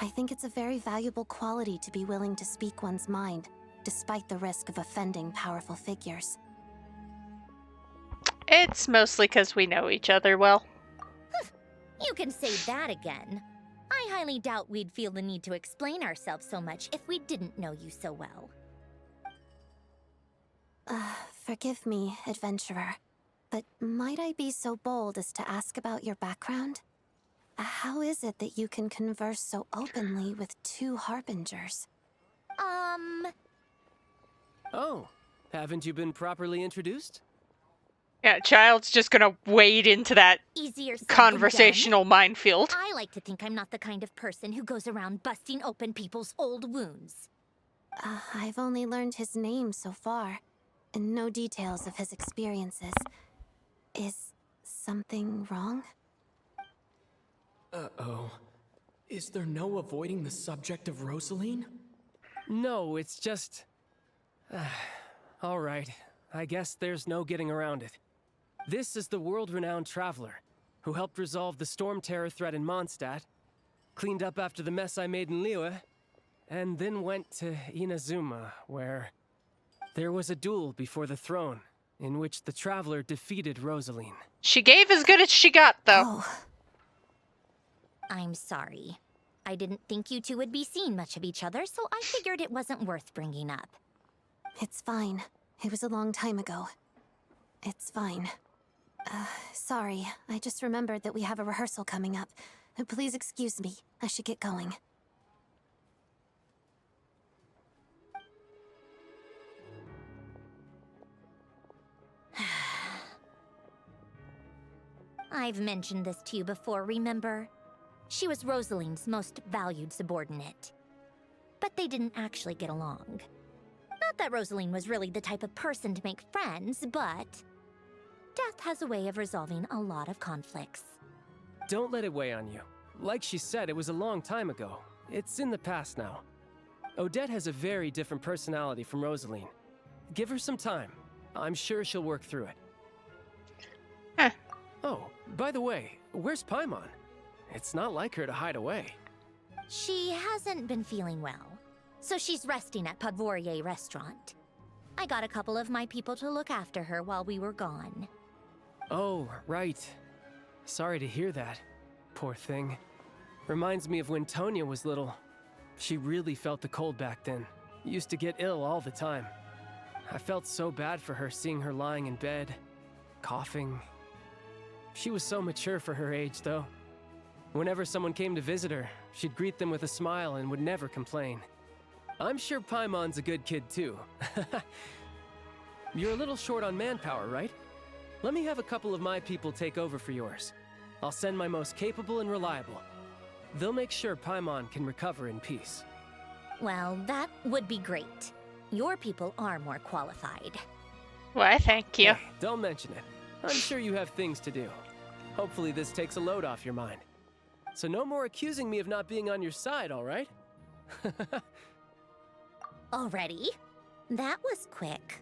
Speaker 2: I think it's a very valuable quality to be willing to speak one's mind, despite the risk of offending powerful figures.
Speaker 10: It's mostly because we know each other well.
Speaker 4: You can say that again. I highly doubt we'd feel the need to explain ourselves so much if we didn't know you so well.
Speaker 2: Forgive me, adventurer, but might I be so bold as to ask about your background? How is it that you can converse so openly with two harbingers?
Speaker 17: Oh, haven't you been properly introduced?
Speaker 10: Yeah, Child's just gonna wade into that
Speaker 4: Easier said than
Speaker 10: conversational minefield.
Speaker 4: I like to think I'm not the kind of person who goes around busting open people's old wounds.
Speaker 2: I've only learned his name so far, and no details of his experiences. Is something wrong?
Speaker 1: Uh-oh. Is there no avoiding the subject of Rosaline?
Speaker 17: No, it's just... all right, I guess there's no getting around it. This is the world-renowned traveler, who helped resolve the storm terror threat in Mondstadt, cleaned up after the mess I made in Liyue, and then went to Inazuma, where there was a duel before the throne, in which the traveler defeated Rosaline.
Speaker 10: She gave as good as she got, though.
Speaker 4: I'm sorry. I didn't think you two would be seeing much of each other, so I figured it wasn't worth bringing up.
Speaker 2: It's fine. It was a long time ago. It's fine. Sorry. I just remembered that we have a rehearsal coming up. Please excuse me. I should get going.
Speaker 4: I've mentioned this to you before, remember? She was Rosaline's most valued subordinate. But they didn't actually get along. Not that Rosaline was really the type of person to make friends, but death has a way of resolving a lot of conflicts.
Speaker 17: Don't let it weigh on you. Like she said, it was a long time ago. It's in the past now. Odette has a very different personality from Rosaline. Give her some time. I'm sure she'll work through it.
Speaker 10: Huh.
Speaker 17: Oh, by the way, where's Paimon? It's not like her to hide away.
Speaker 4: She hasn't been feeling well, so she's resting at Podvorier restaurant. I got a couple of my people to look after her while we were gone.
Speaker 17: Oh, right. Sorry to hear that. Poor thing. Reminds me of when Tonya was little. She really felt the cold back then. Used to get ill all the time. I felt so bad for her seeing her lying in bed, coughing. She was so mature for her age, though. Whenever someone came to visit her, she'd greet them with a smile and would never complain. I'm sure Paimon's a good kid, too. You're a little short on manpower, right? Let me have a couple of my people take over for yours. I'll send my most capable and reliable. They'll make sure Paimon can recover in peace.
Speaker 4: Well, that would be great. Your people are more qualified.
Speaker 10: Why, thank you.
Speaker 17: Hey, don't mention it. I'm sure you have things to do. Hopefully this takes a load off your mind. So no more accusing me of not being on your side, all right?
Speaker 4: Already? That was quick.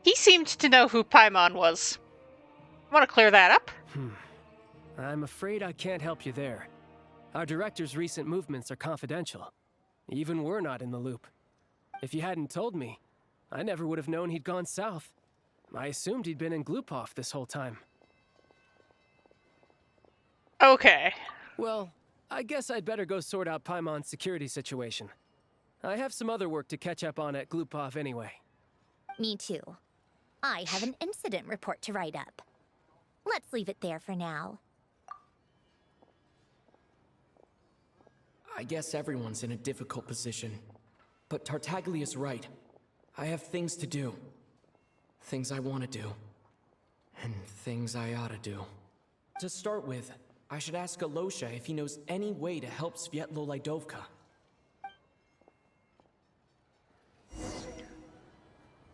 Speaker 10: He seemed to know who Paimon was. Want to clear that up?
Speaker 17: I'm afraid I can't help you there. Our director's recent movements are confidential. Even we're not in the loop. If you hadn't told me, I never would have known he'd gone south. I assumed he'd been in Glupov this whole time.
Speaker 10: Okay.
Speaker 17: Well, I guess I'd better go sort out Paimon's security situation. I have some other work to catch up on at Glupov anyway.
Speaker 4: Me too. I have an incident report to write up. Let's leave it there for now.
Speaker 1: I guess everyone's in a difficult position. But Tartaglia's right. I have things to do. Things I want to do. And things I ought to do. To start with, I should ask Alosha if he knows any way to help Svietlo Lidovka.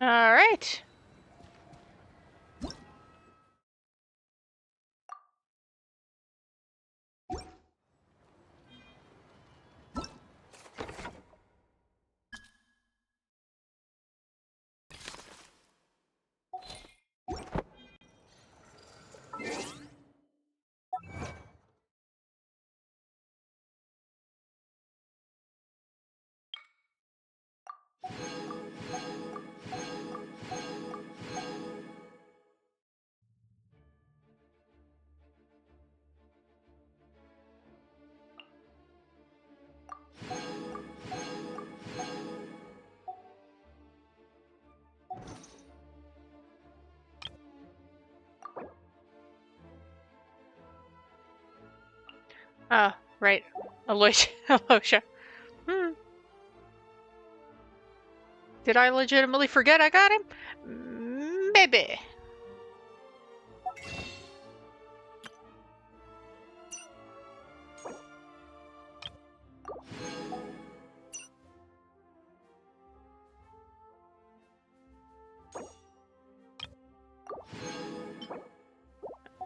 Speaker 10: All right. Ah, right. Alosha. Did I legitimately forget I got him? Maybe.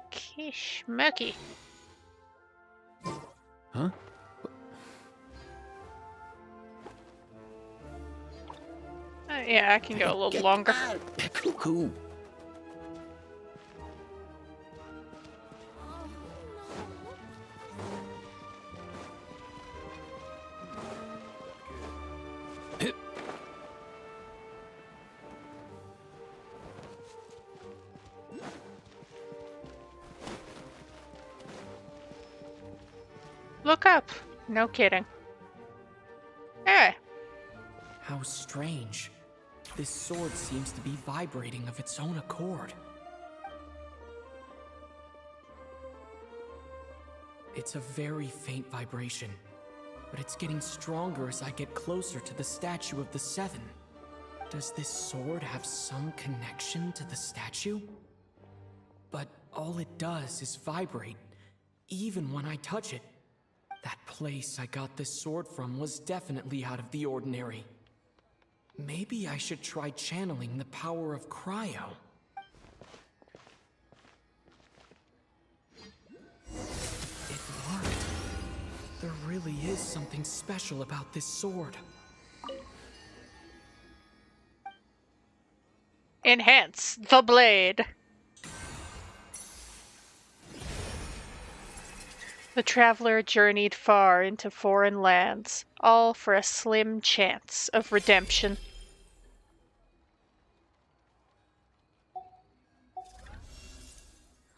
Speaker 10: Okay, schmucky.
Speaker 7: Huh?
Speaker 10: Yeah, I can go a little longer.
Speaker 3: Cuckoo.
Speaker 10: Look up. No kidding. Hey.
Speaker 1: How strange. This sword seems to be vibrating of its own accord. It's a very faint vibration, but it's getting stronger as I get closer to the statue of the Seven. Does this sword have some connection to the statue? But all it does is vibrate, even when I touch it. That place I got this sword from was definitely out of the ordinary. Maybe I should try channeling the power of cryo. It worked. There really is something special about this sword.
Speaker 10: Enhance the blade. The traveler journeyed far into foreign lands, all for a slim chance of redemption.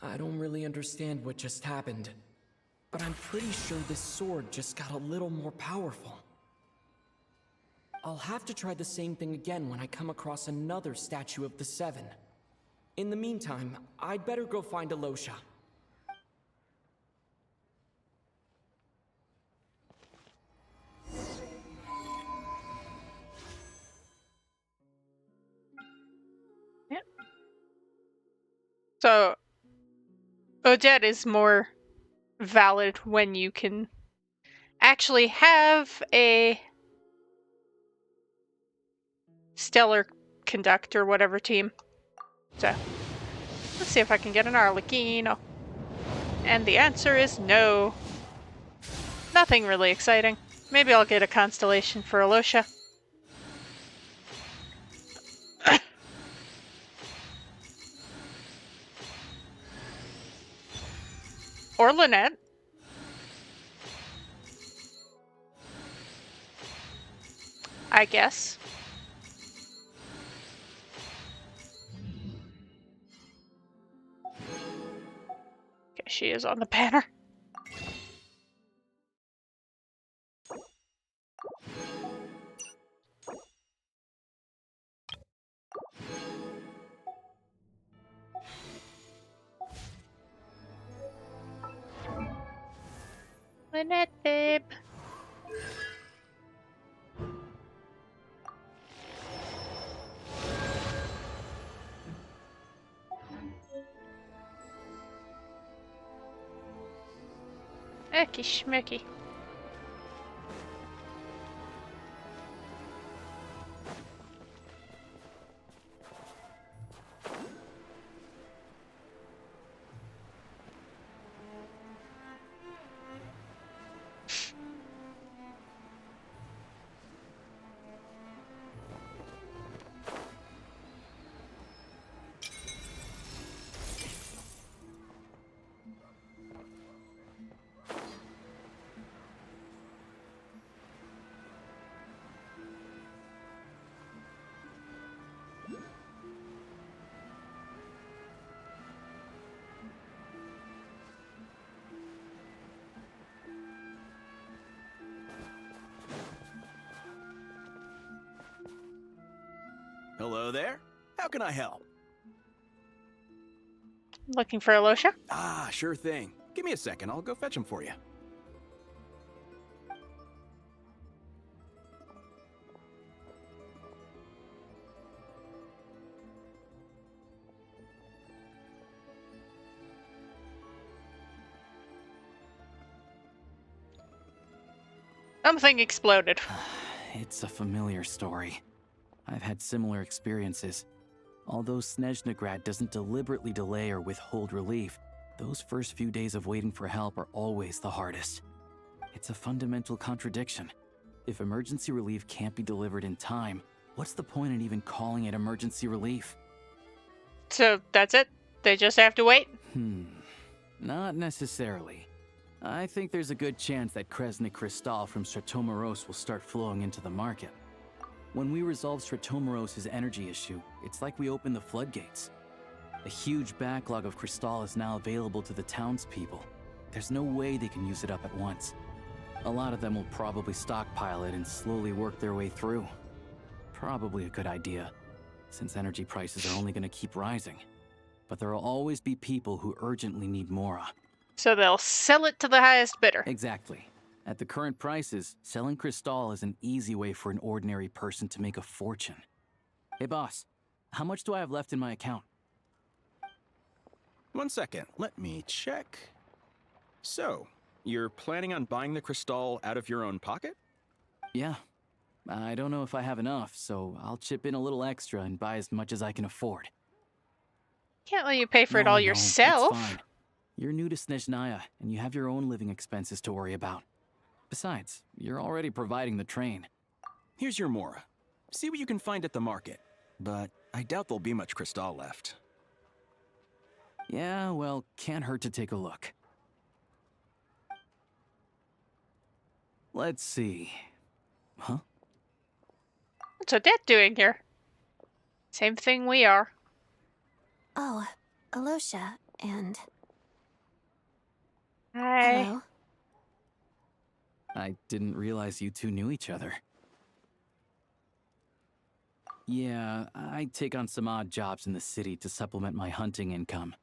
Speaker 1: I don't really understand what just happened, but I'm pretty sure this sword just got a little more powerful. I'll have to try the same thing again when I come across another statue of the Seven. In the meantime, I'd better go find Alosha.
Speaker 10: So, Odette is more valid when you can actually have a stellar conductor, whatever team. So, let's see if I can get an Arlecchino. And the answer is no. Nothing really exciting. Maybe I'll get a constellation for Alosha. Or Lynette. I guess. Okay, she is on the banner. Lynette, babe. Ecky schmecky.
Speaker 18: Hello there. How can I help?
Speaker 10: Looking for Alosha?
Speaker 18: Ah, sure thing. Give me a second. I'll go fetch him for you.
Speaker 10: Something exploded.
Speaker 7: It's a familiar story. I've had similar experiences. Although Snezhnegrad doesn't deliberately delay or withhold relief, those first few days of waiting for help are always the hardest. It's a fundamental contradiction. If emergency relief can't be delivered in time, what's the point in even calling it emergency relief?
Speaker 10: So that's it? They just have to wait?
Speaker 7: Not necessarily. I think there's a good chance that Kresnik Crystal from Stratomoros will start flowing into the market. When we resolve Stratomoros' energy issue, it's like we open the floodgates. A huge backlog of Crystal is now available to the townspeople. There's no way they can use it up at once. A lot of them will probably stockpile it and slowly work their way through. Probably a good idea, since energy prices are only going to keep rising. But there will always be people who urgently need Mora.
Speaker 10: So they'll sell it to the highest bidder.
Speaker 7: Exactly. At the current prices, selling Crystal is an easy way for an ordinary person to make a fortune. Hey boss, how much do I have left in my account?
Speaker 18: 1 second. Let me check. So, you're planning on buying the Crystal out of your own pocket?
Speaker 7: Yeah. I don't know if I have enough, so I'll chip in a little extra and buy as much as I can afford.
Speaker 10: Can't let you pay for it
Speaker 7: No,
Speaker 10: all
Speaker 7: no,
Speaker 10: yourself.
Speaker 7: It's fine. You're new to Snezhnaya, and you have your own living expenses to worry about. Besides, you're already providing the train.
Speaker 18: Here's your Mora. See what you can find at the market. But I doubt there'll be much Crystal left.
Speaker 7: Yeah, well, can't hurt to take a look. Let's see. Huh?
Speaker 10: What's Odette doing here? Same thing we are.
Speaker 2: Oh, Alosha, and...
Speaker 10: Hi.
Speaker 2: Hello.
Speaker 7: I didn't realize you two knew each other. Yeah, I take on some odd jobs in the city to supplement my hunting income.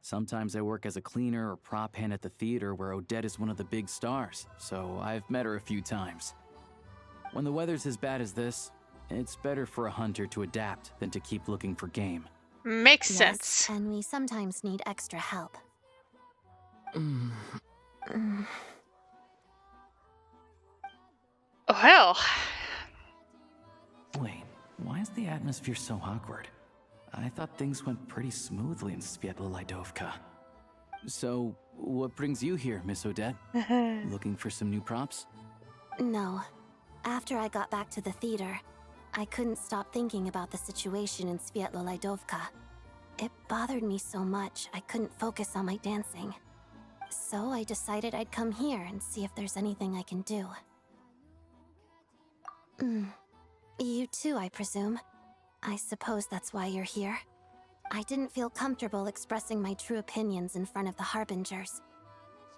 Speaker 7: Sometimes I work as a cleaner or prop hand at the theater where Odette is one of the big stars, so I've met her a few times. When the weather's as bad as this, it's better for a hunter to adapt than to keep looking for game.
Speaker 10: Makes
Speaker 2: Yes,
Speaker 10: sense.
Speaker 2: and we sometimes need extra help.
Speaker 10: Oh, hell.
Speaker 7: Wait, why is the atmosphere so awkward? I thought things went pretty smoothly in Sviatlo-Lidovka. So, what brings you here, Miss Odette? Looking for some new props?
Speaker 2: No. After I got back to the theater, I couldn't stop thinking about the situation in Sviatlo-Lidovka. It bothered me so much, I couldn't focus on my dancing. So I decided I'd come here and see if there's anything I can do. You too, I presume. I suppose that's why you're here. I didn't feel comfortable expressing my true opinions in front of the Harbingers.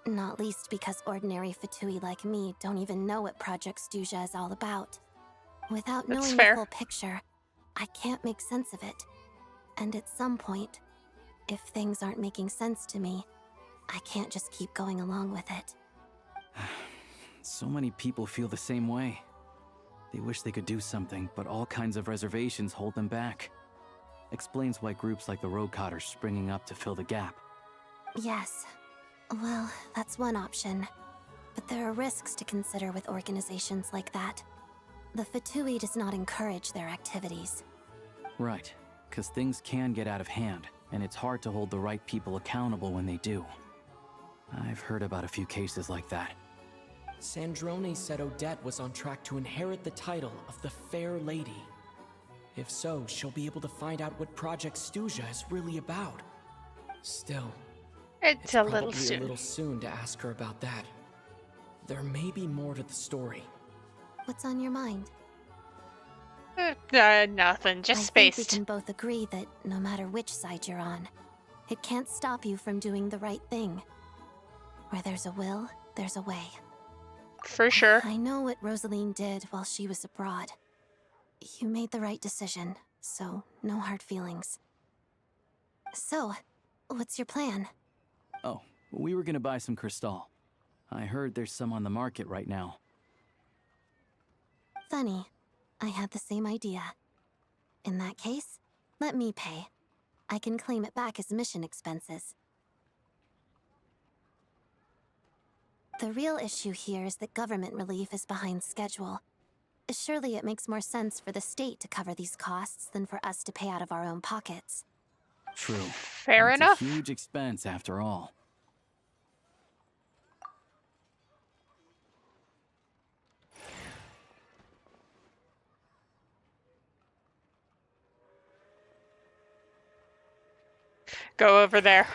Speaker 2: Not least because ordinary Fatui like me don't even know what Project Stuja is all about. Without
Speaker 10: That's
Speaker 2: knowing
Speaker 10: fair.
Speaker 2: the whole picture, I can't make sense of it. And at some point, if things aren't making sense to me, I can't just keep going along with it.
Speaker 7: So many people feel the same way. They wish they could do something, but all kinds of reservations hold them back. Explains why groups like the Roadcott are springing up to fill the gap.
Speaker 2: Yes. Well, that's one option. But there are risks to consider with organizations like that. The Fatui does not encourage their activities.
Speaker 7: Right, because things can get out of hand, and it's hard to hold the right people accountable when they do. I've heard about a few cases like that.
Speaker 1: Sandrone said Odette was on track to inherit the title of the Fair Lady. If so, she'll be able to find out what Project Stuja is really about. Still,
Speaker 10: It's a little
Speaker 1: probably
Speaker 10: soon.
Speaker 1: a little soon to ask her about that. There may be more to the story.
Speaker 2: What's on your mind?
Speaker 10: Nothing. Just
Speaker 2: I
Speaker 10: spaced.
Speaker 2: think we can both agree that no matter which side you're on, it can't stop you from doing the right thing. Where there's a will, there's a way.
Speaker 10: For sure.
Speaker 2: I know what Rosaline did while she was abroad. You made the right decision, so no hard feelings. So, what's your plan?
Speaker 7: Oh, we were gonna buy some Crystal. I heard there's some on the market right now.
Speaker 2: Funny. I had the same idea. In that case, let me pay. I can claim it back as mission expenses. The real issue here is that government relief is behind schedule. Surely it makes more sense for the state to cover these costs than for us to pay out of our own pockets.
Speaker 7: True.
Speaker 10: Fair
Speaker 7: It's
Speaker 10: enough.
Speaker 7: a huge expense after all.
Speaker 10: Go over there.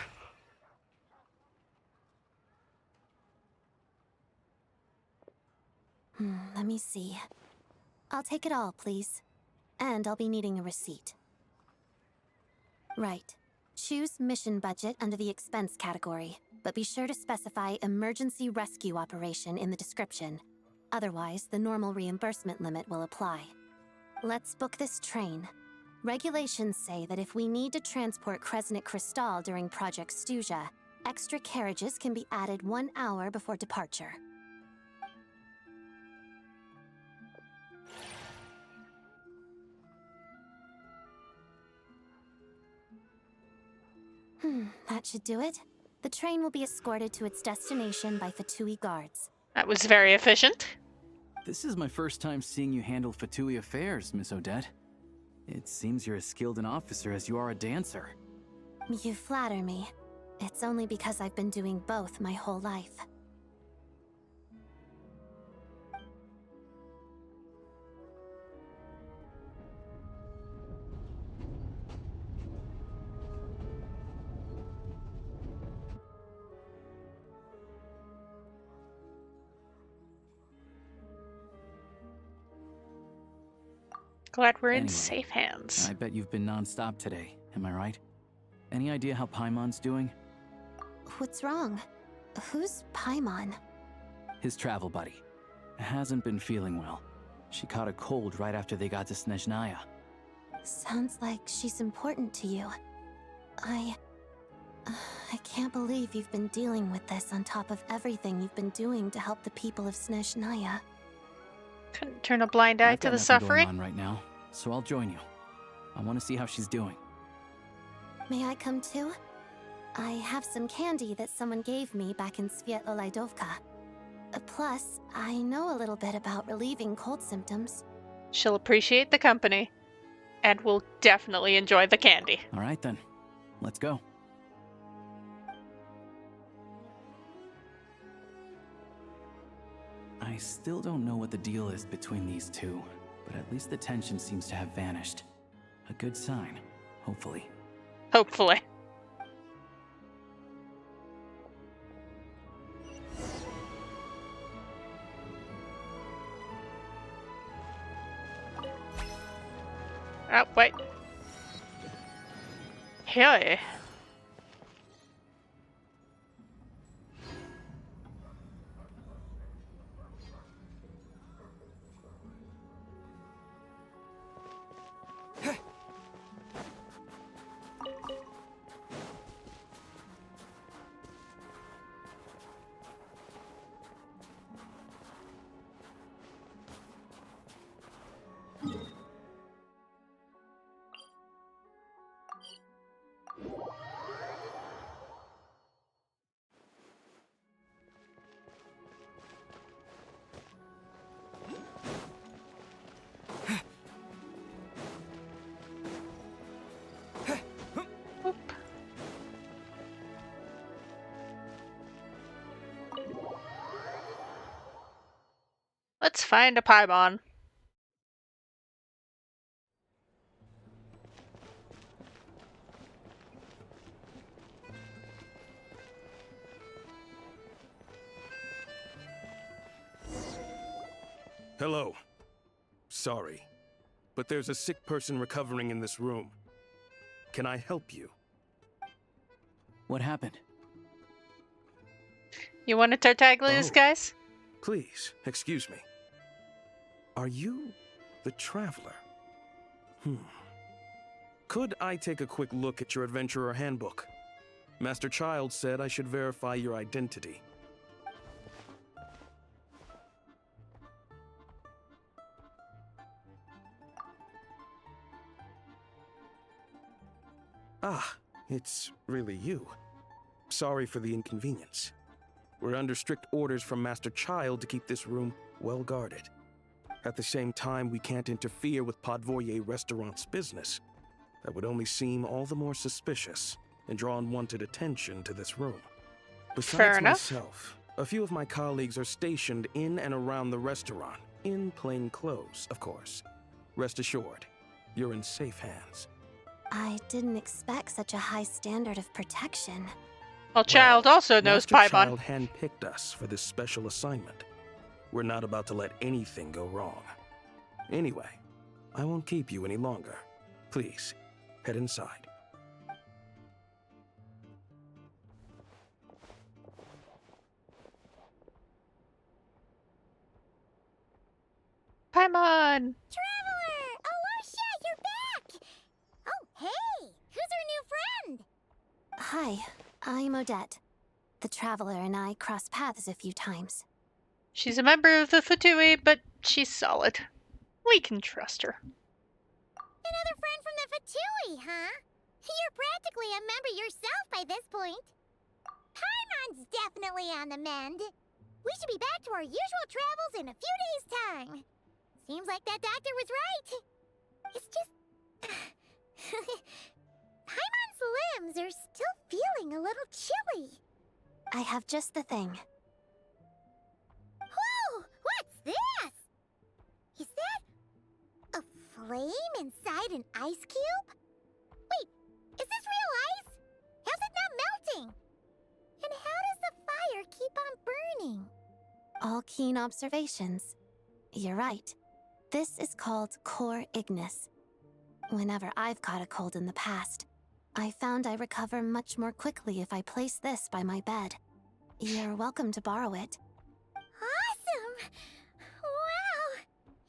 Speaker 2: Let me see. I'll take it all, please. And I'll be needing a receipt. Right. Choose mission budget under the expense category, but be sure to specify emergency rescue operation in the description. Otherwise, the normal reimbursement limit will apply. Let's book this train. Regulations say that if we need to transport Kresnik Crystal during Project Stuja, extra carriages can be added 1 hour before departure. That should do it. The train will be escorted to its destination by Fatui guards.
Speaker 10: That was very efficient.
Speaker 7: This is my first time seeing you handle Fatui affairs, Miss Odette. It seems you're as skilled an officer as you are a dancer.
Speaker 2: You flatter me. It's only because I've been doing both my whole life.
Speaker 10: Glad we're in
Speaker 7: Anyway,
Speaker 10: safe hands.
Speaker 7: I bet you've been non-stop today, am I right? Any idea how Paimon's doing?
Speaker 2: What's wrong? Who's Paimon?
Speaker 7: His travel buddy. Hasn't been feeling well. She caught a cold right after they got to Snezhnaya.
Speaker 2: Sounds like she's important to you. I can't believe you've been dealing with this on top of everything you've been doing to help the people of Snezhnaya.
Speaker 10: Couldn't turn a blind eye
Speaker 7: I've
Speaker 10: to
Speaker 7: got
Speaker 10: the
Speaker 7: nothing
Speaker 10: suffering.
Speaker 7: going on right now, so I'll join you. I want to see how she's doing.
Speaker 2: May I come too? I have some candy that someone gave me back in Svietlolaidovka. Plus, I know a little bit about relieving cold symptoms.
Speaker 10: She'll appreciate the company, and will definitely enjoy the candy.
Speaker 7: All right then, let's go. I still don't know what the deal is between these two, but at least the tension seems to have vanished. A good sign, hopefully.
Speaker 10: Hopefully. Oh, wait. Hey. Let's find a Paimon.
Speaker 11: Hello. Sorry, but there's a sick person recovering in this room. Can I help you?
Speaker 7: What happened?
Speaker 10: You want to Tartaglia this, guys?
Speaker 11: Please, excuse me. Are you the Traveler? Could I take a quick look at your Adventurer Handbook? Master Child said I should verify your identity. Ah, it's really you. Sorry for the inconvenience. We're under strict orders from Master Child to keep this room well guarded. At the same time, we can't interfere with Podvoye Restaurant's business. That would only seem all the more suspicious and draw unwanted attention to this room. Besides myself, a few of my colleagues are stationed in and around the restaurant, in plain clothes, of course. Rest assured, you're in safe hands.
Speaker 2: I didn't expect such a high standard of protection.
Speaker 10: Well, Child also knows
Speaker 11: Master
Speaker 10: Paimon.
Speaker 11: Child handpicked us for this special assignment. We're not about to let anything go wrong. Anyway, I won't keep you any longer. Please, head inside.
Speaker 10: Paimon!
Speaker 4: Traveler! Aloysia, you're back! Oh, hey! Who's our new friend?
Speaker 2: Hi, I'm Odette. The Traveler and I crossed paths a few times.
Speaker 10: She's a member of the Fatui, but she's solid. We can trust her.
Speaker 4: Another friend from the Fatui, huh? You're practically a member yourself by this point. Paimon's definitely on the mend. We should be back to our usual travels in a few days' time. Seems like that doctor was right. It's just... Paimon's limbs are still feeling a little chilly.
Speaker 2: I have just the thing.
Speaker 4: Whoa! What's this? Is that a flame inside an ice cube? Wait, is this real ice? How's it not melting? And how does the fire keep on burning?
Speaker 2: All keen observations. You're right. This is called core ignis. Whenever I've caught a cold in the past, I found I recover much more quickly if I place this by my bed. You're welcome to borrow it.
Speaker 4: Awesome! Wow!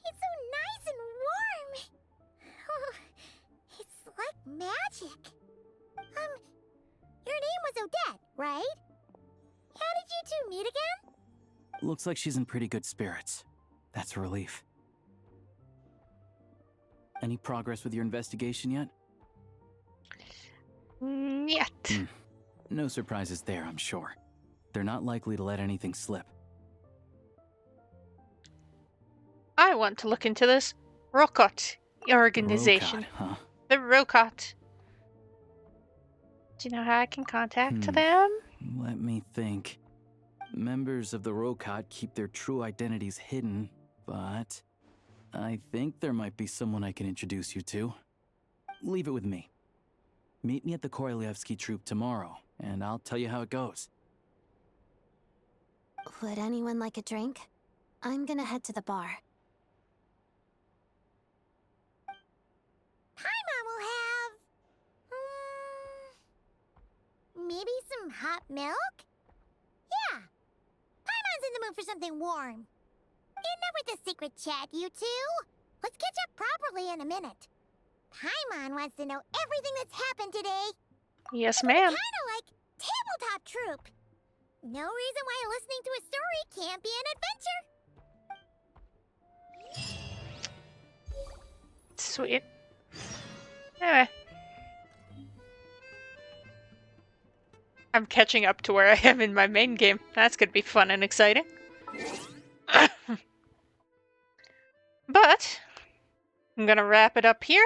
Speaker 4: It's so nice and warm! Oh, it's like magic. Your name was Odette, right? How did you two meet again?
Speaker 7: Looks like she's in pretty good spirits. That's a relief. Any progress with your investigation yet?
Speaker 10: Yet.
Speaker 7: No surprises there, I'm sure. They're not likely to let anything slip.
Speaker 10: I want to look into this Rokot organization.
Speaker 7: Rokot, huh?
Speaker 10: The Rokot. Do you know how I can contact them?
Speaker 7: Let me think. Members of the Rokot keep their true identities hidden, but I think there might be someone I can introduce you to. Leave it with me. Meet me at the Korolyevsky Troop tomorrow, and I'll tell you how it goes.
Speaker 2: Would anyone like a drink? I'm gonna head to the bar.
Speaker 4: Paimon will have... maybe some hot milk? Yeah. Paimon's in the mood for something warm. Enough with the secret chat, you two. Let's catch up properly in a minute. Paimon wants to know everything that's happened today.
Speaker 10: Yes, ma'am.
Speaker 4: Kinda like tabletop troop. No reason why listening to a story can't be an adventure.
Speaker 10: Sweet. Anyway. I'm catching up to where I am in my main game. That's gonna be fun and exciting. But I'm gonna wrap it up here.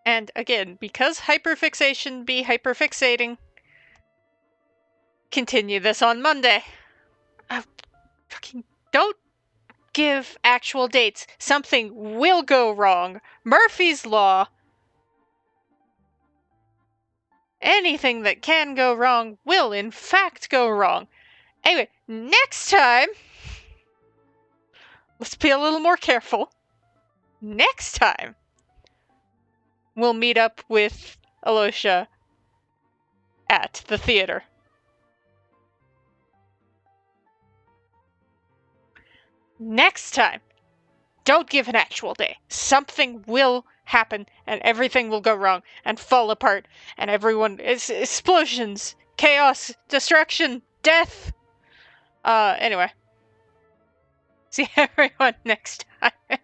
Speaker 10: And again, because hyperfixation be hyperfixating, continue this on Monday. Fucking don't give actual dates. Something will go wrong. Murphy's Law. Anything that can go wrong will in fact go wrong. Anyway, next time, let's be a little more careful. Next time, we'll meet up with Alosha at the theater. Next time, don't give an actual day. Something will happen and everything will go wrong and fall apart and everyone is explosions, chaos, destruction, death. Anyway. See everyone next time.